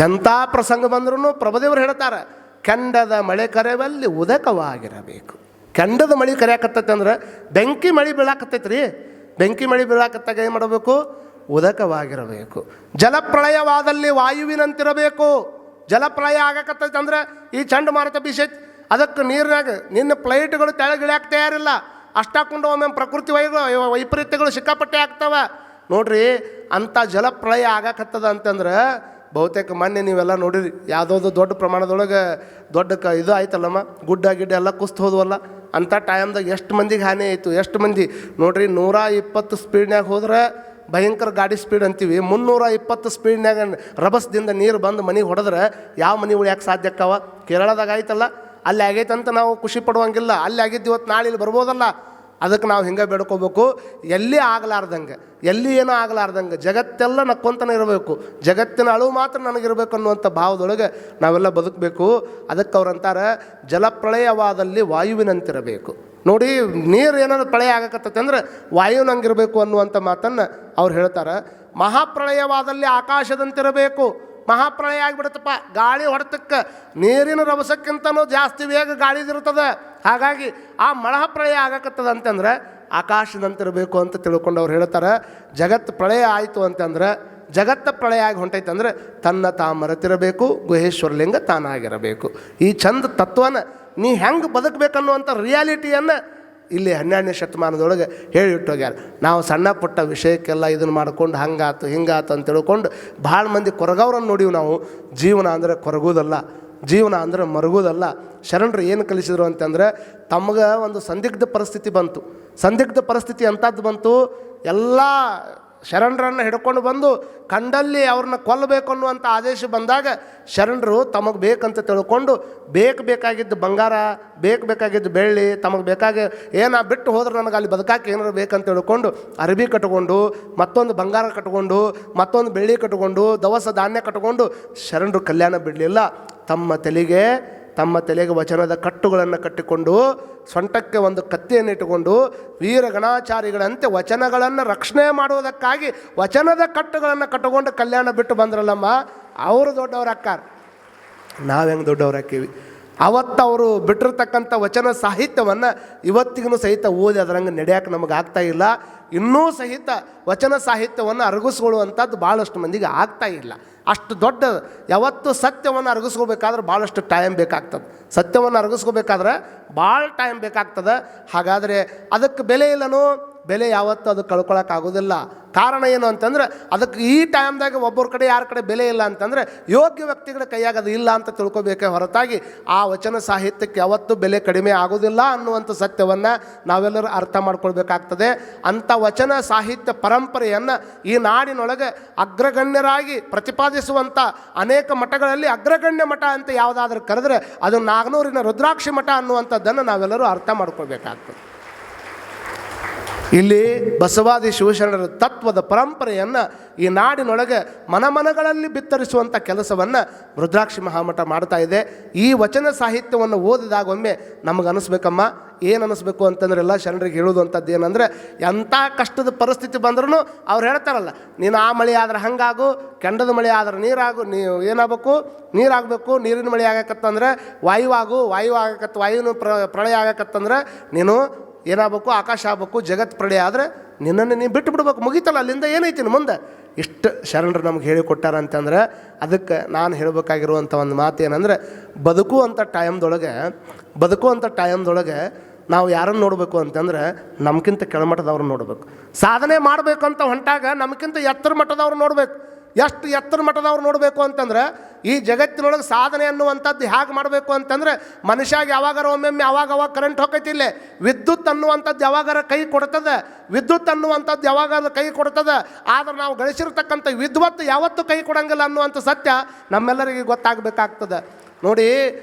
A: ಎಂಥ ಪ್ರಸಂಗ ಬಂದ್ರೂ ಪ್ರಭುದೇವರು ಹೇಳ್ತಾರೆ, ಕೆಂಡದ ಮಳೆ ಕರೆವಲ್ಲಿ ಉದಕವಾಗಿರಬೇಕು. ಕೆಂಡದ ಮಳೆ ಕರೆಯಾಕತ್ತೈತೆ ಅಂದ್ರೆ ಬೆಂಕಿ ಮಳೆ ಬೀಳಾಕತ್ತೈತೆ ರೀ. ಬೆಂಕಿ ಮಳೆ ಬೀಳಾಕತ್ತಾಗ ಏನು ಮಾಡಬೇಕು? ಉದಕವಾಗಿರಬೇಕು. ಜಲಪ್ರಳಯವಾದಲ್ಲಿ ವಾಯುವಿನಂತಿರಬೇಕು. ಜಲಪ್ರಳಯ ಆಗಕತ್ತೈತೆ ಅಂದ್ರೆ ಈ ಚಂಡಮಾರುತ ಬೀಸೈತಿ, ಅದಕ್ಕೆ ನೀರಿನಾಗ ನಿನ್ನ ಫ್ಲೈಟ್ಗಳು ತೆಳಗಿಳಿಯಾಕ ತಯಾರಿಲ್ಲ. ಅಷ್ಟಾಕೊಂಡು ಒಮ್ಮೆ ಪ್ರಕೃತಿ ವೈಪರೀತ್ಯಗಳು ಸಿಕ್ಕಾಪಟ್ಟೆ ಆಗ್ತವೆ ನೋಡ್ರಿ. ಅಂಥ ಜಲಪ್ರಳಯ ಆಗಕತ್ತದ ಅಂತಂದ್ರೆ ಬಹುತೇಕ ಮೊನ್ನೆ ನೀವೆಲ್ಲ ನೋಡಿರಿ, ಯಾವುದೋ ದೊಡ್ಡ ಪ್ರಮಾಣದೊಳಗೆ ದೊಡ್ಡ ಇದು ಆಯ್ತಲ್ಲಮ್ಮ, ಗುಡ್ಡ ಗಿಡ್ಡ ಎಲ್ಲ ಕುಸ್ತು ಹೋದ್ವಲ್ಲ. ಅಂಥ ಟೈಮ್ದಾಗ ಎಷ್ಟು ಮಂದಿಗೆ ಹಾನಿ ಆಯಿತು, ಎಷ್ಟು ಮಂದಿ ನೋಡ್ರಿ. 120 ಸ್ಪೀಡ್ನಾಗ ಹೋದ್ರೆ ಭಯಂಕರ ಗಾಡಿ ಸ್ಪೀಡ್ ಅಂತೀವಿ, 320 ಸ್ಪೀಡ್ನಾಗ ರಭಸದಿಂದ ನೀರು ಬಂದು ಮನೆಗೆ ಹೊಡೆದ್ರೆ ಯಾವ ಮನೆ ಉಳಿಯಾಕೆ ಸಾಧ್ಯ ಅಕ್ಕವ? ಕೇರಳದಾಗ ಆಯ್ತಲ್ಲ, ಅಲ್ಲಿ ಆಗೈತಂತ ನಾವು ಖುಷಿ ಪಡುವಂಗಿಲ್ಲ. ಅಲ್ಲಿ ಆಗಿದ್ದು ಇವತ್ತು ನಾಳೆ ಇಲ್ಲಿ ಬರ್ಬೋದಲ್ಲ. ಅದಕ್ಕೆ ನಾವು ಹಿಂಗೆ ಬೇಡ್ಕೋಬೇಕು, ಎಲ್ಲಿ ಆಗಲಾರ್ದಂಗೆ, ಎಲ್ಲಿ ಏನೋ ಆಗಲಾರ್ದಂಗೆ ಜಗತ್ತೆಲ್ಲ ನಕ್ಕೊಂತನೇ ಇರಬೇಕು, ಜಗತ್ತಿನ ಅಳುವು ಮಾತ್ರ ನನಗಿರಬೇಕು ಅನ್ನುವಂಥ ಭಾವದೊಳಗೆ ನಾವೆಲ್ಲ ಬದುಕಬೇಕು. ಅದಕ್ಕೆ ಅವ್ರು ಅಂತಾರೆ ಜಲಪ್ರಳಯವಾದಲ್ಲಿ ವಾಯುವಿನಂತಿರಬೇಕು. ನೋಡಿ, ನೀರು ಏನಾದ್ರು ಪ್ರಳಯ ಆಗಕತ್ತೈತೆ ಅಂದ್ರೆ ವಾಯುವಿನಂಗಿರಬೇಕು ಅನ್ನುವಂಥ ಮಾತನ್ನು ಅವ್ರು ಹೇಳ್ತಾರೆ. ಮಹಾಪ್ರಳಯವಾದಲ್ಲಿ ಆಕಾಶದಂತಿರಬೇಕು. ಮಹಾಪ್ರಳಯ ಆಗಿಬಿಡುತ್ತಪ್ಪ, ಗಾಳಿ ಹೊಡೆತಕ್ಕೆ ನೀರಿನ ರಭಸಕ್ಕಿಂತನೂ ಜಾಸ್ತಿ ವೇಗ ಗಾಳಿದಿರ್ತದೆ. ಹಾಗಾಗಿ ಆ ಮಹಾಪ್ರಳಯ ಆಗಕತ್ತದ ಅಂತಂದ್ರೆ ಆಕಾಶದಂತಿರಬೇಕು ಅಂತ ತಿಳ್ಕೊಂಡು ಅವ್ರು ಹೇಳ್ತಾರೆ. ಜಗತ್ತು ಪ್ರಳಯ ಆಯಿತು ಅಂತಂದ್ರೆ, ಜಗತ್ತ ಪ್ರಳಯ ಆಗಿ ಹೊಂಟೈತೆ ಅಂದರೆ ತನ್ನ ತಾ ಮರೆತಿರಬೇಕು, ಗುಹೇಶ್ವರಲಿಂಗ ತಾನಾಗಿರಬೇಕು. ಈ ಚಂದ ತತ್ವನ ನೀ ಹೆಂಗೆ ಬದುಕಬೇಕನ್ನುವಂಥ ರಿಯಾಲಿಟಿಯನ್ನು ಇಲ್ಲಿ 12ನೇ ಶತಮಾನದೊಳಗೆ ಹೇಳಿಟ್ಟೋಗ್ಯಾರ. ನಾವು ಸಣ್ಣ ಪುಟ್ಟ ವಿಷಯಕ್ಕೆಲ್ಲ ಇದನ್ನು ಮಾಡ್ಕೊಂಡು ಹಂಗಾತು ಹಿಂಗಾತು ಅಂತ ತಿಳ್ಕೊಂಡು ಭಾಳ ಮಂದಿ ಕೊರಗವ್ರನ್ನು ನೋಡಿವಿ ನಾವು. ಜೀವನ ಅಂದರೆ ಕೊರಗೋದಲ್ಲ, ಜೀವನ ಅಂದರೆ ಮರಗೋದಲ್ಲ. ಶರಣರು ಏನು ಕಲಿಸಿದ್ರು ಅಂತಂದರೆ, ತಮಗೆ ಒಂದು ಸಂದಿಗ್ಧ ಪರಿಸ್ಥಿತಿ ಬಂತು. ಸಂದಿಗ್ಧ ಪರಿಸ್ಥಿತಿ ಅಂಥದ್ದು ಬಂತು, ಎಲ್ಲ ಶರಣರನ್ನು ಹಿಡ್ಕೊಂಡು ಬಂದು ಕಂಡಲ್ಲಿ ಅವ್ರನ್ನ ಕೊಲ್ಲಬೇಕು ಅನ್ನುವಂಥ ಆದೇಶ ಬಂದಾಗ ಶರಣರು ತಮಗೆ ಬೇಕಂತ ತಿಳ್ಕೊಂಡು ಬೇಕಾಗಿದ್ದು ಬಂಗಾರ, ಬೇಕಾಗಿದ್ದು ಬೆಳ್ಳಿ, ತಮಗೆ ಬೇಕಾಗಿ ಏನ ಬಿಟ್ಟು ಹೋದ್ರೆ ನನಗೆ ಅಲ್ಲಿ ಬದುಕಾಕೆ ಏನಾರು ಬೇಕಂತ ತಿಳ್ಕೊಂಡು ಅರಬಿ ಕಟ್ಕೊಂಡು, ಮತ್ತೊಂದು ಬಂಗಾರ ಕಟ್ಕೊಂಡು, ಮತ್ತೊಂದು ಬೆಳ್ಳಿ ಕಟ್ಕೊಂಡು, ದವಸ ಧಾನ್ಯ ಕಟ್ಕೊಂಡು ಶರಣರು ಕಲ್ಯಾಣ ಬಿಡಲಿಲ್ಲ. ತಮ್ಮ ತಲೆಗೆ ವಚನದ ಕಟ್ಟುಗಳನ್ನು ಕಟ್ಟಿಕೊಂಡು, ಸೊಂಟಕ್ಕೆ ಒಂದು ಕತ್ತಿಯನ್ನು ಇಟ್ಟುಕೊಂಡು ವೀರಗಣಾಚಾರಿಗಳಂತೆ ವಚನಗಳನ್ನು ರಕ್ಷಣೆ ಮಾಡುವುದಕ್ಕಾಗಿ ವಚನದ ಕಟ್ಟುಗಳನ್ನು ಕಟ್ಟಿಕೊಂಡು ಕಲ್ಯಾಣ ಬಿಟ್ಟು ಬಂದ್ರಲ್ಲಮ್ಮ, ಅವರು ದೊಡ್ಡವ್ರು ಅಕ್ಕಾರ. ನಾವು ಹೆಂಗೆ ದೊಡ್ಡವ್ರು ಹಾಕೀವಿ? ಅವತ್ತು ಅವರು ಬಿಟ್ಟಿರ್ತಕ್ಕಂಥ ವಚನ ಸಾಹಿತ್ಯವನ್ನು ಇವತ್ತಿಗೂ ಸಹಿತ ಓದಿ ಅದರಂಗೆ ನಡೆಯೋಕೆ ನಮಗೆ ಆಗ್ತಾಯಿಲ್ಲ. ಇನ್ನೂ ಸಹಿತ ವಚನ ಸಾಹಿತ್ಯವನ್ನು ಅರಗಿಸ್ಕೊಳ್ಳುವಂಥದ್ದು ಭಾಳಷ್ಟು ಮಂದಿಗೆ ಆಗ್ತಾಯಿಲ್ಲ. ಅಷ್ಟು ದೊಡ್ಡ ಯಾವತ್ತು ಸತ್ಯವನ್ನು ಅರಗಿಸ್ಕೋಬೇಕಾದ್ರೆ ಭಾಳಷ್ಟು ಟೈಮ್ ಬೇಕಾಗ್ತದೆ. ಸತ್ಯವನ್ನು ಅರಗಿಸ್ಕೋಬೇಕಾದ್ರೆ ಭಾಳ ಟೈಮ್ ಬೇಕಾಗ್ತದೆ. ಹಾಗಾದರೆ ಅದಕ್ಕೆ ಬೆಲೆ ಇಲ್ಲನೋ? ಬೆಲೆ ಯಾವತ್ತೂ ಅದು ಕಳ್ಕೊಳಕ್ಕಾಗೋದಿಲ್ಲ. ಕಾರಣ ಏನು ಅಂತಂದ್ರೆ, ಅದಕ್ಕೆ ಈ ಟೈಮ್ದಾಗ ಒಬ್ಬರ ಕಡೆ ಯಾರ ಕಡೆ ಬೆಲೆ ಇಲ್ಲ ಅಂತಂದರೆ ಯೋಗ್ಯ ವ್ಯಕ್ತಿಗಳ ಕೈಯಾಗ ಅದು ಇಲ್ಲ ಅಂತ ತಿಳ್ಕೊಬೇಕೇ ಹೊರತಾಗಿ ಆ ವಚನ ಸಾಹಿತ್ಯಕ್ಕೆ ಯಾವತ್ತೂ ಬೆಲೆ ಕಡಿಮೆ ಆಗೋದಿಲ್ಲ ಅನ್ನುವಂಥ ಸತ್ಯವನ್ನು ನಾವೆಲ್ಲರೂ ಅರ್ಥ ಮಾಡ್ಕೊಳ್ಬೇಕಾಗ್ತದೆ. ಅಂಥ ವಚನ ಸಾಹಿತ್ಯ ಪರಂಪರೆಯನ್ನು ಈ ನಾಡಿನೊಳಗೆ ಅಗ್ರಗಣ್ಯರಾಗಿ ಪ್ರತಿಪಾದಿಸುವಂಥ ಅನೇಕ ಮಠಗಳಲ್ಲಿ ಅಗ್ರಗಣ್ಯ ಮಠ ಅಂತ ಯಾವುದಾದ್ರೂ ಕರೆದ್ರೆ ಅದು ನಾಗನೂರಿನ ರುದ್ರಾಕ್ಷಿ ಮಠ ಅನ್ನುವಂಥದ್ದನ್ನು ನಾವೆಲ್ಲರೂ ಅರ್ಥ ಮಾಡ್ಕೊಳ್ಬೇಕಾಗ್ತದೆ. ಇಲ್ಲಿ ಬಸವಾದಿ ಶಿವಶರಣರ ತತ್ವದ ಪರಂಪರೆಯನ್ನು ಈ ನಾಡಿನೊಳಗೆ ಮನಗಳಲ್ಲಿ ಬಿತ್ತರಿಸುವಂಥ ಕೆಲಸವನ್ನು ರುದ್ರಾಕ್ಷಿ ಮಹಾಮಠ ಮಾಡ್ತಾ ಇದೆ. ಈ ವಚನ ಸಾಹಿತ್ಯವನ್ನು ಓದಿದಾಗ ಒಮ್ಮೆ ನಮಗೆ ಅನಿಸ್ಬೇಕಮ್ಮ, ಏನು ಅನ್ನಿಸ್ಬೇಕು ಅಂತಂದ್ರೆ ಎಲ್ಲ ಶರಣರಿಗೆ ಹೇಳೋದು ಅಂಥದ್ದು ಏನಂದರೆ, ಎಂಥ ಕಷ್ಟದ ಪರಿಸ್ಥಿತಿ ಬಂದ್ರೂ ಅವ್ರು ಹೇಳ್ತಾರಲ್ಲ, ನೀನು ಆ ಮಳೆ ಆದ್ರೆ ಹಂಗಾಗು, ಕೆಂಡದ ಮಳೆ ಆದ್ರೆ ನೀರಾಗು, ನೀವು ಏನಾಗಬೇಕು, ನೀರಾಗಬೇಕು. ನೀರಿನ ಮಳೆ ಆಗಕತ್ತಂದ್ರೆ ವಾಯು ಆಗಕತ್ತ, ವಾಯುವಿನ ಪ್ರಳಯ ಆಗಕತ್ತಂದ್ರೆ ನೀನು ಏನಾಗಬೇಕು, ಆಕಾಶ ಆಗಬೇಕು. ಜಗತ್ತು ಪ್ರಳಯ ಆದರೆ ನಿನ್ನನ್ನು ನೀನು ಬಿಟ್ಟು ಬಿಡ್ಬೇಕು, ಮುಗೀತಲ್ಲ, ಅಲ್ಲಿಂದ ಏನೈತಿ ಮುಂದೆ. ಇಷ್ಟು ಶರಣರು ನಮ್ಗೆ ಹೇಳಿಕೊಟ್ಟಾರ ಅಂತಂದ್ರೆ ಅದಕ್ಕೆ ನಾನು ಹೇಳಬೇಕಾಗಿರುವಂಥ ಒಂದು ಮಾತು ಏನಂದರೆ, ಬದುಕುವಂಥ ಟೈಮ್ದೊಳಗೆ ನಾವು ಯಾರನ್ನು ನೋಡಬೇಕು ಅಂತಂದ್ರೆ ನಮ್ಗಿಂತ ಕೆಳಮಟ್ಟದವ್ರನ್ನ ನೋಡಬೇಕು. ಸಾಧನೆ ಮಾಡಬೇಕು ಅಂತ ಹೊಂಟಾಗ ನಮ್ಗಿಂತ ಎತ್ತರ ಮಟ್ಟದವ್ರು ನೋಡಬೇಕು. ಎಷ್ಟು ಎತ್ತರ ಮಟ್ಟದವ್ರು ನೋಡಬೇಕು ಅಂತಂದ್ರೆ, ಈ ಜಗತ್ತಿನೊಳಗೆ ಸಾಧನೆ ಅನ್ನುವಂಥದ್ದು ಹೇಗೆ ಮಾಡಬೇಕು ಅಂತಂದರೆ, ಮನುಷ್ಯಾಗ ಯಾವಾಗಾರ ಒಮ್ಮೊಮ್ಮೆ ಅವಾಗ ಕರೆಂಟ್ ಹೋಗೈತಿಲ್ಲ, ವಿದ್ಯುತ್ ಅನ್ನುವಂಥದ್ದು ಯಾವಾಗಾರ ಕೈ ಕೊಡ್ತದೆ, ಆದರೆ ನಾವು ಗಳಿಸಿರ್ತಕ್ಕಂಥ ವಿದ್ವತ್ತು ಯಾವತ್ತೂ ಕೈ ಕೊಡಂಗಿಲ್ಲ ಅನ್ನುವಂಥ ಸತ್ಯ ನಮ್ಮೆಲ್ಲರಿಗೆ ಗೊತ್ತಾಗಬೇಕಾಗ್ತದೆ. ನೋಡಿ,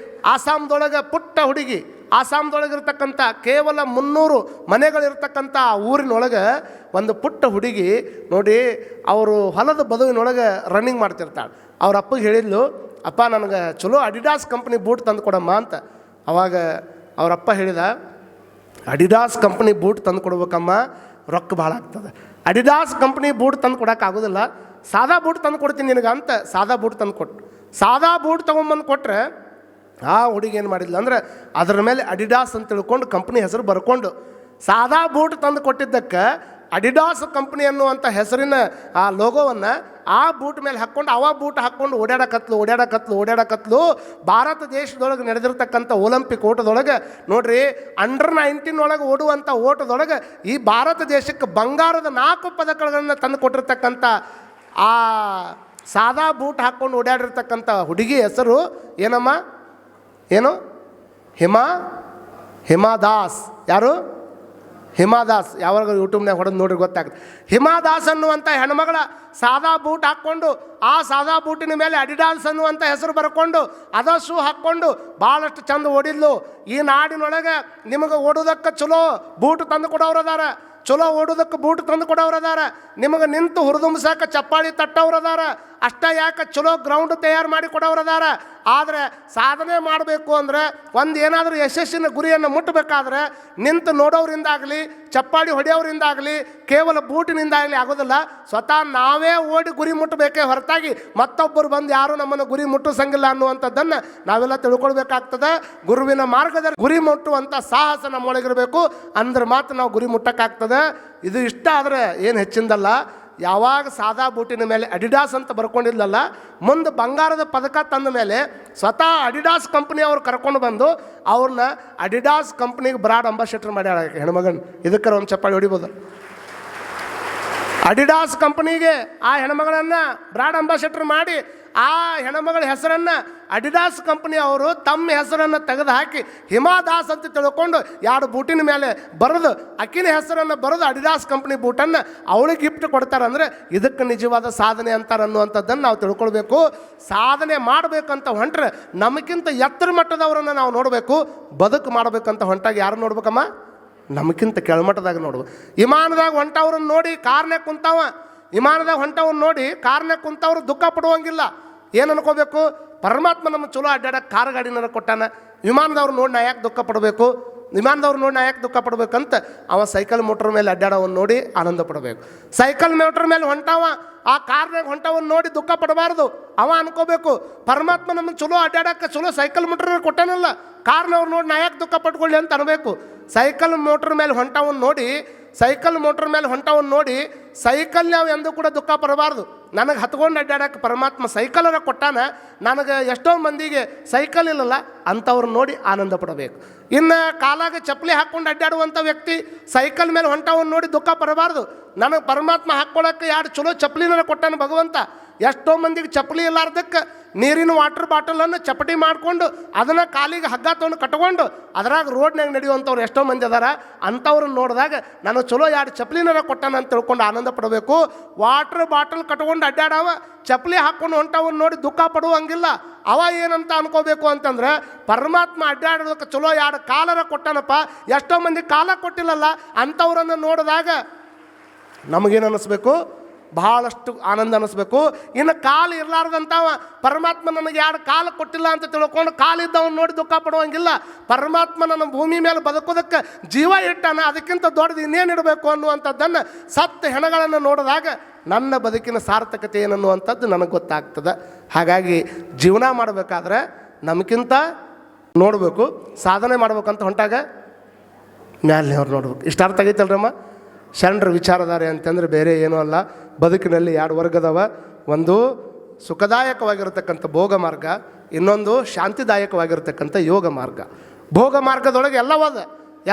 A: ಆಸಾಮ್ದೊಳಗೆ ಪುಟ್ಟ ಹುಡುಗಿ, ಆಸಾಮ್ದೊಳಗಿರ್ತಕ್ಕಂಥ ಕೇವಲ 300 ಮನೆಗಳಿರ್ತಕ್ಕಂಥ ಊರಿನೊಳಗೆ ಒಂದು ಪುಟ್ಟ ಹುಡುಗಿ ನೋಡಿ, ಅವರು ಹೊಲದ ಬದುವಿನೊಳಗೆ ರನ್ನಿಂಗ್ ಮಾಡ್ತಿರ್ತಾಳೆ. ಅವ್ರ ಅಪ್ಪಗೆ ಹೇಳಿದ್ಲು, ಅಪ್ಪ ನನಗೆ ಚಲೋ ಅಡಿಡಾಸ್ ಕಂಪ್ನಿ ಬೂಟ್ ತಂದು ಕೊಡಮ್ಮ ಅಂತ. ಅವಾಗ ಅವರಪ್ಪ ಹೇಳಿದ, ಅಡಿಡಾಸ್ ಕಂಪ್ನಿ ಬೂಟ್ ತಂದು ಕೊಡ್ಬೇಕಮ್ಮ, ರೊಕ್ಕ ಭಾಳ ಆಗ್ತದೆ. ಅಡಿಡಾಸ್ ಕಂಪ್ನಿ ಬೂಟ್ ತಂದು ಕೊಡೋಕ್ಕಾಗೋದಿಲ್ಲ, ಸಾದಾ ಬೂಟ್ ತಂದು ಕೊಡ್ತೀನಿ ನಿನಗೆ ಅಂತ ಸಾದಾ ಬೂಟ್ ತಂದು ಕೊಟ್ಟು, ಸಾದಾ ಬೂಟ್ ತೊಗೊಂಬಂದು ಕೊಟ್ಟರೆ ಆ ಹುಡುಗಿ ಏನು ಮಾಡಿದ್ಲು ಅಂದರೆ ಅದರ ಮೇಲೆ ಅಡಿಡಾಸ್ ಅಂತ ತಿಳ್ಕೊಂಡು ಕಂಪ್ನಿ ಹೆಸರು ಬರ್ಕೊಂಡು ಸಾದಾ ಬೂಟ್ ತಂದು ಕೊಟ್ಟಿದ್ದಕ್ಕೆ ಅಡಿಡಾಸ್ ಕಂಪ್ನಿ ಅನ್ನುವಂಥ ಹೆಸರಿನ ಆ ಲೋಗೋವನ್ನು ಆ ಬೂಟ್ ಮೇಲೆ ಹಾಕ್ಕೊಂಡು ಅವ ಬೂಟ್ ಹಾಕ್ಕೊಂಡು ಓಡಾಡಕತ್ಲು ಭಾರತ ದೇಶದೊಳಗೆ ನಡೆದಿರ್ತಕ್ಕಂಥ ಒಲಿಂಪಿಕ್ ಓಟದೊಳಗೆ ನೋಡ್ರಿ ಅಂಡರ್ 19 ಒಳಗೆ ಓಡುವಂಥ ಓಟದೊಳಗೆ ಈ ಭಾರತ ದೇಶಕ್ಕೆ ಬಂಗಾರದ 4 ಪದಕಗಳನ್ನು ತಂದು ಕೊಟ್ಟಿರ್ತಕ್ಕಂಥ ಆ ಸಾದಾ ಬೂಟ್ ಹಾಕ್ಕೊಂಡು ಓಡಾಡಿರ್ತಕ್ಕಂಥ ಹುಡುಗಿ ಹೆಸರು ಏನಮ್ಮ, ಏನು? ಹಿಮಾ ದಾಸ್. ಯಾರು? ಹಿಮಾ ದಾಸ್. ಯಾವಾಗ ಯೂಟ್ಯೂಬ್ನಾಗ ಹೊಡೆದು ನೋಡ್ರಿ ಗೊತ್ತಾಗುತ್ತೆ. ಹಿಮಾ ದಾಸ್ ಅನ್ನುವಂಥ ಹೆಣ್ಮಗಳ ಸಾದಾ ಬೂಟ್ ಹಾಕ್ಕೊಂಡು ಆ ಸಾದಾ ಬೂಟಿನ ಮೇಲೆ ಅಡಿಡಾಸ್ ಅನ್ನುವಂಥ ಹೆಸರು ಬರ್ಕೊಂಡು ಅದ ಶೂ ಹಾಕ್ಕೊಂಡು ಭಾಳಷ್ಟು ಚಂದ ಓಡಿದ್ಲು. ಈ ನಾಡಿನೊಳಗೆ ನಿಮಗೆ ಓಡೋದಕ್ಕೆ ಚಲೋ ಬೂಟ್ ತಂದು ಕೊಡೋರದಾರ, ಚಲೋ ಓಡೋದಕ್ಕೆ ಬೂಟ್ ತಂದು ಕೊಡೋರದಾರ, ನಿಮಗೆ ನಿಂತು ಹುರಿದುಂಬಿಸಾಕ ಚಪ್ಪಾಳಿ ತಟ್ಟವ್ರದಾರ, ಅಷ್ಟ ಯಾಕೆ ಚಲೋ ಗ್ರೌಂಡ್ ತಯಾರು ಮಾಡಿ ಕೊಡೋರದಾರ. ಆದರೆ ಸಾಧನೆ ಮಾಡಬೇಕು ಅಂದರೆ ಒಂದು ಏನಾದರೂ ಯಶಸ್ಸಿನ ಗುರಿಯನ್ನು ಮುಟ್ಟಬೇಕಾದ್ರೆ ನಿಂತು ನೋಡೋರಿಂದಾಗಲಿ ಚಪ್ಪಾಳಿ ಹೊಡೆಯೋರಿಂದಾಗಲಿ ಕೇವಲ ಬೂಟಿನಿಂದಾಗಲಿ ಆಗೋದಿಲ್ಲ. ಸ್ವತಃ ನಾವೇ ಓಡಿ ಗುರಿ ಮುಟ್ಟಬೇಕೇ ಹೊರತಾಗಿ ಮತ್ತೊಬ್ಬರು ಬಂದು ಯಾರೂ ನಮ್ಮನ್ನು ಗುರಿ ಮುಟ್ಟಿಸಂಗಿಲ್ಲ ಅನ್ನುವಂಥದ್ದನ್ನು ನಾವೆಲ್ಲ ತಿಳ್ಕೊಳ್ಬೇಕಾಗ್ತದೆ. ಗುರುವಿನ ಮಾರ್ಗದಲ್ಲಿ ಗುರಿ ಮುಟ್ಟುವಂಥ ಸಾಹಸ ನಮ್ಮೊಳಗಿರಬೇಕು, ಅಂದ್ರೆ ಮಾತ್ರ ನಾವು ಗುರಿ ಮುಟ್ಟಕ್ಕಾಗ್ತದೆ. ಇದು ಇಷ್ಟ ಆದರೆ ಏನು ಹೆಚ್ಚಿಂದಲ್ಲ. ಯಾವಾಗ ಸಾದಾ ಬೂಟಿನ ಮೇಲೆ ಅಡಿಡಾಸ್ ಅಂತ ಬರ್ಕೊಂಡಿದ್ಲಲ್ಲ, ಮುಂದೆ ಬಂಗಾರದ ಪದಕ ತಂದ ಮೇಲೆ ಸ್ವತಃ ಅಡಿಡಾಸ್ ಕಂಪ್ನಿಯವ್ರು ಕರ್ಕೊಂಡು ಬಂದು ಅವ್ರನ್ನ ಅಡಿಡಾಸ್ ಕಂಪ್ನಿಗೆ ಬ್ರಾಂಡ್ ಅಂಬಾಸಿಡರ್ ಮಾಡ್ಯಾಳ ಹೆಣ್ಮಗನ್. ಇದಕ್ಕೆ ಒಂದು ಚಪ್ಪಾಳಿ ಹೊಡಿಬೋದು. ಅಡಿಡಾಸ್ ಕಂಪ್ನಿಗೆ ಆ ಹೆಣ್ಮಗಳನ್ನು ಬ್ರಾಂಡ್ ಅಂಬಾಸಿಡರ್ ಮಾಡಿ ಆ ಹೆಣ್ಮಗಳ ಹೆಸರನ್ನು ಅಡಿಡಾಸ್ ಕಂಪ್ನಿ ಅವರು ತಮ್ಮ ಹೆಸರನ್ನು ತೆಗೆದು ಹಾಕಿ ಹಿಮಾ ದಾಸ್ ಅಂತ ತಿಳ್ಕೊಂಡು 2 ಬೂಟಿನ ಮೇಲೆ ಬರೆದು ಅಕ್ಕಿನ ಹೆಸರನ್ನು ಬರೆದು ಅಡಿಡಾಸ್ ಕಂಪ್ನಿ ಬೂಟನ್ನು ಅವಳಿಗೆ ಗಿಫ್ಟ್ ಕೊಡ್ತಾರೆ. ಅಂದರೆ ಇದಕ್ಕೆ ನಿಜವಾದ ಸಾಧನೆ ಅಂತಾರೆ ಅನ್ನುವಂಥದ್ದನ್ನು ನಾವು ತಿಳ್ಕೊಳ್ಬೇಕು. ಸಾಧನೆ ಮಾಡಬೇಕಂತ ಹೊಂಟ್ರೆ ನಮಗಿಂತ ಎತ್ತರ ಮಟ್ಟದವರನ್ನು ನಾವು ನೋಡಬೇಕು. ಬದುಕು ಮಾಡಬೇಕಂತ ಹೊಂಟಾಗ ಯಾರು ನೋಡ್ಬೇಕಮ್ಮ? ನಮಗಿಂತ ಕೆಳಮಟ್ಟದಾಗ ನೋಡ್ಬೇಕು. ವಿಮಾನದಾಗ ಹೊಂಟವ್ರನ್ನ ನೋಡಿ ಕಾರ್ನಾಗ ಕುಂತಾವ, ವಿಮಾನದಾಗ ಹೊಂಟವ್ರನ್ನ ನೋಡಿ ಕಾರ್ನಾಗ ಕುಂತವ್ರು ದುಃಖ ಪಡುವಂಗಿಲ್ಲ. ಏನು ಅನ್ಕೋಬೇಕು? ಪರಮಾತ್ಮ ನಮ್ಮ ಚಲೋ ಅಡ್ಡಾಡಕ್ಕೆ ಕಾರ್ ಗಾಡಿನಾರ ಕೊಟ್ಟಾನ, ವಿಮಾನದವ್ರು ನೋಡಿ ನಾ ಯಾಕೆ ದುಃಖ ಪಡಬೇಕು, ವಿಮಾನದವ್ರು ನೋಡಿ ನಾ ಯಾಕೆ ದುಃಖ ಪಡ್ಬೇಕಂತ ಅವ ಸೈಕಲ್ ಮೋಟ್ರ್ ಮೇಲೆ ಅಡ್ಡಾಡೋವನ್ನು ನೋಡಿ ಆನಂದ ಪಡಬೇಕು. ಸೈಕಲ್ ಮೋಟ್ರ್ ಮೇಲೆ ಹೊಂಟಾವ ಆ ಕಾರ್ನಾಗ ಹೊಂಟವನ್ನ ನೋಡಿ ದುಃಖ ಪಡಬಾರ್ದು. ಅವ ಅನ್ಕೋಬೇಕು ಪರಮಾತ್ಮ ನಮ್ಮ ಚಲೋ ಅಡ್ಡಾಡಕ್ಕೆ ಚಲೋ ಸೈಕಲ್ ಮೋಟ್ರ್ ಕೊಟ್ಟಾನಲ್ಲ, ಕಾರ್ನವ್ರು ನೋಡಿ ನಾ ಯಾಕೆ ದುಃಖ ಪಟ್ಕೊಳ್ಳಿ ಅಂತ ಅನ್ಬೇಕು. ಸೈಕಲ್ ಮೋಟ್ರ್ ಮೇಲೆ ಹೊಂಟವನ್ನ ನೋಡಿ ಸೈಕಲ್ ನಾವು ಎಂದೂ ಕೂಡ ದುಃಖ ಪಡಬಾರ್ದು. ನನಗೆ ಹತ್ಕೊಂಡು ಅಡ್ಡಾಡಕ್ಕೆ ಪರಮಾತ್ಮ ಸೈಕಲರ ಕೊಟ್ಟಾನ, ನನಗೆ ಎಷ್ಟೋ ಮಂದಿಗೆ ಸೈಕಲ್ ಇಲ್ಲಲ್ಲ ಅಂಥವ್ರು ನೋಡಿ ಆನಂದ ಪಡಬೇಕು. ಇನ್ನು ಕಾಲಾಗ ಚಪ್ಪಲಿ ಹಾಕ್ಕೊಂಡು ಅಡ್ಡಾಡುವಂಥ ವ್ಯಕ್ತಿ ಸೈಕಲ್ ಮೇಲೆ ಹೊಂಟವನ್ನ ನೋಡಿ ದುಃಖ ಪಡಬಾರ್ದು. ನನಗೆ ಪರಮಾತ್ಮ ಹಾಕ್ಕೊಳ್ಳೋಕ್ಕೆ 2 ಚಲೋ ಚಪ್ಪಲಿನ ಕೊಟ್ಟಾನ ಭಗವಂತ. ಎಷ್ಟೋ ಮಂದಿಗೆ ಚಪ್ಪಲಿ ಇಲ್ಲಾರ್ದಕ್ಕೆ ನೀರಿನ ವಾಟರ್ ಬಾಟಲನ್ನು ಚಪಟಿ ಮಾಡಿಕೊಂಡು ಅದನ್ನು ಕಾಲಿಗೆ ಹಗ್ಗ ತೊಗೊಂಡು ಕಟ್ಕೊಂಡು ಅದ್ರಾಗ ರೋಡ್ನಾಗ ನಡೆಯುವಂಥವ್ರು ಎಷ್ಟೋ ಮಂದಿ ಅದಾರ. ಅಂಥವ್ರನ್ನ ನೋಡಿದಾಗ ನನಗೆ ಚಲೋ 2 ಚಪ್ಪಲಿನ ಕೊಟ್ಟಾನ ಅಂತ ತಿಳ್ಕೊಂಡು ಆನಂದ ಪಡಬೇಕು. ವಾಟರ್ ಬಾಟಲ್ ಕಟ್ಕೊಂಡು ಅಡ್ಡಾಡವ ಚಪ್ಪಲಿ ಹಾಕ್ಕೊಂಡು ಹೊಂಟವನ್ನ ನೋಡಿ ದುಃಖ ಪಡುವಂಗಿಲ್ಲ. ಅವ ಏನಂತ ಅನ್ಕೋಬೇಕು ಅಂತಂದ್ರೆ ಪರಮಾತ್ಮ ಅಡ್ಡಾಡೋದಕ್ಕೆ ಚಲೋ 2 ಕಾಲರ ಕೊಟ್ಟಾನಪ್ಪ, ಎಷ್ಟೋ ಮಂದಿ ಕಾಲ ಕೊಟ್ಟಿಲ್ಲಲ್ಲ ಅಂಥವ್ರನ್ನು ನೋಡಿದಾಗ ನಮಗೇನು ಅನ್ನಿಸ್ಬೇಕು? ಬಹಳಷ್ಟು ಆನಂದ ಅನ್ನಿಸ್ಬೇಕು. ಇನ್ನು ಕಾಲು ಇರಲಾರ್ದಂಥವ ಪರಮಾತ್ಮ ನನಗೆ 2 ಕಾಲು ಕೊಟ್ಟಿಲ್ಲ ಅಂತ ತಿಳ್ಕೊಂಡು ಕಾಲಿದ್ದವನ್ನ ನೋಡಿ ದುಃಖ ಪಡುವಂಗಿಲ್ಲ. ಪರಮಾತ್ಮ ನನ್ನ ಭೂಮಿ ಮೇಲೆ ಬದುಕೋದಕ್ಕೆ ಜೀವ ಇಟ್ಟಾನ, ಅದಕ್ಕಿಂತ ದೊಡ್ಡದು ಇನ್ನೇನು ಇಡಬೇಕು ಅನ್ನುವಂಥದ್ದನ್ನು ಸತ್ತ ಹೆಣಗಳನ್ನು ನೋಡಿದಾಗ ನನ್ನ ಬದುಕಿನ ಸಾರ್ಥಕತೆ ಏನನ್ನುವಂಥದ್ದು ನನಗೆ ಗೊತ್ತಾಗ್ತದೆ. ಹಾಗಾಗಿ ಜೀವನ ಮಾಡಬೇಕಾದ್ರೆ ನಮಗಿಂತ ನೋಡಬೇಕು, ಸಾಧನೆ ಮಾಡ್ಬೇಕಂತ ಹೊಂಟಾಗ ಮ್ಯಾಲಿನವ್ರು ನೋಡ್ಬೇಕು. ಇಷ್ಟು ಅರ್ಥ ಆಗೈತಲ್ರಮ್ಮ? ಶರಣರ ವಿಚಾರಧಾರೆ ಅಂತಂದರೆ ಬೇರೆ ಏನೂ ಅಲ್ಲ. ಬದುಕಿನಲ್ಲಿ 2 ವರ್ಗದವ, ಒಂದು ಸುಖದಾಯಕವಾಗಿರತಕ್ಕಂಥ ಭೋಗ ಮಾರ್ಗ, ಇನ್ನೊಂದು ಶಾಂತಿದಾಯಕವಾಗಿರತಕ್ಕಂಥ ಯೋಗ ಮಾರ್ಗ. ಭೋಗ ಮಾರ್ಗದೊಳಗೆ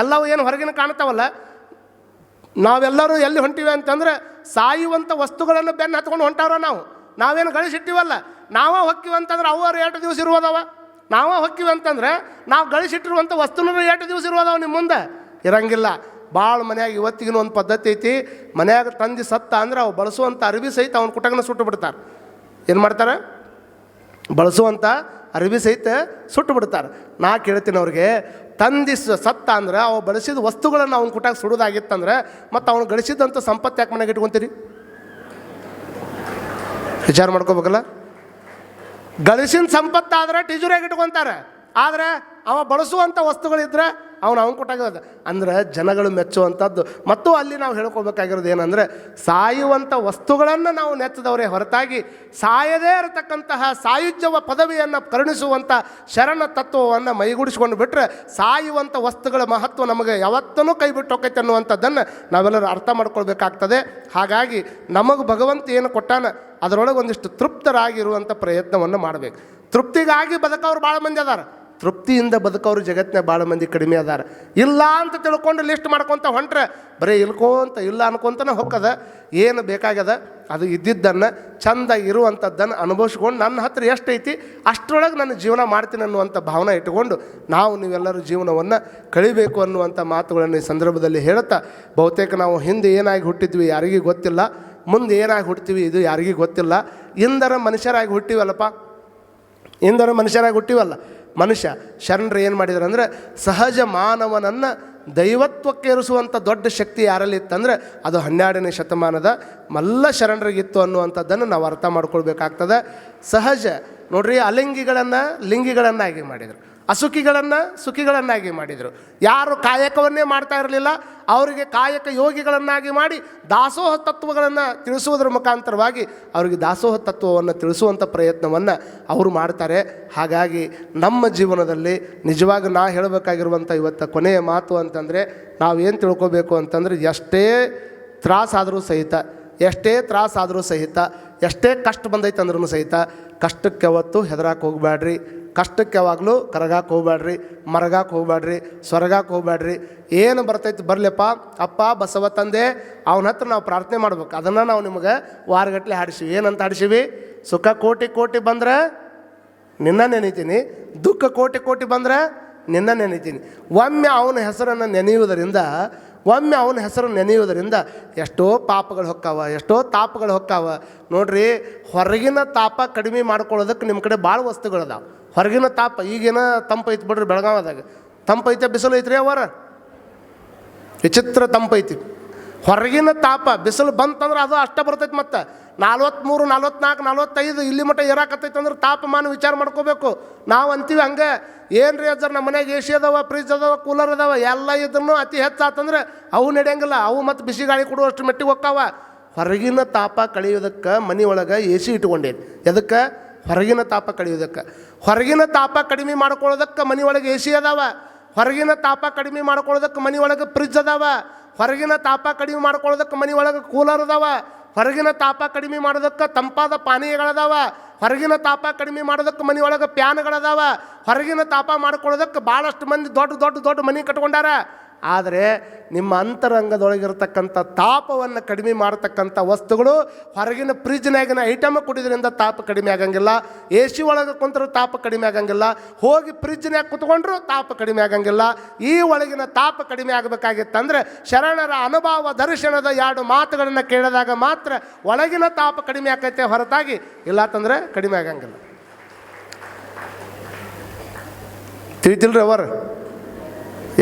A: ಎಲ್ಲವೂ ಏನು ಹೊರಗಿನ ಕಾಣ್ತಾವಲ್ಲ, ನಾವೆಲ್ಲರೂ ಎಲ್ಲಿ ಹೊಂಟಿವಿ ಅಂತಂದ್ರೆ ಸಾಯುವಂಥ ವಸ್ತುಗಳನ್ನು ಬೆನ್ನು ಹತ್ಕೊಂಡು ಹೊಂಟವ್ರ. ನಾವೇನು ಗಳಿಸಿಟ್ಟಿವಲ್ಲ, ನಾವೇ ಹೊಕ್ಕಿವಿ ಅಂತಂದ್ರೆ ಅವು 8 ದಿವಸ ಇರುವುದವ. ನಾವೇ ಹೊಕ್ಕಿವಿ ಅಂತಂದ್ರೆ ನಾವು ಗಳಿಸಿಟ್ಟಿರುವಂಥ ವಸ್ತುನೂ 8 ದಿವಸ ಇರುವುದವ, ನಿಮ್ಮ ಮುಂದೆ ಇರಂಗಿಲ್ಲ. ಭಾಳ ಮನ್ಯಾಗ ಇವತ್ತಿಗಿನ ಒಂದು ಪದ್ಧತಿ ಐತಿ, ಮನ್ಯಾಗ ತಂದು ಸತ್ತ ಅಂದ್ರೆ ಅವು ಬಳಸುವಂಥ ಅರಿವಿ ಸಹಿತ ಅವನ ಕುಟಗನ ಸುಟ್ಟು ಬಿಡ್ತಾರೆ. ಏನು ಮಾಡ್ತಾರೆ? ಬಳಸುವಂಥ ಅರಿವಿ ಸಹಿತ ಸುಟ್ಟು ಬಿಡ್ತಾರೆ. ನಾ ಕೇಳ್ತೀನಿ ಅವ್ರಿಗೆ, ತಂದಿ ಸತ್ತ ಅಂದ್ರೆ ಅವು ಬಳಸಿದ ವಸ್ತುಗಳನ್ನು ಅವ್ನ ಕುಟಾಗ ಸುಡೋದಾಗಿತ್ತಂದ್ರೆ ಮತ್ತು ಅವ್ನು ಗಳಿಸಿದಂಥ ಸಂಪತ್ತು ಯಾಕೆ ಮನೆಗೆ ಇಟ್ಕೊತೀರಿ? ವಿಚಾರ ಮಾಡ್ಕೋಬೇಕಲ್ಲ. ಗಳಿಸಿನ ಸಂಪತ್ತಾದ್ರೆ ಟಿಜುರಿಯಾಗಿ ಇಟ್ಕೊತಾರೆ, ಆದರೆ ಅವ ಬಳಸುವಂಥ ವಸ್ತುಗಳಿದ್ರೆ ಅವ್ನು ಕೊಟ್ಟಾಗಿರೋದು ಅಂದ್ರೆ ಜನಗಳು ಮೆಚ್ಚುವಂಥದ್ದು. ಮತ್ತು ಅಲ್ಲಿ ನಾವು ಹೇಳ್ಕೊಳ್ಬೇಕಾಗಿರೋದು ಏನಂದರೆ ಸಾಯುವಂಥ ವಸ್ತುಗಳನ್ನು ನಾವು ನೆಚ್ಚದವರೇ ಹೊರತಾಗಿ ಸಾಯದೇ ಇರತಕ್ಕಂತಹ ಸಾಯುಜ್ಯವ ಪದವಿಯನ್ನು ಕರುಣಿಸುವಂಥ ಶರಣ ತತ್ವವನ್ನು ಮೈಗೂಡಿಸ್ಕೊಂಡು ಬಿಟ್ಟರೆ ಸಾಯುವಂಥ ವಸ್ತುಗಳ ಮಹತ್ವ ನಮಗೆ ಯಾವತ್ತೂ ಕೈ ಬಿಟ್ಟು ಹೋಗೈತೆ ಅನ್ನುವಂಥದ್ದನ್ನು ನಾವೆಲ್ಲರೂ ಅರ್ಥ ಮಾಡ್ಕೊಳ್ಬೇಕಾಗ್ತದೆ. ಹಾಗಾಗಿ ನಮಗೆ ಭಗವಂತ ಏನು ಕೊಟ್ಟಾನ ಅದರೊಳಗೆ ಒಂದಿಷ್ಟು ತೃಪ್ತರಾಗಿರುವಂಥ ಪ್ರಯತ್ನವನ್ನು ಮಾಡಬೇಕು. ತೃಪ್ತಿಗಾಗಿ ಬದುಕೋರು ಭಾಳ ಮಂದಿ ಅದಾರ, ತೃಪ್ತಿಯಿಂದ ಬದುಕೋರು ಜಗತ್ತಿನ ಭಾಳ ಮಂದಿ ಕಡಿಮೆ ಅದಾರ. ಇಲ್ಲ ಅಂತ ತಿಳ್ಕೊಂಡು ಲಿಸ್ಟ್ ಮಾಡ್ಕೊತ ಹೊಂಟ್ರೆ ಬರೀ ಇಲ್ಕೋಂತ ಇಲ್ಲ ಅನ್ಕೊಂತನೇ ಹೊಕ್ಕದ. ಏನು ಬೇಕಾಗ್ಯದ ಅದು ಇದ್ದಿದ್ದನ್ನು ಚಂದ ಇರುವಂಥದ್ದನ್ನು ಅನುಭವಿಸ್ಕೊಂಡು ನನ್ನ ಹತ್ರ ಎಷ್ಟೈತಿ ಅಷ್ಟರೊಳಗೆ ನನ್ನ ಜೀವನ ಮಾಡ್ತೀನಿ ಅನ್ನುವಂಥ ಭಾವನೆ ಇಟ್ಕೊಂಡು ನಾವು ನೀವೆಲ್ಲರೂ ಜೀವನವನ್ನು ಕಳಿಬೇಕು ಅನ್ನುವಂಥ ಮಾತುಗಳನ್ನು ಈ ಸಂದರ್ಭದಲ್ಲಿ ಹೇಳುತ್ತಾ, ಬಹುತೇಕ ನಾವು ಹಿಂದೆ ಏನಾಗಿ ಹುಟ್ಟಿದ್ವಿ ಯಾರಿಗೂ ಗೊತ್ತಿಲ್ಲ, ಮುಂದೆ ಏನಾಗಿ ಹುಡ್ತೀವಿ ಇದು ಯಾರಿಗೂ ಗೊತ್ತಿಲ್ಲ. ಇಂದರ ಮನುಷ್ಯರಾಗಿ ಹುಟ್ಟಿವಲ್ಲಪ್ಪ, ಇಂದರ ಮನುಷ್ಯರಾಗಿ ಹುಟ್ಟಿವಲ್ಲ. ಮನುಷ್ಯ ಶರಣರು ಏನು ಮಾಡಿದ್ರು ಅಂದರೆ ಸಹಜ ಮಾನವನನ್ನು ದೈವತ್ವಕ್ಕೆ ಇರಿಸುವಂಥ ದೊಡ್ಡ ಶಕ್ತಿ ಯಾರಲ್ಲಿ ಇತ್ತಂದರೆ ಅದು 12ನೇ ಶತಮಾನದ ಮಲ್ಲ ಶರಣರಿಗಿತ್ತು ಅನ್ನುವಂಥದ್ದನ್ನು ನಾವು ಅರ್ಥ ಮಾಡ್ಕೊಳ್ಬೇಕಾಗ್ತದೆ. ಸಹಜ ನೋಡ್ರಿ, ಅಲಿಂಗಿಗಳನ್ನು ಲಿಂಗಿಗಳನ್ನಾಗಿ ಮಾಡಿದರು, ಅಸುಖಿಗಳನ್ನು ಸುಖಿಗಳನ್ನಾಗಿ ಮಾಡಿದರು. ಯಾರು ಕಾಯಕವನ್ನೇ ಮಾಡ್ತಾ ಇರಲಿಲ್ಲ ಅವರಿಗೆ ಕಾಯಕ ಯೋಗಿಗಳನ್ನಾಗಿ ಮಾಡಿ ದಾಸೋಹ ತತ್ವಗಳನ್ನು ತಿಳಿಸುವುದರ ಮುಖಾಂತರವಾಗಿ ಅವರಿಗೆ ದಾಸೋಹ ತತ್ವವನ್ನು ತಿಳಿಸುವಂಥ ಪ್ರಯತ್ನವನ್ನು ಅವರು ಮಾಡ್ತಾರೆ. ಹಾಗಾಗಿ ನಮ್ಮ ಜೀವನದಲ್ಲಿ ನಿಜವಾಗಿ ನಾ ಹೇಳಬೇಕಾಗಿರುವಂಥ ಇವತ್ತು ಕೊನೆಯ ಮಾತು ಅಂತಂದರೆ ನಾವೇನು ತಿಳ್ಕೊಬೇಕು ಅಂತಂದರೆ ಎಷ್ಟೇ ತ್ರಾಸಾದರೂ ಸಹಿತ, ಎಷ್ಟೇ ತ್ರಾಸಾದರೂ ಸಹಿತ, ಎಷ್ಟೇ ಕಷ್ಟ ಬಂದೈತೆ ಅಂದ್ರೂ ಸಹಿತ ಕಷ್ಟಕ್ಕೆ ಯಾವತ್ತು ಹೆದರಾಕೆ ಹೋಗಬೇಡ್ರಿ, ಕಷ್ಟಕ್ಕೆ ಯಾವಾಗಲೂ ಕರಗಾಕೆ ಹೋಗ್ಬೇಡ್ರಿ, ಮರಗಾಕೆ ಹೋಗ್ಬೇಡ್ರಿ, ಸ್ವರ್ಗಾಕೆ ಹೋಗ್ಬೇಡ್ರಿ. ಏನು ಬರ್ತೈತೆ ಬರಲಿಪ್ಪ ಅಪ್ಪ ಬಸವ ತಂದೆ ಅವನ ಹತ್ರ ನಾವು ಪ್ರಾರ್ಥನೆ ಮಾಡ್ಬೇಕು. ಅದನ್ನು ನಾವು ನಿಮಗೆ ವಾರಗಟ್ಟಲೆ ಹಾಡಿಸಿವಿ. ಏನಂತ ಹಾಡಿಸಿವಿ? ಸುಖ ಕೋಟಿ ಕೋಟಿ ಬಂದ್ರೆ ನಿನ್ನ ನೆನೀತೀನಿ, ದುಃಖ ಕೋಟಿ ಕೋಟಿ ಬಂದ್ರೆ ನಿನ್ನ ನೆನೀತೀನಿ. ಒಮ್ಮೆ ಅವನ ಹೆಸರನ್ನು ನೆನೆಯುವುದರಿಂದ ಎಷ್ಟೋ ಪಾಪಗಳು ಹೊಕ್ಕಾವ, ಎಷ್ಟೋ ತಾಪಗಳು ಹೊಕ್ಕಾವ. ನೋಡ್ರಿ, ಹೊರಗಿನ ತಾಪ ಕಡಿಮೆ ಮಾಡ್ಕೊಳ್ಳೋದಕ್ಕೆ ನಿಮ್ಮ ಕಡೆ ಭಾಳ ವಸ್ತುಗಳದಾವೆ. ಹೊರಗಿನ ತಾಪ ಈಗೇನ ತಂಪೈತಿ ಬಿಡ್ರಿ, ಬೆಳಗಾವದಾಗ ತಂಪೈತೆ, ಬಿಸಿಲು ಐತ್ರಿ ಅವರ ವಿಚಿತ್ರ ತಂಪೈತಿ. ಹೊರಗಿನ ತಾಪ ಬಿಸಿಲು ಬಂತಂದ್ರೆ ಅದು ಅಷ್ಟ ಬರ್ತೈತಿ. ಮತ್ತು 43, 44, 45 ಇಲ್ಲಿ ಮಟ್ಟ ಏರಾಕತ್ತೈತೆ ಅಂದ್ರೆ ತಾಪಮಾನ ವಿಚಾರ ಮಾಡ್ಕೋಬೇಕು. ನಾವು ಅಂತೀವಿ ಹಂಗೆ, ಏನು ರೀ ಅಜ್ಜರ್ ನಮ್ಮ ಮನೆಯಾಗ ಎ ಸಿ ಅದಾವ, ಫ್ರಿಜ್ ಅದಾವ, ಕೂಲರ್ ಅದಾವ, ಎಲ್ಲ ಇದ್ರೂ ಅತಿ ಹೆಚ್ಚಾತಂದ್ರೆ ಅವು ನಡೆಯಂಗಿಲ್ಲ. ಅವು ಮತ್ತು ಬಿಸಿ ಗಾಳಿ ಕೊಡುವಷ್ಟು ಮೆಟ್ಟಿಗೆ ಹೋಕ್ಕಾವ. ಹೊರಗಿನ ತಾಪ ಕಳೆಯೋದಕ್ಕೆ ಮನೆ ಒಳಗೆ ಎ ಸಿ ಇಟ್ಕೊಂಡೇನಿ. ಎದಕ್ಕೆ? ಹೊರಗಿನ ತಾಪ ಕಳೆಯೋದಕ್ಕೆ. ಹೊರಗಿನ ತಾಪ ಕಡಿಮೆ ಮಾಡ್ಕೊಳ್ಳೋದಕ್ಕೆ ಮನೆ ಒಳಗೆ ಎ ಸಿ ಅದಾವ. ಹೊರಗಿನ ತಾಪ ಕಡಿಮೆ ಮಾಡ್ಕೊಳ್ಳೋದಕ್ಕೆ ಮನೆ ಒಳಗೆ ಫ್ರಿಜ್ ಅದಾವ. ಹೊರಗಿನ ತಾಪ ಕಡಿಮೆ ಮಾಡ್ಕೊಳ್ಳೋದಕ್ಕೆ ಮನೆ ಒಳಗೆ ಕೂಲರ್ ಅದಾವ. ಹೊರಗಿನ ತಾಪ ಕಡಿಮೆ ಮಾಡೋದಕ್ಕೆ ತಂಪಾದ ಪಾನೀಯಗಳದಾವ. ಹೊರಗಿನ ತಾಪ ಕಡಿಮೆ ಮಾಡೋದಕ್ಕೆ ಮನೆ ಒಳಗೆ ಪ್ಯಾನ್ಗಳದಾವ. ಹೊರಗಿನ ತಾಪ ಮಾಡ್ಕೊಳ್ಳೋದಕ್ಕೆ ಭಾಳಷ್ಟು ಮಂದಿ ದೊಡ್ಡ ದೊಡ್ಡ ದೊಡ್ಡ ಮನೆ ಕಟ್ಕೊಂಡಾರ. ಆದರೆ ನಿಮ್ಮ ಅಂತರಂಗದೊಳಗಿರ್ತಕ್ಕಂಥ ತಾಪವನ್ನು ಕಡಿಮೆ ಮಾಡ್ತಕ್ಕಂಥ ವಸ್ತುಗಳು ಹೊರಗಿನ ಫ್ರಿಜ್ನಾಗಿನ ಐಟಮ್ ಕುಡಿದ್ರಿಂದ ತಾಪ ಕಡಿಮೆ ಆಗಂಗಿಲ್ಲ. ಎ ಸಿ ಒಳಗೆ ಕುಂತರೂ ತಾಪ ಕಡಿಮೆ ಆಗಂಗಿಲ್ಲ. ಹೋಗಿ ಫ್ರಿಜ್ನಾಗ ಕುತ್ಕೊಂಡ್ರೂ ತಾಪ ಕಡಿಮೆ ಆಗಂಗಿಲ್ಲ. ಈ ಒಳಗಿನ ತಾಪ ಕಡಿಮೆ ಆಗಬೇಕಾಗಿತ್ತಂದ್ರೆ ಶರಣರ ಅನುಭವ ದರ್ಶನದ 2 ಮಾತುಗಳನ್ನು ಕೇಳಿದಾಗ ಮಾತ್ರ ಒಳಗಿನ ತಾಪ ಕಡಿಮೆ ಆಕೈತೆ, ಹೊರತಾಗಿ ಇಲ್ಲಾತಂದ್ರೆ ಕಡಿಮೆ ಆಗಂಗಿಲ್ಲ. ತಿಳಿತಿಲ್ರಿ ಅವರು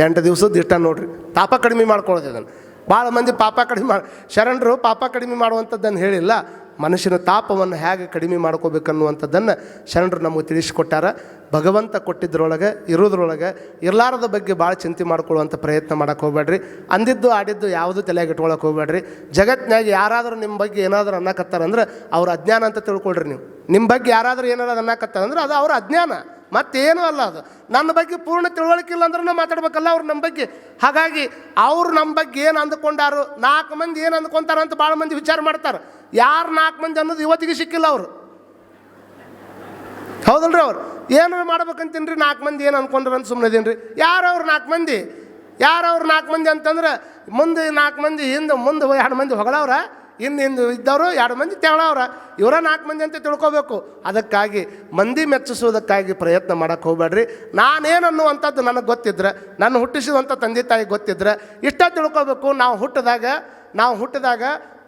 A: 8 ದಿವಸದ ಇಷ್ಟ ನೋಡ್ರಿ, ತಾಪ ಕಡಿಮೆ ಮಾಡ್ಕೊಳ್ಳೋದು. ಇದನ್ನು ಭಾಳ ಮಂದಿ ಶರಣರು ಪಾಪ ಕಡಿಮೆ ಮಾಡುವಂಥದ್ದನ್ನು ಹೇಳಿಲ್ಲ. ಮನುಷ್ಯನ ತಾಪವನ್ನು ಹೇಗೆ ಕಡಿಮೆ ಮಾಡ್ಕೋಬೇಕನ್ನುವಂಥದ್ದನ್ನು ಶರಣರು ನಮಗೆ ತಿಳಿಸಿಕೊಟ್ಟಾರ. ಭಗವಂತ ಕೊಟ್ಟಿದ್ದರೊಳಗೆ ಇರೋದ್ರೊಳಗೆ ಇರ್ಲಾರದ ಬಗ್ಗೆ ಭಾಳ ಚಿಂತೆ ಮಾಡ್ಕೊಳ್ಳುವಂಥ ಪ್ರಯತ್ನ ಮಾಡೋಕೆ ಹೋಗ್ಬೇಡ್ರಿ. ಅಂದಿದ್ದು ಆಡಿದ್ದು ಯಾವುದೂ ತಲೆಯಾಗಿ ಇಟ್ಕೊಳಕ್ಕೆ ಹೋಗ್ಬೇಡ್ರಿ. ಜಗತ್ತಿನಾಗ ಯಾರಾದರೂ ನಿಮ್ಮ ಬಗ್ಗೆ ಏನಾದರೂ ಅನ್ನಕತ್ತಾರಂದ್ರೆ ಅವ್ರ ಅಜ್ಞಾನ ಅಂತ ತಿಳ್ಕೊಳ್ರಿ. ನೀವು ನಿಮ್ಮ ಬಗ್ಗೆ ಯಾರಾದರೂ ಏನಾದ್ರು ಅನ್ನಕತ್ತಾರಂದ್ರೆ ಅದು ಅವ್ರ ಅಜ್ಞಾನ, ಮತ್ತೇನೂ ಅಲ್ಲ. ಅದು ನನ್ನ ಬಗ್ಗೆ ಪೂರ್ಣ ತಿಳುವಳಿಕೆ ಇಲ್ಲ ಅಂದ್ರೆ ಮಾತಾಡ್ಬೇಕಲ್ಲ ಅವ್ರು ನಮ್ಮ ಬಗ್ಗೆ. ಹಾಗಾಗಿ ಅವ್ರು ನಮ್ಮ ಬಗ್ಗೆ ಏನು ಅಂದ್ಕೊಂಡಾರು, 4 ಮಂದಿ ಏನು ಅಂದ್ಕೊಂತಾರ ಅಂತ ಭಾಳ ಮಂದಿ ವಿಚಾರ ಮಾಡ್ತಾರೆ. ಯಾರು 4 ಮಂದಿ ಅನ್ನೋದು ಇವತ್ತಿಗೆ ಸಿಕ್ಕಿಲ್ಲ ಅವರು. ಹೌದಲ್ರಿ? ಅವ್ರು ಏನಾರು ಮಾಡ್ಬೇಕಂತೀನಿ 4 ಮಂದಿ ಏನು ಅಂದ್ಕೊಂಡ್ರ ಅಂತ ಸುಮ್ಮನೆ ಇದೀನಿ ರೀ. ಯಾರವ್ರು 4 ಮಂದಿ? ಯಾರವ್ರು 4 ಮಂದಿ ಅಂತಂದ್ರೆ ಮುಂದೆ 4 ಮಂದಿ, ಹಿಂದೆ ಮುಂದೆ 2 ಮಂದಿ ಹೊಗಳವ್ರ, ಹಿಂದೆ ಇದ್ದವರು 2 ಮಂದಿ ತೆಗಳವ್ರ. ಇವರ 4 ಮಂದಿ ಅಂತ ತಿಳ್ಕೊಬೇಕು. ಅದಕ್ಕಾಗಿ ಮಂದಿ ಮೆಚ್ಚಿಸೋದಕ್ಕಾಗಿ ಪ್ರಯತ್ನ ಮಾಡೋಕ್ಕೆ ಹೋಗ್ಬೇಡ್ರಿ. ನಾನೇನು ಅನ್ನುವಂಥದ್ದು ನನಗೆ ಗೊತ್ತಿದ್ರೆ, ನನ್ನ ಹುಟ್ಟಿಸಿದಂಥ ತಂದೆ ತಾಯಿ ಗೊತ್ತಿದ್ರೆ ಇಷ್ಟ ತಿಳ್ಕೊಬೇಕು. ನಾವು ಹುಟ್ಟಿದಾಗ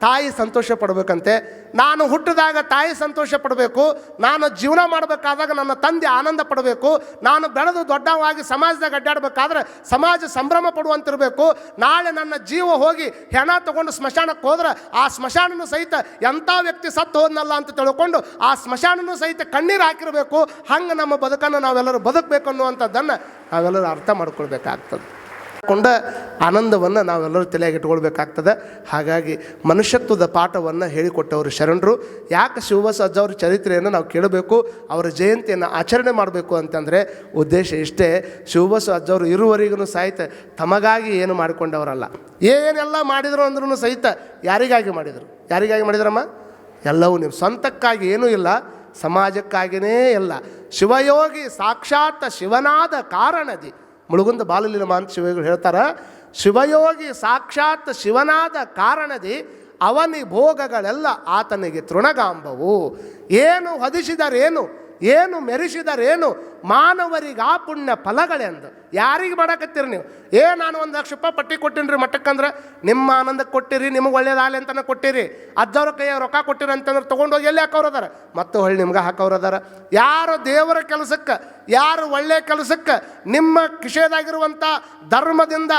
A: ತಾಯಿ ಸಂತೋಷ ಪಡಬೇಕಂತೆ. ನಾನು ಹುಟ್ಟಿದಾಗ ತಾಯಿ ಸಂತೋಷ ಪಡಬೇಕು. ನಾನು ಜೀವನ ಮಾಡಬೇಕಾದಾಗ ನನ್ನ ತಂದೆ ಆನಂದ ಪಡಬೇಕು. ನಾನು ಬೆಳೆದು ದೊಡ್ಡವಾಗಿ ಸಮಾಜದಾಗ ಅಡ್ಡಾಡಬೇಕಾದ್ರೆ ಸಮಾಜ ಸಂಭ್ರಮ ಪಡುವಂತಿರಬೇಕು. ನಾಳೆ ನನ್ನ ಜೀವ ಹೋಗಿ ಹೆಣ ತಗೊಂಡು ಸ್ಮಶಾನಕ್ಕೆ ಹೋದ್ರೆ ಆ ಸ್ಮಶಾನನೂ ಸಹಿತ ಎಂಥ ವ್ಯಕ್ತಿ ಸತ್ತು ಹೋದ್ನಲ್ಲ ಅಂತ ತಿಳ್ಕೊಂಡು ಆ ಸ್ಮಶಾನನೂ ಸಹಿತ ಕಣ್ಣೀರು ಹಾಕಿರಬೇಕು. ಹಂಗೆ ನಮ್ಮ ಬದುಕನ್ನು ನಾವೆಲ್ಲರೂ ಬದುಕಬೇಕು ಅನ್ನುವಂಥದ್ದನ್ನು ನಾವೆಲ್ಲರೂ ಅರ್ಥ ಮಾಡ್ಕೊಳ್ಬೇಕಾಗ್ತದೆ. ಕೊಂಡ ಆನಂದವನ್ನು ನಾವೆಲ್ಲರೂ ತಲೆಯಾಗಿ ಇಟ್ಕೊಳ್ಬೇಕಾಗ್ತದೆ. ಹಾಗಾಗಿ ಮನುಷ್ಯತ್ವದ ಪಾಠವನ್ನು ಹೇಳಿಕೊಟ್ಟವರು ಶರಣರು. ಯಾಕೆ ಶಿವಬಸವ ಅಜ್ಜವ್ರ ಚರಿತ್ರೆಯನ್ನು ನಾವು ಕೇಳಬೇಕು, ಅವರ ಜಯಂತಿಯನ್ನು ಆಚರಣೆ ಮಾಡಬೇಕು ಅಂತಂದರೆ ಉದ್ದೇಶ ಇಷ್ಟೇ. ಶಿವಬಸವ ಅಜ್ಜವರು ಇರುವವರೆಗೂ ಸಹಿತ ತಮಗಾಗಿ ಏನು ಮಾಡಿಕೊಂಡವರಲ್ಲ. ಏನೆಲ್ಲ ಮಾಡಿದರು ಅಂದ್ರೂ ಸಹಿತ ಯಾರಿಗಾಗಿ ಮಾಡಿದ್ರಮ್ಮ? ಎಲ್ಲವೂ ನೀವು ಸ್ವಂತಕ್ಕಾಗಿ ಏನೂ ಇಲ್ಲ, ಸಮಾಜಕ್ಕಾಗಿಯೇ ಎಲ್ಲ. ಶಿವಯೋಗಿ ಸಾಕ್ಷಾತ್ ಶಿವನಾದ ಕಾರಣದಿ ಮುಳುಗುಂದ ಬಾಲಲೀಲಮ ಅಂತ ಶಿವಯೋಗಿಗಳು ಹೇಳ್ತಾರೆ. ಶಿವಯೋಗಿ ಸಾಕ್ಷಾತ್ ಶಿವನಾದ ಕಾರಣದಿ ಅವನಿ ಭೋಗಗಳೆಲ್ಲ ಆತನಿಗೆ ತೃಣಗಾಂಬವು. ಏನು ಹೊದಿಸಿದರೇನು, ಏನು ಮೆರೆಸಿದರೇನು, ಮಾನವರಿಗೆ ಆ ಪುಣ್ಯ ಫಲಗಳೆಂದು. ಯಾರಿಗೆ ಮಾಡಕತ್ತೀರಿ ನೀವು? ನಾನು 1 ಲಕ್ಷ ರೂಪಾಯಿ ಪಟ್ಟಿ ಕೊಟ್ಟಿನಿ ರೀ ಮಠಕ್ಕಂದ್ರೆ ನಿಮ್ಮ ಆನಂದಕ್ಕೆ ಕೊಟ್ಟಿರಿ, ನಿಮಗೆ ಒಳ್ಳೇದಾಗಲಿ ಅಂತಲೇ ಕೊಟ್ಟಿರಿ. ಅಜ್ಜವ್ರ ಕೈಯಾಗ ರೊಕ್ಕ ಕೊಟ್ಟಿರಿ ಅಂತಂದ್ರೆ ತೊಗೊಂಡೋಗಿ ಎಲ್ಲಿ ಹಾಕೋರದಾರ, ಮತ್ತು ಹೊಳ್ಳಿ ನಿಮ್ಗೆ ಹಾಕೋರದಾರ. ಯಾರು ದೇವರ ಕೆಲಸಕ್ಕೆ, ಯಾರು ಒಳ್ಳೆಯ ಕೆಲಸಕ್ಕೆ ನಿಮ್ಮ ಕಿಶೆದಾಗಿರುವಂಥ ಧರ್ಮದಿಂದ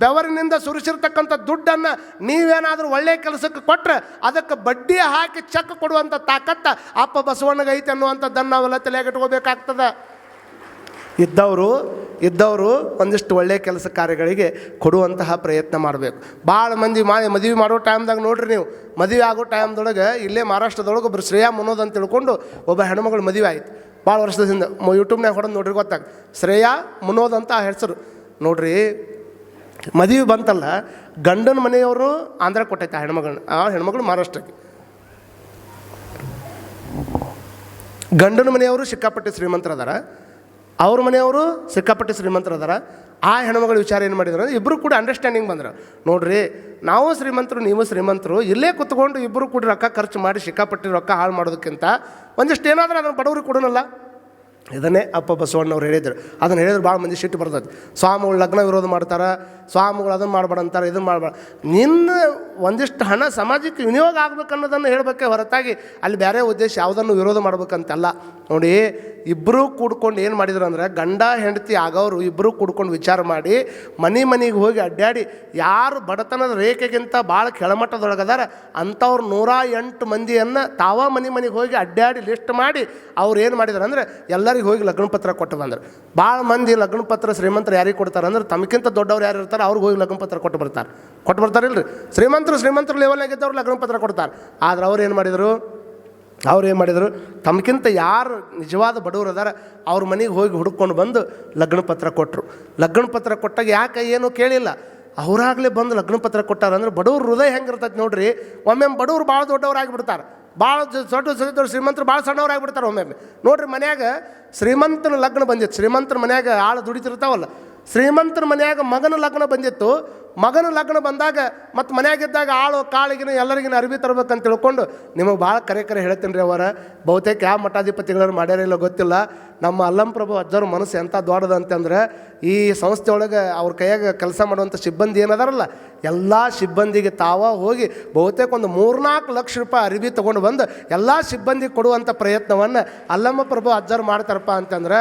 A: ಬೆವರಿನಿಂದ ಸುರಿಸಿರ್ತಕ್ಕಂಥ ದುಡ್ಡನ್ನು ನೀವೇನಾದರೂ ಒಳ್ಳೆಯ ಕೆಲಸಕ್ಕೆ ಕೊಟ್ಟರೆ ಅದಕ್ಕೆ ಬಡ್ಡಿ ಹಾಕಿ ಚೆಕ್ ಕೊಡುವಂಥ ತಾಕತ್ತ ಅಪ್ಪ ಬಸವಣ್ಣಗೆ ಐತೆ ಅನ್ನುವಂಥದ್ದನ್ನು ನಾವೆಲ್ಲ ತಲೆಯಾಗಿಟ್ಕೋಬೇಕಾಗ್ತದೆ. ಇದ್ದವರು ಒಂದಿಷ್ಟು ಒಳ್ಳೆಯ ಕೆಲಸ ಕಾರ್ಯಗಳಿಗೆ ಕೊಡುವಂತಹ ಪ್ರಯತ್ನ ಮಾಡಬೇಕು. ಭಾಳ ಮಂದಿ ಮದುವೆ ಮಾಡೋ ಟೈಮ್ದಾಗ ನೋಡ್ರಿ ನೀವು, ಮದುವೆ ಆಗೋ ಟೈಮ್ದೊಳಗೆ ಇಲ್ಲೇ ಮಹಾರಾಷ್ಟ್ರದೊಳಗೆ ಒಬ್ಬರು ಶ್ರೇಯಾ ಮುನೋದ್ ಅಂತ ತಿಳ್ಕೊಂಡು ಒಬ್ಬ ಹೆಣ್ಮಗಳು ಮದುವೆ ಆಯ್ತು. ಭಾಳ ವರ್ಷದಿಂದ ಯೂಟ್ಯೂಬ್ನಾಗ ಹೊಡೆದು ನೋಡ್ರಿ ಗೊತ್ತಾಗ, ಶ್ರೇಯಾ ಮುನೋದ್ ಅಂತ ಹೆಸರು ನೋಡ್ರಿ. ಮದುವೆ ಬಂತಲ್ಲ, ಗಂಡನ ಮನೆಯವರು ಆಂಧ್ರ ಕೊಟ್ಟೈತೆ ಆ ಹೆಣ್ಮಗಳು ಮಹಾರಾಷ್ಟ್ರಕ್ಕೆ. ಗಂಡನ ಮನೆಯವರು ಸಿಕ್ಕಾಪಟ್ಟೆ ಶ್ರೀಮಂತರದಾರ, ಅವ್ರ ಮನೆಯವರು ಸಿಕ್ಕಾಪಟ್ಟೆ ಶ್ರೀಮಂತರದಾರ. ಆ ಹೆಣ್ಮಗಳ ವಿಚಾರ ಏನು ಮಾಡಿದ್ರು ಅಂದರೆ ಇಬ್ಬರು ಕೂಡ ಅಂಡರ್ಸ್ಟ್ಯಾಂಡಿಂಗ್ ಬಂದ್ರು. ನೋಡ್ರಿ, ನಾವು ಶ್ರೀಮಂತರು, ನೀವು ಶ್ರೀಮಂತರು, ಇಲ್ಲೇ ಕುತ್ಕೊಂಡು ಇಬ್ಬರು ಕೂಡ ರೊಕ್ಕ ಖರ್ಚು ಮಾಡಿ ಸಿಕ್ಕಾಪಟ್ಟೆ ರೊಕ್ಕ ಹಾಳು ಮಾಡೋದಕ್ಕಿಂತ ಒಂದಿಷ್ಟು ಏನಾದರೂ ಅದನ್ನು ಬಡವ್ರಿಗೆ ಕೊಡೋಣಲ್ಲ. ಇದನ್ನೇ ಅಪ್ಪ ಬಸವಣ್ಣವ್ರು ಹೇಳಿದರು. ಅದನ್ನು ಹೇಳಿದ್ರೆ ಭಾಳ ಮಂದಿ ಸಿಟ್ಟು ಬರ್ತದೆ. ಸ್ವಾಮಿಗಳು ಲಗ್ನ ವಿರೋಧ ಮಾಡ್ತಾರೆ, ಸ್ವಾಮಿಗಳು ಅದನ್ನು ಮಾಡಬೇಡ ಅಂತಾರೆ, ಇದನ್ನು ಮಾಡಬೇಡ. ನಿನ್ನ ಒಂದಿಷ್ಟು ಹಣ ಸಮಾಜಕ್ಕೆ ವಿನಿಯೋಗ ಆಗ್ಬೇಕು ಅನ್ನೋದನ್ನು ಹೇಳಬೇಕೆ ಹೊರತಾಗಿ ಅಲ್ಲಿ ಬೇರೆ ಉದ್ದೇಶ ಯಾವುದನ್ನು ವಿರೋಧ ಮಾಡ್ಬೇಕಂತಲ್ಲ. ನೋಡಿ, ಇಬ್ಬರೂ ಕೂಡ್ಕೊಂಡು ಏನು ಮಾಡಿದ್ರು ಅಂದರೆ, ಗಂಡ ಹೆಂಡತಿ ಆಗೋರು ಇಬ್ಬರೂ ಕೂಡ್ಕೊಂಡು ವಿಚಾರ ಮಾಡಿ ಮನೆಗೆ ಹೋಗಿ ಅಡ್ಡಾಡಿ ಯಾರು ಬಡತನದ ರೇಖೆಗಿಂತ ಭಾಳ ಕೆಳಮಟ್ಟದೊಳಗದಾರ ಅಂಥವ್ರು 108 ಮಂದಿಯನ್ನು ತಾವ ಮನೆಗೆ ಹೋಗಿ ಅಡ್ಡಾಡಿ ಲಿಸ್ಟ್ ಮಾಡಿ ಅವ್ರು ಏನು ಮಾಡಿದ್ರು ಅಂದರೆ ಎಲ್ಲರಿಗೆ ಹೋಗಿ ಲಗ್ನ ಪತ್ರ ಕೊಟ್ಟು ಬಂದರು. ಭಾಳ ಮಂದಿ ಲಗ್ನ ಪತ್ರ ಶ್ರೀಮಂತರು ಯಾರಿಗೆ ಕೊಡ್ತಾರೆ ಅಂದ್ರೆ ತಮಗಿಂತ ದೊಡ್ಡವ್ರು ಯಾರು ಇರ್ತಾರೆ ಅವ್ರಿಗೆ ಹೋಗಿ ಲಗ್ನ ಪತ್ರ ಕೊಟ್ಟು ಬರ್ತಾರಿಲ್ರಿ. ಶ್ರೀಮಂತರು ಲೆವೆಲ್ನಾಗಿದ್ದವ್ರು ಲಗ್ನ ಪತ್ರ ಕೊಡ್ತಾರೆ. ಆದ್ರೆ ಅವ್ರು ಏನು ಮಾಡಿದರು, ತಮಗಿಂತ ಯಾರು ನಿಜವಾದ ಬಡವರು ಅದಾರ ಅವ್ರ ಮನೆಗೆ ಹೋಗಿ ಹುಡ್ಕೊಂಡು ಬಂದು ಲಗ್ನ ಪತ್ರ ಕೊಟ್ಟರು. ಲಗ್ನ ಪತ್ರ ಕೊಟ್ಟಾಗ ಯಾಕೆ ಏನು ಕೇಳಿಲ್ಲ, ಅವರಾಗಲೇ ಬಂದು ಲಗ್ನ ಪತ್ರ ಕೊಟ್ಟಾರ ಅಂದ್ರೆ ಬಡವ್ರ ಹೃದಯ ಹೆಂಗಿರ್ತೈತೆ ನೋಡ್ರಿ. ಒಮ್ಮೆ ಬಡವ್ರು ಭಾಳ ದೊಡ್ಡವರಾಗಿಬಿಡ್ತಾರೆ, ಭಾಳ ದೊಡ್ಡ ಶ್ರೀಮಂತರು ಭಾಳ ಸಣ್ಣವರಾಗಿಬಿಡ್ತಾರೆ. ಒಮ್ಮೆ ನೋಡ್ರಿ, ಮನ್ಯಾಗ ಶ್ರೀಮಂತನ ಲಗ್ನ ಬಂದಿತ್ತು, ಶ್ರೀಮಂತರ ಮನ್ಯಾಗ ಆಳು ದುಡಿತಿರ್ತಾವಲ್ಲ, ಶ್ರೀಮಂತರ ಮನ್ಯಾಗ ಮಗನ ಲಗ್ನ ಬಂದಿತ್ತು. ಮಗನ ಲಗ್ನ ಬಂದಾಗ ಮತ್ತು ಮನ್ಯಾಗಿದ್ದಾಗ ಆಳು ಕಾಳಿಗಿನ ಎಲ್ಲರಿಗಿನ ಅರಿವಿ ತರ್ಬೇಕಂತ ತಿಳ್ಕೊಂಡು ನಿಮಗೆ ಭಾಳ ಕರೆ ಹೇಳ್ತೀನಿ ರೀ. ಅವರ ಬಹುತೇಕ ಯಾವ ಮಠಾಧಿಪತಿಗಳನ್ನು ಮಾಡ್ಯಾರಿಲ್ಲ ಗೊತ್ತಿಲ್ಲ. ನಮ್ಮ ಅಲ್ಲಂಪ್ರಭು ಅಜ್ಜವ್ರ ಮನಸ್ಸು ಎಂಥ ದೊಡ್ಡದು ಅಂತಂದ್ರೆ, ಈ ಸಂಸ್ಥೆ ಒಳಗೆ ಅವ್ರ ಕೈಯಾಗ ಕೆಲಸ ಮಾಡುವಂಥ ಸಿಬ್ಬಂದಿ ಏನದಾರಲ್ಲ, ಎಲ್ಲ ಸಿಬ್ಬಂದಿಗೆ ಹೋಗಿ ಬಹುತೇಕ ಒಂದು 3-4 ಲಕ್ಷ ರೂಪಾಯಿ ಅರಿವಿ ತೊಗೊಂಡು ಬಂದು ಎಲ್ಲ ಸಿಬ್ಬಂದಿಗೆ ಕೊಡುವಂಥ ಪ್ರಯತ್ನವನ್ನು ಅಲ್ಲಂಪ್ರಭು ಅಜ್ಜವ್ರು ಮಾಡ್ತಾರಪ್ಪ ಅಂತಂದ್ರೆ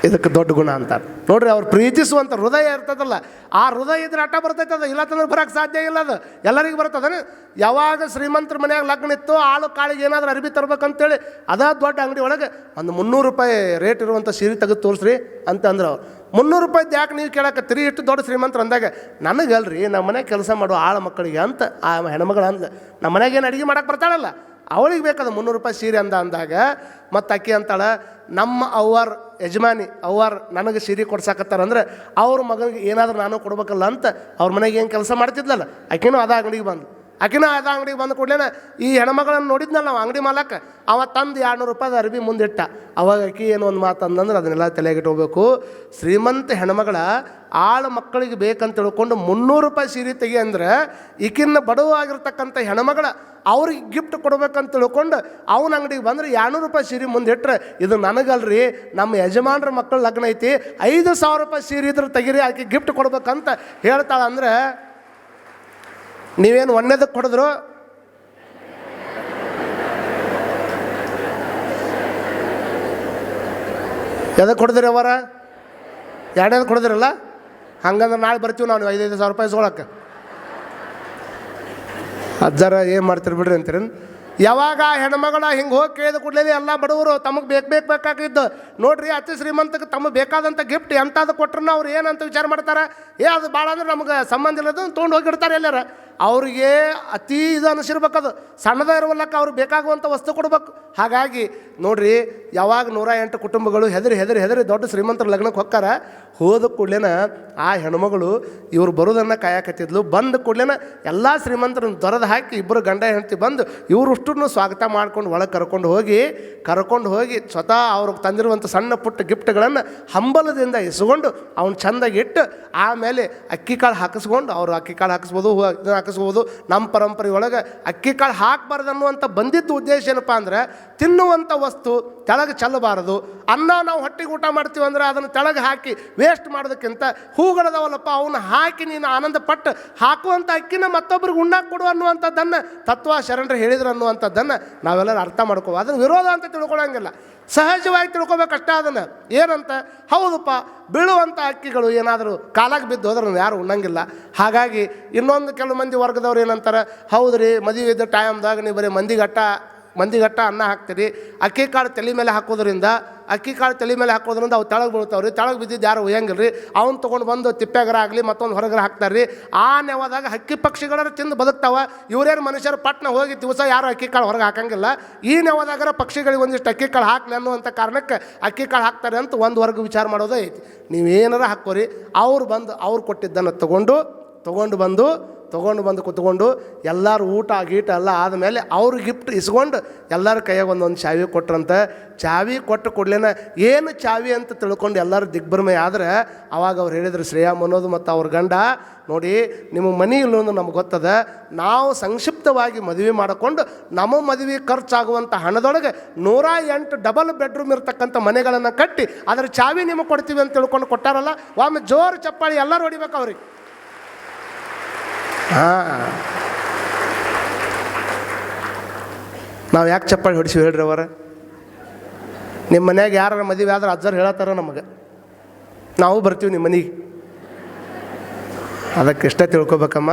A: ಇದಕ್ಕೆ ದೊಡ್ಡ ಗುಣ ಅಂತಾರೆ. ನೋಡ್ರಿ, ಅವ್ರು ಪ್ರೀತಿಸುವಂಥ ಹೃದಯ ಇರ್ತದಲ್ಲ, ಆ ಹೃದಯ ಇದ್ರೆ ಅಟ್ಟ ಬರ್ತೈತದ, ಇಲ್ಲತ್ತಂದ್ರೆ ಬರೋಕ್ಕೆ ಸಾಧ್ಯ ಇಲ್ಲ. ಅದು ಎಲ್ಲರಿಗೂ ಬರ್ತದೆ. ಯಾವಾಗ ಶ್ರೀಮಂತರ ಮನ್ಯಾಗ ಲಗ್ನ ಇತ್ತು, ಆಳು ಕಾಳಿಗೆ ಏನಾದರೂ ಅರಿವಿ ತರ್ಬೇಕಂತೇಳಿ ಅದ ದೊಡ್ಡ ಅಂಗಡಿ ಒಳಗೆ ಒಂದು 300 ರೂಪಾಯಿ ರೇಟ್ ಇರುವಂಥ ಸೀರೆ ತೆಗೆದು ತೋರಿಸ್ರಿ ಅಂತ ಅಂದ್ರೆ ಅವ್ರು 300 ರೂಪಾಯಿದ್ದು ಯಾಕೆ ನೀವು ಕೇಳಕತ್ತೀರಿ, ಇಷ್ಟು ದೊಡ್ಡ ಶ್ರೀಮಂತರು ಅಂದಾಗ, ನನಗಲ್ರಿ ನಮ್ಮ ಮನೆಗೆ ಕೆಲಸ ಮಾಡೋ ಆಳು ಮಕ್ಕಳಿಗೆ ಅಂತ ಆ ಹೆಣ್ಮಗಳು ಅಂದ. ನಮ್ಮ ಮನೆಗೆ ಏನು ಅಡುಗೆ ಮಾಡೋಕೆ ಬರ್ತಾಳಲ್ಲ, ಅವಳಿಗೆ ಬೇಕಾದ 300 ರೂಪಾಯಿ ಸೀರೆ ಅಂದಾಗ ಮತ್ತು ಅಕ್ಕಿ ಅಂತಾಳೆ, ನಮ್ಮ ಅವ್ವಾರ ಯಜಮಾನಿ ನನಗೆ ಸೀರೆ ಕೊಡ್ಸಾಕತ್ತಾರಂದ್ರೆ ಅವ್ರ ಮಗನಿಗೆ ಏನಾದರೂ ನಾನು ಕೊಡ್ಬೇಕಲ್ಲ ಅಂತ ಅವ್ರ ಮನೆಗೆ ಏನು ಕೆಲಸ ಮಾಡ್ತಿದ್ಲಲ್ಲ, ಆಕಿನೂ ಅದ ಅಂಗಡಿಗೆ ಬಂದು ಕೂಡಲೇ ಈ ಹೆಣ್ಮಗಳನ್ನು ನೋಡಿದ್ನಲ್ಲ ನಾವು ಅಂಗಡಿ ಮಾಲಕ್ಕೆ, ಅವ ತಂದು 200 ರೂಪಾಯಿ ಅರ್ಬಿ ಮುಂದಿಟ್ಟ. ಅವಾಗ ಆಕಿ ಏನೋ ಒಂದು ಮಾತು ಅಂದಂದ್ರೆ ಅದನ್ನೆಲ್ಲ ತಲೆಗಿಟ್ಕೋಬೇಕು. ಶ್ರೀಮಂತ ಹೆಣ್ಮಗಳ ಆಳು ಮಕ್ಕಳಿಗೆ ಬೇಕಂತ ತಿಳ್ಕೊಂಡು 300 ರೂಪಾಯಿ ಸೀರೆ ತೆಗಿ ಅಂದ್ರೆ ಈಕಿನ್ನ ಬಡವಾಗಿರ್ತಕ್ಕಂಥ ಹೆಣ್ಮಗಳ ಅವ್ರಿಗೆ ಗಿಫ್ಟ್ ಕೊಡ್ಬೇಕಂತ ತಿಳ್ಕೊಂಡು ಅವನ ಅಂಗಡಿಗೆ ಬಂದರೆ 200 ರೂಪಾಯಿ ಸೀರೆ ಮುಂದಿಟ್ರೆ ಇದು ನನಗಲ್ರಿ, ನಮ್ಮ ಯಜಮಾನ್ರ ಮಕ್ಕಳ ಲಗ್ನ ಐತಿ, 5,000 ರೂಪಾಯಿ ಸೀರೆ ಇದ್ರೆ ತೆಗಿರಿ, ಆಕೆ ಗಿಫ್ಟ್ ಕೊಡ್ಬೇಕಂತ ಹೇಳ್ತಾಳಂದ್ರೆ ನೀವೇನು ಒಂದೇದಕ್ಕೆ ಕೊಡಿದ್ರು? ಎದಕ್ಕೆ ಕೊಡಿದ್ರಿ ಅವರ? 2ನೇದಕ್ಕೆ ಕೊಡಿದ್ರಲ್ಲ. ಹಂಗಂದ್ರೆ ನಾಳೆ ಬರ್ತೀವಿ ನಾವು 5,000 ರೂಪಾಯಿ ಇಸ್ಕೊಳಕ್ಕೆ. ಅಜ್ಜಾರ ಏನು ಮಾಡ್ತೀರಿ ಬಿಡ್ರಿ ಅಂತೀರಿ. ಯಾವಾಗ ಆ ಹೆಣ್ಮಗಳ ಹಿಂಗೆ ಹೋಗಿ ಕೇಳಿದ ಕೂಡಲೇ ಎಲ್ಲ ಬಡವರು ತಮಗೆ ಬೇಕಾಗಿದ್ದು ನೋಡ್ರಿ, ಅತಿ ಶ್ರೀಮಂತಕ್ಕೆ ತಮಗೆ ಬೇಕಾದಂಥ ಗಿಫ್ಟ್ ಎಂಥದ್ದು ಕೊಟ್ರೂ ಅವ್ರು ಏನಂತ ವಿಚಾರ ಮಾಡ್ತಾರೆ, ಅದು ಭಾಳ ಅಂದ್ರೆ ನಮ್ಗೆ ಸಂಬಂಧ ಇಲ್ಲದ ತೊಗೊಂಡು ಹೋಗಿಡ್ತಾರೆ ಎಲ್ಲಾರ. ಅವ್ರಿಗೆ ಅತಿ ಇದು ಅನಿಸಿರ್ಬೇಕದು, ಸಣ್ಣದ ಇರುವಲ್ಲಕ್ಕೆ ಅವ್ರಿಗೆ ಬೇಕಾಗುವಂಥ ವಸ್ತು ಕೊಡ್ಬೇಕು. ಹಾಗಾಗಿ ನೋಡ್ರಿ, ಯಾವಾಗ 108 ಕುಟುಂಬಗಳು ಹೆದರಿ ದೊಡ್ಡ ಶ್ರೀಮಂತರ ಲಗ್ನಕ್ಕೆ ಹೊಕ್ಕಾರ, ಹೋದ ಕೂಡಲೇನ ಆ ಹೆಣ್ಮಗಳು ಇವ್ರು ಬರೋದನ್ನು ಕಾಯಕತ್ತಿದ್ಲು. ಬಂದ ಕೂಡಲೇನ ಎಲ್ಲ ಶ್ರೀಮಂತರನ್ನು ದೊರೆದು ಹಾಕಿ ಇಬ್ಬರು ಗಂಡ ಹೆಂಡತಿ ಬಂದು ಇವ್ರಷ್ಟನ್ನು ಸ್ವಾಗತ ಮಾಡ್ಕೊಂಡು ಒಳಗೆ ಕರ್ಕೊಂಡು ಹೋಗಿ ಸ್ವತಃ ಅವ್ರಿಗೆ ತಂದಿರುವಂಥ ಸಣ್ಣ ಪುಟ್ಟ ಗಿಫ್ಟ್ಗಳನ್ನು ಹಂಬಲದಿಂದ ಇಸ್ಕೊಂಡು ಅವ್ನು ಚೆಂದಾಗಿ ಇಟ್ಟು ಆಮೇಲೆ ಅಕ್ಕಿ ಕಾಳು ಹಾಕಿಸ್ಕೊಂಡು, ಅವರು ಅಕ್ಕಿ ಕಾಳು ಹಾಕಿಸ್ಬೋದು, ಇದನ್ನು ಹಾಕಿಸ್ಬೋದು. ನಮ್ಮ ಪರಂಪರೆ ಒಳಗೆ ಅಕ್ಕಿ ಕಾಳು ಹಾಕಬಾರ್ದು ಅನ್ನುವಂಥ ಬಂದಿದ್ದು ಉದ್ದೇಶ ಏನಪ್ಪ ಅಂದ್ರೆ, ತಿನ್ನುವಂಥ ವಸ್ತು ತೆಳಗೆ ಚೆಲ್ಲಬಾರದು. ಅನ್ನ ನಾವು ಹೊಟ್ಟೆಗೆ ಊಟ ಮಾಡ್ತೀವಿ ಅಂದ್ರೆ ಅದನ್ನು ತೆಳಗೆ ಹಾಕಿ ವೇಸ್ಟ್ ಮಾಡೋದಕ್ಕಿಂತ ಹೂಗಳದವಲ್ಲಪ್ಪ ಅವನ್ನ ಹಾಕಿ ನೀನು ಆನಂದ ಪಟ್ಟು ಹಾಕುವಂಥ ಅಕ್ಕಿನ ಮತ್ತೊಬ್ಬರಿಗೆ ಉಣ್ಣಾಕ್ ಕೊಡು ಅನ್ನುವಂಥದ್ದನ್ನು ತತ್ವ ಶರಣರು ಹೇಳಿದ್ರು ಅನ್ನುವಂಥದ್ದನ್ನು ನಾವೆಲ್ಲರೂ ಅರ್ಥ ಮಾಡ್ಕೋ. ಅದನ್ನು ವಿರೋಧ ಅಂತ ತಿಳ್ಕೊಳ್ಳೋಂಗಿಲ್ಲ, ಸಹಜವಾಗಿ ತಿಳ್ಕೊಬೇಕಷ್ಟ. ಅದನ್ನು ಏನಂತ, ಹೌದಪ್ಪ, ಬೀಳುವಂಥ ಅಕ್ಕಿಗಳು ಏನಾದರೂ ಕಾಲಾಗಿ ಬಿದ್ದು ಹೋದ್ರೆ ಯಾರು ಉಣ್ಣಂಗಿಲ್ಲ. ಹಾಗಾಗಿ ಇನ್ನೊಂದು ಕೆಲವು ಮಂದಿ ವರ್ಗದವ್ರು ಏನಂತಾರೆ, ಹೌದ್ರಿ ಮದುವೆ ಇದ್ದ ಟೈಮ್ದಾಗ ನೀವು ಬರೀ ಮಂದಿಗಟ್ಟ ಅನ್ನ ಹಾಕ್ತೀರಿ, ಅಕ್ಕಿ ಕಾಳು ತಲೆ ಮೇಲೆ ಹಾಕೋದ್ರಿಂದ ಅವು ತೆಳಗೆ ಬೀಳ್ತಾವ್ರಿ, ತೆಳಗೆ ಬಿದ್ದಿದ್ದು ಯಾರು ಒಯ್ಯಂಗಿಲ್ಲ ರೀ, ಅವ್ನು ತೊಗೊಂಡು ಬಂದು ತಿಪ್ಪೆಗರ ಆಗಲಿ ಮತ್ತೊಂದು ಹೊರಗರ ಹಾಕ್ತಾರೆ ರೀ. ಆ ನೆವದಾಗ ಹಕ್ಕಿ ಪಕ್ಷಿಗಳನ್ನ ತಿಂದು ಬದುಕ್ತಾವ. ಇವರೇನು ಮನುಷ್ಯರು ಪಟ್ನ ಹೋಗಿ ದಿವಸ ಯಾರು ಅಕ್ಕಿ ಕಾಳು ಹೊರಗೆ ಹಾಕಂಗಿಲ್ಲ. ಈ ನೆವದಾಗರ ಪಕ್ಷಿಗಳಿಗೆ ಒಂದಿಷ್ಟು ಅಕ್ಕಿ ಕಾಳು ಹಾಕ್ಲಿ ಅನ್ನುವಂಥ ಕಾರಣಕ್ಕೆ ಅಕ್ಕಿ ಕಾಳು ಹಾಕ್ತಾರೆ ಅಂತ ಒಂದು ವರ್ಗ ವಿಚಾರ ಮಾಡೋದು ಐತಿ. ನೀವೇನಾರ ಹಾಕೋರಿ, ಅವ್ರು ಬಂದು ಅವ್ರು ಕೊಟ್ಟಿದ್ದನ್ನು ತೊಗೊಂಡು ಬಂದು ಕುತ್ಕೊಂಡು ಎಲ್ಲರೂ ಊಟ ಗೀಟ ಎಲ್ಲ ಆದಮೇಲೆ ಅವ್ರು ಗಿಫ್ಟ್ ಇಸ್ಕೊಂಡು ಎಲ್ಲರ ಕೈಯಾಗ ಒಂದೊಂದು ಚಾವಿ ಕೊಟ್ರಂತೆ. ಚಾವಿ ಕೊಟ್ಟು ಕೊಡ್ಲೇನ ಏನು ಚಾವಿ ಅಂತ ತಿಳ್ಕೊಂಡು ಎಲ್ಲರೂ ದಿಗ್ಭ್ರಮೆ ಆದರೆ ಅವಾಗ ಅವ್ರು ಹೇಳಿದ್ರು, ಶ್ರೇಯಾ ಮನೋದು ಮತ್ತು ಅವ್ರ ಗಂಡ, ನೋಡಿ ನಿಮ್ಮ ಮನೆ ಇಲ್ಲೊಂದು ನಮ್ಗೆ ಗೊತ್ತದ, ನಾವು ಸಂಕ್ಷಿಪ್ತವಾಗಿ ಮದುವೆ ಮಾಡಿಕೊಂಡು ನಮ್ಮ ಮದುವೆ ಖರ್ಚಾಗುವಂಥ ಹಣದೊಳಗೆ 108 ಡಬಲ್ ಬೆಡ್ರೂಮ್ ಇರ್ತಕ್ಕಂಥ ಮನೆಗಳನ್ನು ಕಟ್ಟಿ ಅದರ ಚಾವಿ ನಿಮಗೆ ಕೊಡ್ತೀವಿ ಅಂತ ತಿಳ್ಕೊಂಡು ಕೊಟ್ಟಾರಲ್ಲ. ಒಮ್ಮೆ ಜೋರು ಚಪ್ಪಾಳಿ ಎಲ್ಲರೂ ಹೊಡಿಬೇಕು ಅವ್ರಿಗೆ. ನಾವು ಯಾಕೆ ಚಪ್ಪಾಳಿ ಹೊಡಿಸಿವಿ ಹೇಳ್ರಿ ಅವರ? ನಿಮ್ಮ ಮನ್ಯಾಗ ಯಾರ ಮದುವೆ ಆದ್ರೆ ಅಜ್ಜರು ಹೇಳತ್ತಾರ ನಮಗೆ, ನಾವು ಬರ್ತೀವಿ ನಿಮ್ಮ ಮನೆಗೆ. ಅದಕ್ಕೆ ಇಷ್ಟ ತಿಳ್ಕೊಬೇಕಮ್ಮ,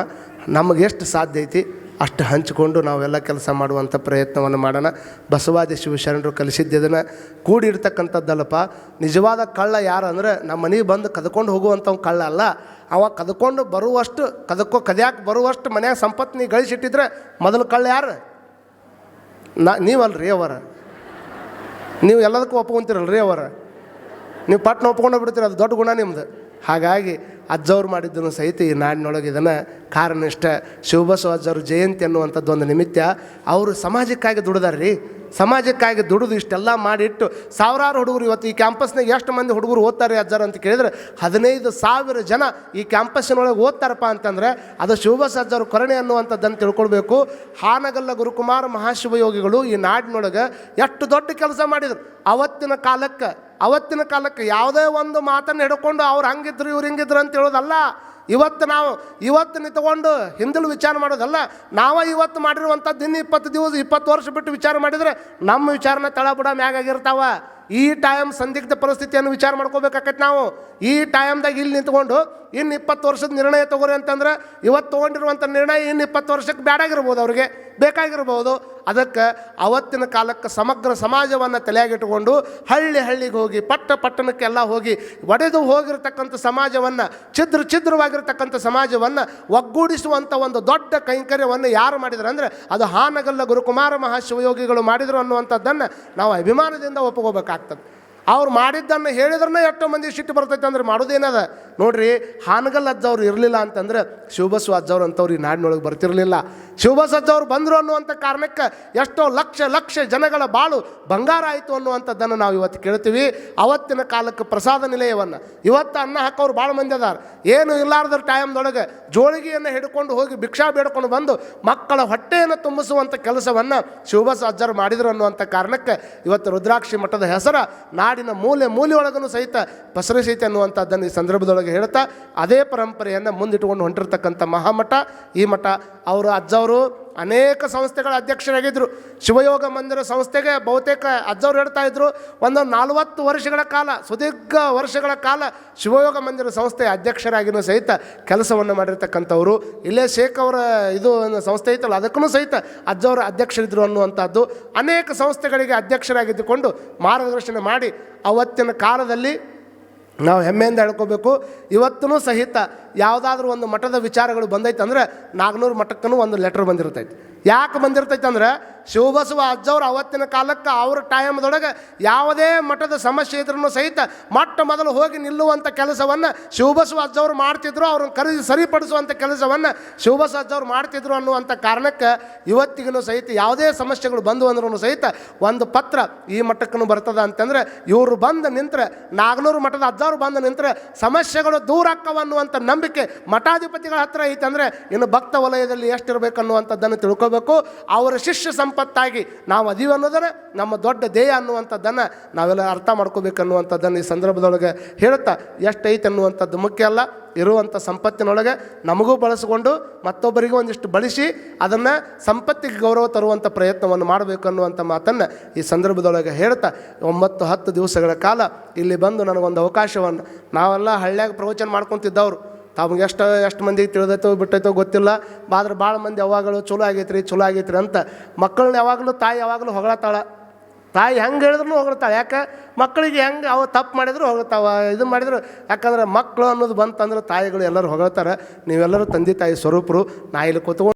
A: ನಮಗೆ ಎಷ್ಟು ಸಾಧ್ಯ ಐತಿ ಅಷ್ಟು ಹಂಚಿಕೊಂಡು ನಾವೆಲ್ಲ ಕೆಲಸ ಮಾಡುವಂಥ ಪ್ರಯತ್ನವನ್ನು ಮಾಡೋಣ. ಬಸವಾದಿ ಶಿವಶರಣರು ಕಲಿಸಿದ್ದನ್ನು ಕೂಡಿರ್ತಕ್ಕಂಥದ್ದಲ್ಲಪ್ಪ. ನಿಜವಾದ ಕಳ್ಳ ಯಾರು ಅಂದರೆ ನಮ್ಮ ಮನೆಗೆ ಬಂದು ಕದ್ಕೊಂಡು ಹೋಗುವಂಥವ್ ಕಳ್ಳ ಅಲ್ಲ. ಅವ ಕದ್ಕೊಂಡು ಬರುವಷ್ಟು ಕದ್ಯಾಕೆ ಬರುವಷ್ಟು ಮನ್ಯಾಗ ಸಂಪತ್ತು ನೀ ಗಳಿಸಿಟ್ಟಿದ್ರೆ ಮೊದಲು ಕಳ್ಳ ಯಾರು? ನೀವಲ್ರಿ ಅವರ. ನೀವು ಎಲ್ಲದಕ್ಕೂ ಒಪ್ಕೊಂತೀರಲ್ರಿ ಅವರ. ನೀವು ಪಟ್ನ ಒಪ್ಕೊಂಡು ಬಿಡ್ತೀರ, ಅದು ದೊಡ್ಡ ಗುಣ ನಿಮ್ಮದು. ಹಾಗಾಗಿ ಅಜ್ಜವ್ರು ಮಾಡಿದ್ದನ್ನು ಸಹಿತ ಈ ನಾಡಿನೊಳಗೆ ಇದನ್ನು ಕಾರಣ ಇಷ್ಟ. ಶಿವಬಸವ ಅಜ್ಜವ್ರ ಜಯಂತಿ ಅನ್ನುವಂಥದ್ದು ಒಂದು ನಿಮಿತ್ತ. ಅವರು ಸಮಾಜಕ್ಕಾಗಿ ದುಡಿದಾರ್ರಿ. ಸಮಾಜಕ್ಕಾಗಿ ದುಡಿದು ಇಷ್ಟೆಲ್ಲ ಮಾಡಿಟ್ಟು ಸಾವಿರಾರು ಹುಡುಗರು ಇವತ್ತು ಈ ಕ್ಯಾಂಪಸ್ನಾಗ ಎಷ್ಟು ಮಂದಿ ಹುಡುಗರು ಓದ್ತಾರೆ ಅಜ್ಜರು ಅಂತ ಕೇಳಿದ್ರೆ 15,000 ಜನ ಈ ಕ್ಯಾಂಪಸ್ಸಿನೊಳಗೆ ಓದ್ತಾರಪ್ಪ ಅಂತಂದರೆ ಅದು ಶಿವಬಸವ ಅಜ್ಜವ್ರ ಕರುಣೆ ಅನ್ನುವಂಥದ್ದನ್ನು ತಿಳ್ಕೊಳ್ಬೇಕು. ಹಾನಗಲ್ಲ ಗುರುಕುಮಾರ ಮಹಾಶಿವಯೋಗಿಗಳು ಈ ನಾಡಿನೊಳಗೆ ಎಷ್ಟು ದೊಡ್ಡ ಕೆಲಸ ಮಾಡಿದರು. ಅವತ್ತಿನ ಕಾಲಕ್ಕೆ ಯಾವುದೇ ಒಂದು ಮಾತನ್ನು ಹಿಡ್ಕೊಂಡು ಅವ್ರು ಹಂಗಿದ್ರು ಇವ್ರು ಹಿಂಗಿದ್ರು ಅಂತ ಹೇಳೋದಲ್ಲ. ಇವತ್ತು ನಿಂತ್ಕೊಂಡು ಹಿಂದಲು ವಿಚಾರ ಮಾಡೋದಲ್ಲ. ಇವತ್ತು ಮಾಡಿರುವಂಥದ್ದು ಇನ್ನು 20 ವರ್ಷ ಬಿಟ್ಟು ವಿಚಾರ ಮಾಡಿದರೆ ನಮ್ಮ ವಿಚಾರನ ತಳಬುಡ ಮ್ಯಾಗಾಗಿರ್ತಾವ. ಈ ಟೈಮ್ ಸಂದಿಗ್ಧ ಪರಿಸ್ಥಿತಿಯನ್ನು ವಿಚಾರ ಮಾಡ್ಕೋಬೇಕಾಗತ್ತೆ ನಾವು. ಈ ಟೈಮ್ದಾಗ ಇಲ್ಲಿ ನಿಂತ್ಕೊಂಡು ಇನ್ನು 20 ವರ್ಷದ ನಿರ್ಣಯ ತಗೋರಿ ಅಂತಂದ್ರೆ ಇವತ್ತು ತೊಗೊಂಡಿರುವಂಥ ನಿರ್ಣಯ ಇನ್ನು 20 ವರ್ಷಕ್ಕೆ ಬೇಡಾಗಿರ್ಬೋದು, ಅವ್ರಿಗೆ ಬೇಕಾಗಿರ್ಬೋದು. ಅದಕ್ಕೆ ಅವತ್ತಿನ ಕಾಲಕ್ಕೆ ಸಮಗ್ರ ಸಮಾಜವನ್ನು ತಲೆಯಾಗಿಟ್ಟುಕೊಂಡು ಹಳ್ಳಿಗೆ ಹೋಗಿ ಪಟ್ಟಣಕ್ಕೆಲ್ಲ ಹೋಗಿ ಒಡೆದು ಹೋಗಿರ್ತಕ್ಕಂಥ ಸಮಾಜವನ್ನು ಛಿದ್ರವಾಗಿರ್ತಕ್ಕಂಥ ಸಮಾಜವನ್ನು ಒಗ್ಗೂಡಿಸುವಂಥ ಒಂದು ದೊಡ್ಡ ಕೈಂಕರ್ಯವನ್ನು ಯಾರು ಮಾಡಿದ್ರು ಅಂದರೆ ಅದು ಹಾನಗಲ್ಲ ಗುರುಕುಮಾರ ಮಹಾಶಿವಯೋಗಿಗಳು ಮಾಡಿದರು ಅನ್ನುವಂಥದ್ದನ್ನು ನಾವು ಅಭಿಮಾನದಿಂದ ಒಪ್ಪಿಕೋಬೇಕಾಗ್ತದೆ. ಅವ್ರು ಮಾಡಿದ್ದನ್ನು ಹೇಳಿದ್ರನ್ನ ಎಷ್ಟೋ ಮಂದಿ ಸಿಟ್ಟು ಬರ್ತೈತೆ ಅಂದ್ರೆ ಮಾಡೋದೇನದ ನೋಡ್ರಿ. ಹಾನಗಲ್ ಅಜ್ಜವ್ರು ಇರಲಿಲ್ಲ ಅಂತಂದ್ರೆ ಶಿವಬಸವ ಅಜ್ಜವ್ರು ಅಂಥವ್ರು ಈ ನಾಡಿನೊಳಗೆ ಬರ್ತಿರಲಿಲ್ಲ. ಶಿವಬಸವ ಅಜ್ಜವ್ರು ಬಂದರು ಅನ್ನುವಂಥ ಕಾರಣಕ್ಕೆ ಎಷ್ಟೋ ಲಕ್ಷ ಜನಗಳ ಬಾಳು ಬಂಗಾರ ಆಯಿತು ಅನ್ನುವಂಥದ್ದನ್ನು ನಾವು ಇವತ್ತು ಕೇಳ್ತೀವಿ. ಅವತ್ತಿನ ಕಾಲಕ್ಕೆ ಪ್ರಸಾದ ನಿಲಯವನ್ನು ಇವತ್ತು ಅನ್ನ ಹಾಕೋರು ಭಾಳ ಮಂದಿ ಅದಾರ. ಏನು ಇಲ್ಲಾರ್ದ್ರ ಟೈಮ್ದೊಳಗೆ ಜೋಳಿಗೆಯನ್ನು ಹಿಡ್ಕೊಂಡು ಹೋಗಿ ಭಿಕ್ಷಾ ಬೇಡ್ಕೊಂಡು ಬಂದು ಮಕ್ಕಳ ಹೊಟ್ಟೆಯನ್ನು ತುಂಬಿಸುವಂಥ ಕೆಲಸವನ್ನು ಶಿವಬಸವ ಅಜ್ಜರು ಮಾಡಿದರು ಅನ್ನುವಂಥ ಕಾರಣಕ್ಕೆ ಇವತ್ತು ರುದ್ರಾಕ್ಷಿ ಮಠದ ಹೆಸರು ನಾಡಿನ ಮೂಲೆ ಒಳಗೂ ಸಹಿತ ಪಸರಿಸೈತೆ ಅನ್ನುವಂಥದ್ದನ್ನು ಈ ಸಂದರ್ಭದೊಳಗೆ ಸಂದರ್ಭದೊಳಗೆ ಹೇಳ್ತಾ ಅದೇ ಪರಂಪರೆಯನ್ನು ಮುಂದಿಟ್ಟುಕೊಂಡು ಹೊಂಟಿರ್ತಕ್ಕಂಥ ಮಹಾಮಠ ಈ ಮಠ. ಅವರು ಅಜ್ಜವರು ಅನೇಕ ಸಂಸ್ಥೆಗಳ ಅಧ್ಯಕ್ಷರಾಗಿದ್ದರು. ಶಿವಯೋಗ ಮಂದಿರ ಸಂಸ್ಥೆಗೆ ಬಹುತೇಕ ಅಜ್ಜವ್ರು ಹೇಳ್ತಾ ಇದ್ರು, ಒಂದು 40 ವರ್ಷಗಳ ಕಾಲ, ಸುದೀರ್ಘ ವರ್ಷಗಳ ಕಾಲ ಶಿವಯೋಗ ಮಂದಿರ ಸಂಸ್ಥೆಯ ಅಧ್ಯಕ್ಷರಾಗಿಯೂ ಸಹಿತ ಕೆಲಸವನ್ನು ಮಾಡಿರ್ತಕ್ಕಂಥವ್ರು. ಇಲ್ಲೇ ಶೇಖ್ ಅವರ ಇದು ಸಂಸ್ಥೆ ಐತಲ್ಲ, ಅದಕ್ಕೂ ಸಹಿತ ಅಜ್ಜವರ ಅಧ್ಯಕ್ಷರಿದ್ದರು ಅನ್ನುವಂಥದ್ದು. ಅನೇಕ ಸಂಸ್ಥೆಗಳಿಗೆ ಅಧ್ಯಕ್ಷರಾಗಿದ್ದುಕೊಂಡು ಮಾರ್ಗದರ್ಶನ ಮಾಡಿ ಅವತ್ತಿನ ಕಾಲದಲ್ಲಿ ನಾವು ಹೆಮ್ಮೆಯಿಂದ ಹೇಳ್ಕೋಬೇಕು. ಇವತ್ತೂ ಸಹಿತ ಯಾವುದಾದ್ರೂ ಒಂದು ಮಠದ ವಿಚಾರಗಳು ಬಂದೈತೆ ಅಂದರೆ ನಾಗನೂರು ಮಠಕ್ಕೂ ಒಂದು ಲೆಟ್ರ್ ಬಂದಿರ್ತೈತೆ. ಯಾಕೆ ಬಂದಿರ್ತೈತೆ ಅಂದ್ರೆ ಶಿವಬಸವ ಅಜ್ಜವ್ರು ಅವತ್ತಿನ ಕಾಲಕ್ಕೆ ಅವ್ರ ಟೈಮ್ದೊಳಗೆ ಯಾವುದೇ ಮಠದ ಸಮಸ್ಯೆ ಇದ್ರೂ ಸಹಿತ ಮೊಟ್ಟ ಮೊದಲು ಹೋಗಿ ನಿಲ್ಲುವಂಥ ಕೆಲಸವನ್ನು ಶಿವಬಸವ ಅಜ್ಜವ್ರು ಮಾಡ್ತಿದ್ರು. ಅವ್ರನ್ನ ಸರಿಪಡಿಸುವಂಥ ಕೆಲಸವನ್ನು ಶಿವಬಸವ ಅಜ್ಜವ್ರು ಮಾಡ್ತಿದ್ರು ಅನ್ನುವಂಥ ಕಾರಣಕ್ಕೆ ಇವತ್ತಿಗೂ ಸಹಿತ ಯಾವುದೇ ಸಮಸ್ಯೆಗಳು ಬಂದು ಅಂದ್ರೂ ಸಹಿತ ಒಂದು ಪತ್ರ ಈ ಮಠಕ್ಕೂ ಬರ್ತದ ಅಂತಂದರೆ ಇವರು ಬಂದು ನಿಂತರೆ, ನಾಗನೂರು ಮಠದ ಅಜ್ಜವ್ರು ಬಂದು ನಿಂತರೆ ಸಮಸ್ಯೆಗಳು ದೂರ ಆಕ್ಕವ ಅನ್ನುವಂಥ ನಂಬಿಕೆ ಮಠಾಧಿಪತಿಗಳ ಹತ್ರ ಐತೆ. ಅಂದರೆ ಇನ್ನು ಭಕ್ತ ವಲಯದಲ್ಲಿ ಎಷ್ಟಿರಬೇಕು ಅನ್ನುವಂಥದ್ದನ್ನು ತಿಳ್ಕೋಬೇಕು. ಅವರ ಶಿಷ್ಯ ಸಂಪತ್ತಾಗಿ ನಾವು ಅದೀವಿ ಅನ್ನೋದನ್ನು ನಮ್ಮ ದೊಡ್ಡ ಧ್ಯೇಯ ಅನ್ನುವಂಥದ್ದನ್ನು ನಾವೆಲ್ಲ ಅರ್ಥ ಮಾಡ್ಕೋಬೇಕನ್ನುವಂಥದ್ದನ್ನು ಈ ಸಂದರ್ಭದೊಳಗೆ ಹೇಳ್ತಾ, ಎಷ್ಟೈತೆ ಅನ್ನುವಂಥದ್ದು ಮುಖ್ಯ ಅಲ್ಲ, ಇರುವಂಥ ಸಂಪತ್ತಿನೊಳಗೆ ನಮಗೂ ಬಳಸಿಕೊಂಡು ಮತ್ತೊಬ್ಬರಿಗೆ ಒಂದಿಷ್ಟು ಬಳಸಿ ಅದನ್ನು ಸಂಪತ್ತಿಗೆ ಗೌರವ ತರುವಂಥ ಪ್ರಯತ್ನವನ್ನು ಮಾಡಬೇಕು ಅನ್ನುವಂಥ ಮಾತನ್ನು ಈ ಸಂದರ್ಭದೊಳಗೆ ಹೇಳ್ತಾ, 9-10 ದಿವಸಗಳ ಕಾಲ ಇಲ್ಲಿ ಬಂದು ನನಗೊಂದು ಅವಕಾಶವನ್ನು, ನಾವೆಲ್ಲ ಹಳ್ಳ್ಯಾಗ ಪ್ರವಚನ ಮಾಡ್ಕೊತಿದ್ದವರು, ತಮಗೆ ಎಷ್ಟು ಮಂದಿಗೆ ತಿಳಿದೈತೋ ಬಿಟ್ಟೈತೋ ಗೊತ್ತಿಲ್ಲ, ಆದ್ರೆ ಭಾಳ ಮಂದಿ ಯಾವಾಗಲೂ ಚಲೋ ಆಗೈತ್ರಿ ಅಂತ ಮಕ್ಕಳನ್ನ ಯಾವಾಗಲೂ ತಾಯಿ ಯಾವಾಗಲೂ ಹೊಗಳತ್ತಾಳ. ತಾಯಿ ಹೆಂಗೆ ಹೇಳಿದ್ರು ಹೊಗಳ್ತಾಳೆ. ಯಾಕೆ ಮಕ್ಕಳಿಗೆ ಹೆಂಗೆ ಅವ ತಪ್ಪು ಮಾಡಿದ್ರು ಹೊಗಳ್ತಾವ, ಇದು ಮಾಡಿದ್ರು. ಯಾಕಂದ್ರೆ ಮಕ್ಕಳು ಅನ್ನೋದು ಬಂತಂದ್ರೆ ತಾಯಿಗಳು ಎಲ್ಲರೂ ಹೊಗಳ್ತಾರೆ. ನೀವೆಲ್ಲರೂ ತಂದೆ ತಾಯಿ ಸ್ವರೂಪರು. ನಾ ಇಲ್ಲಿ ಕೂತ್ಕೊಂಡು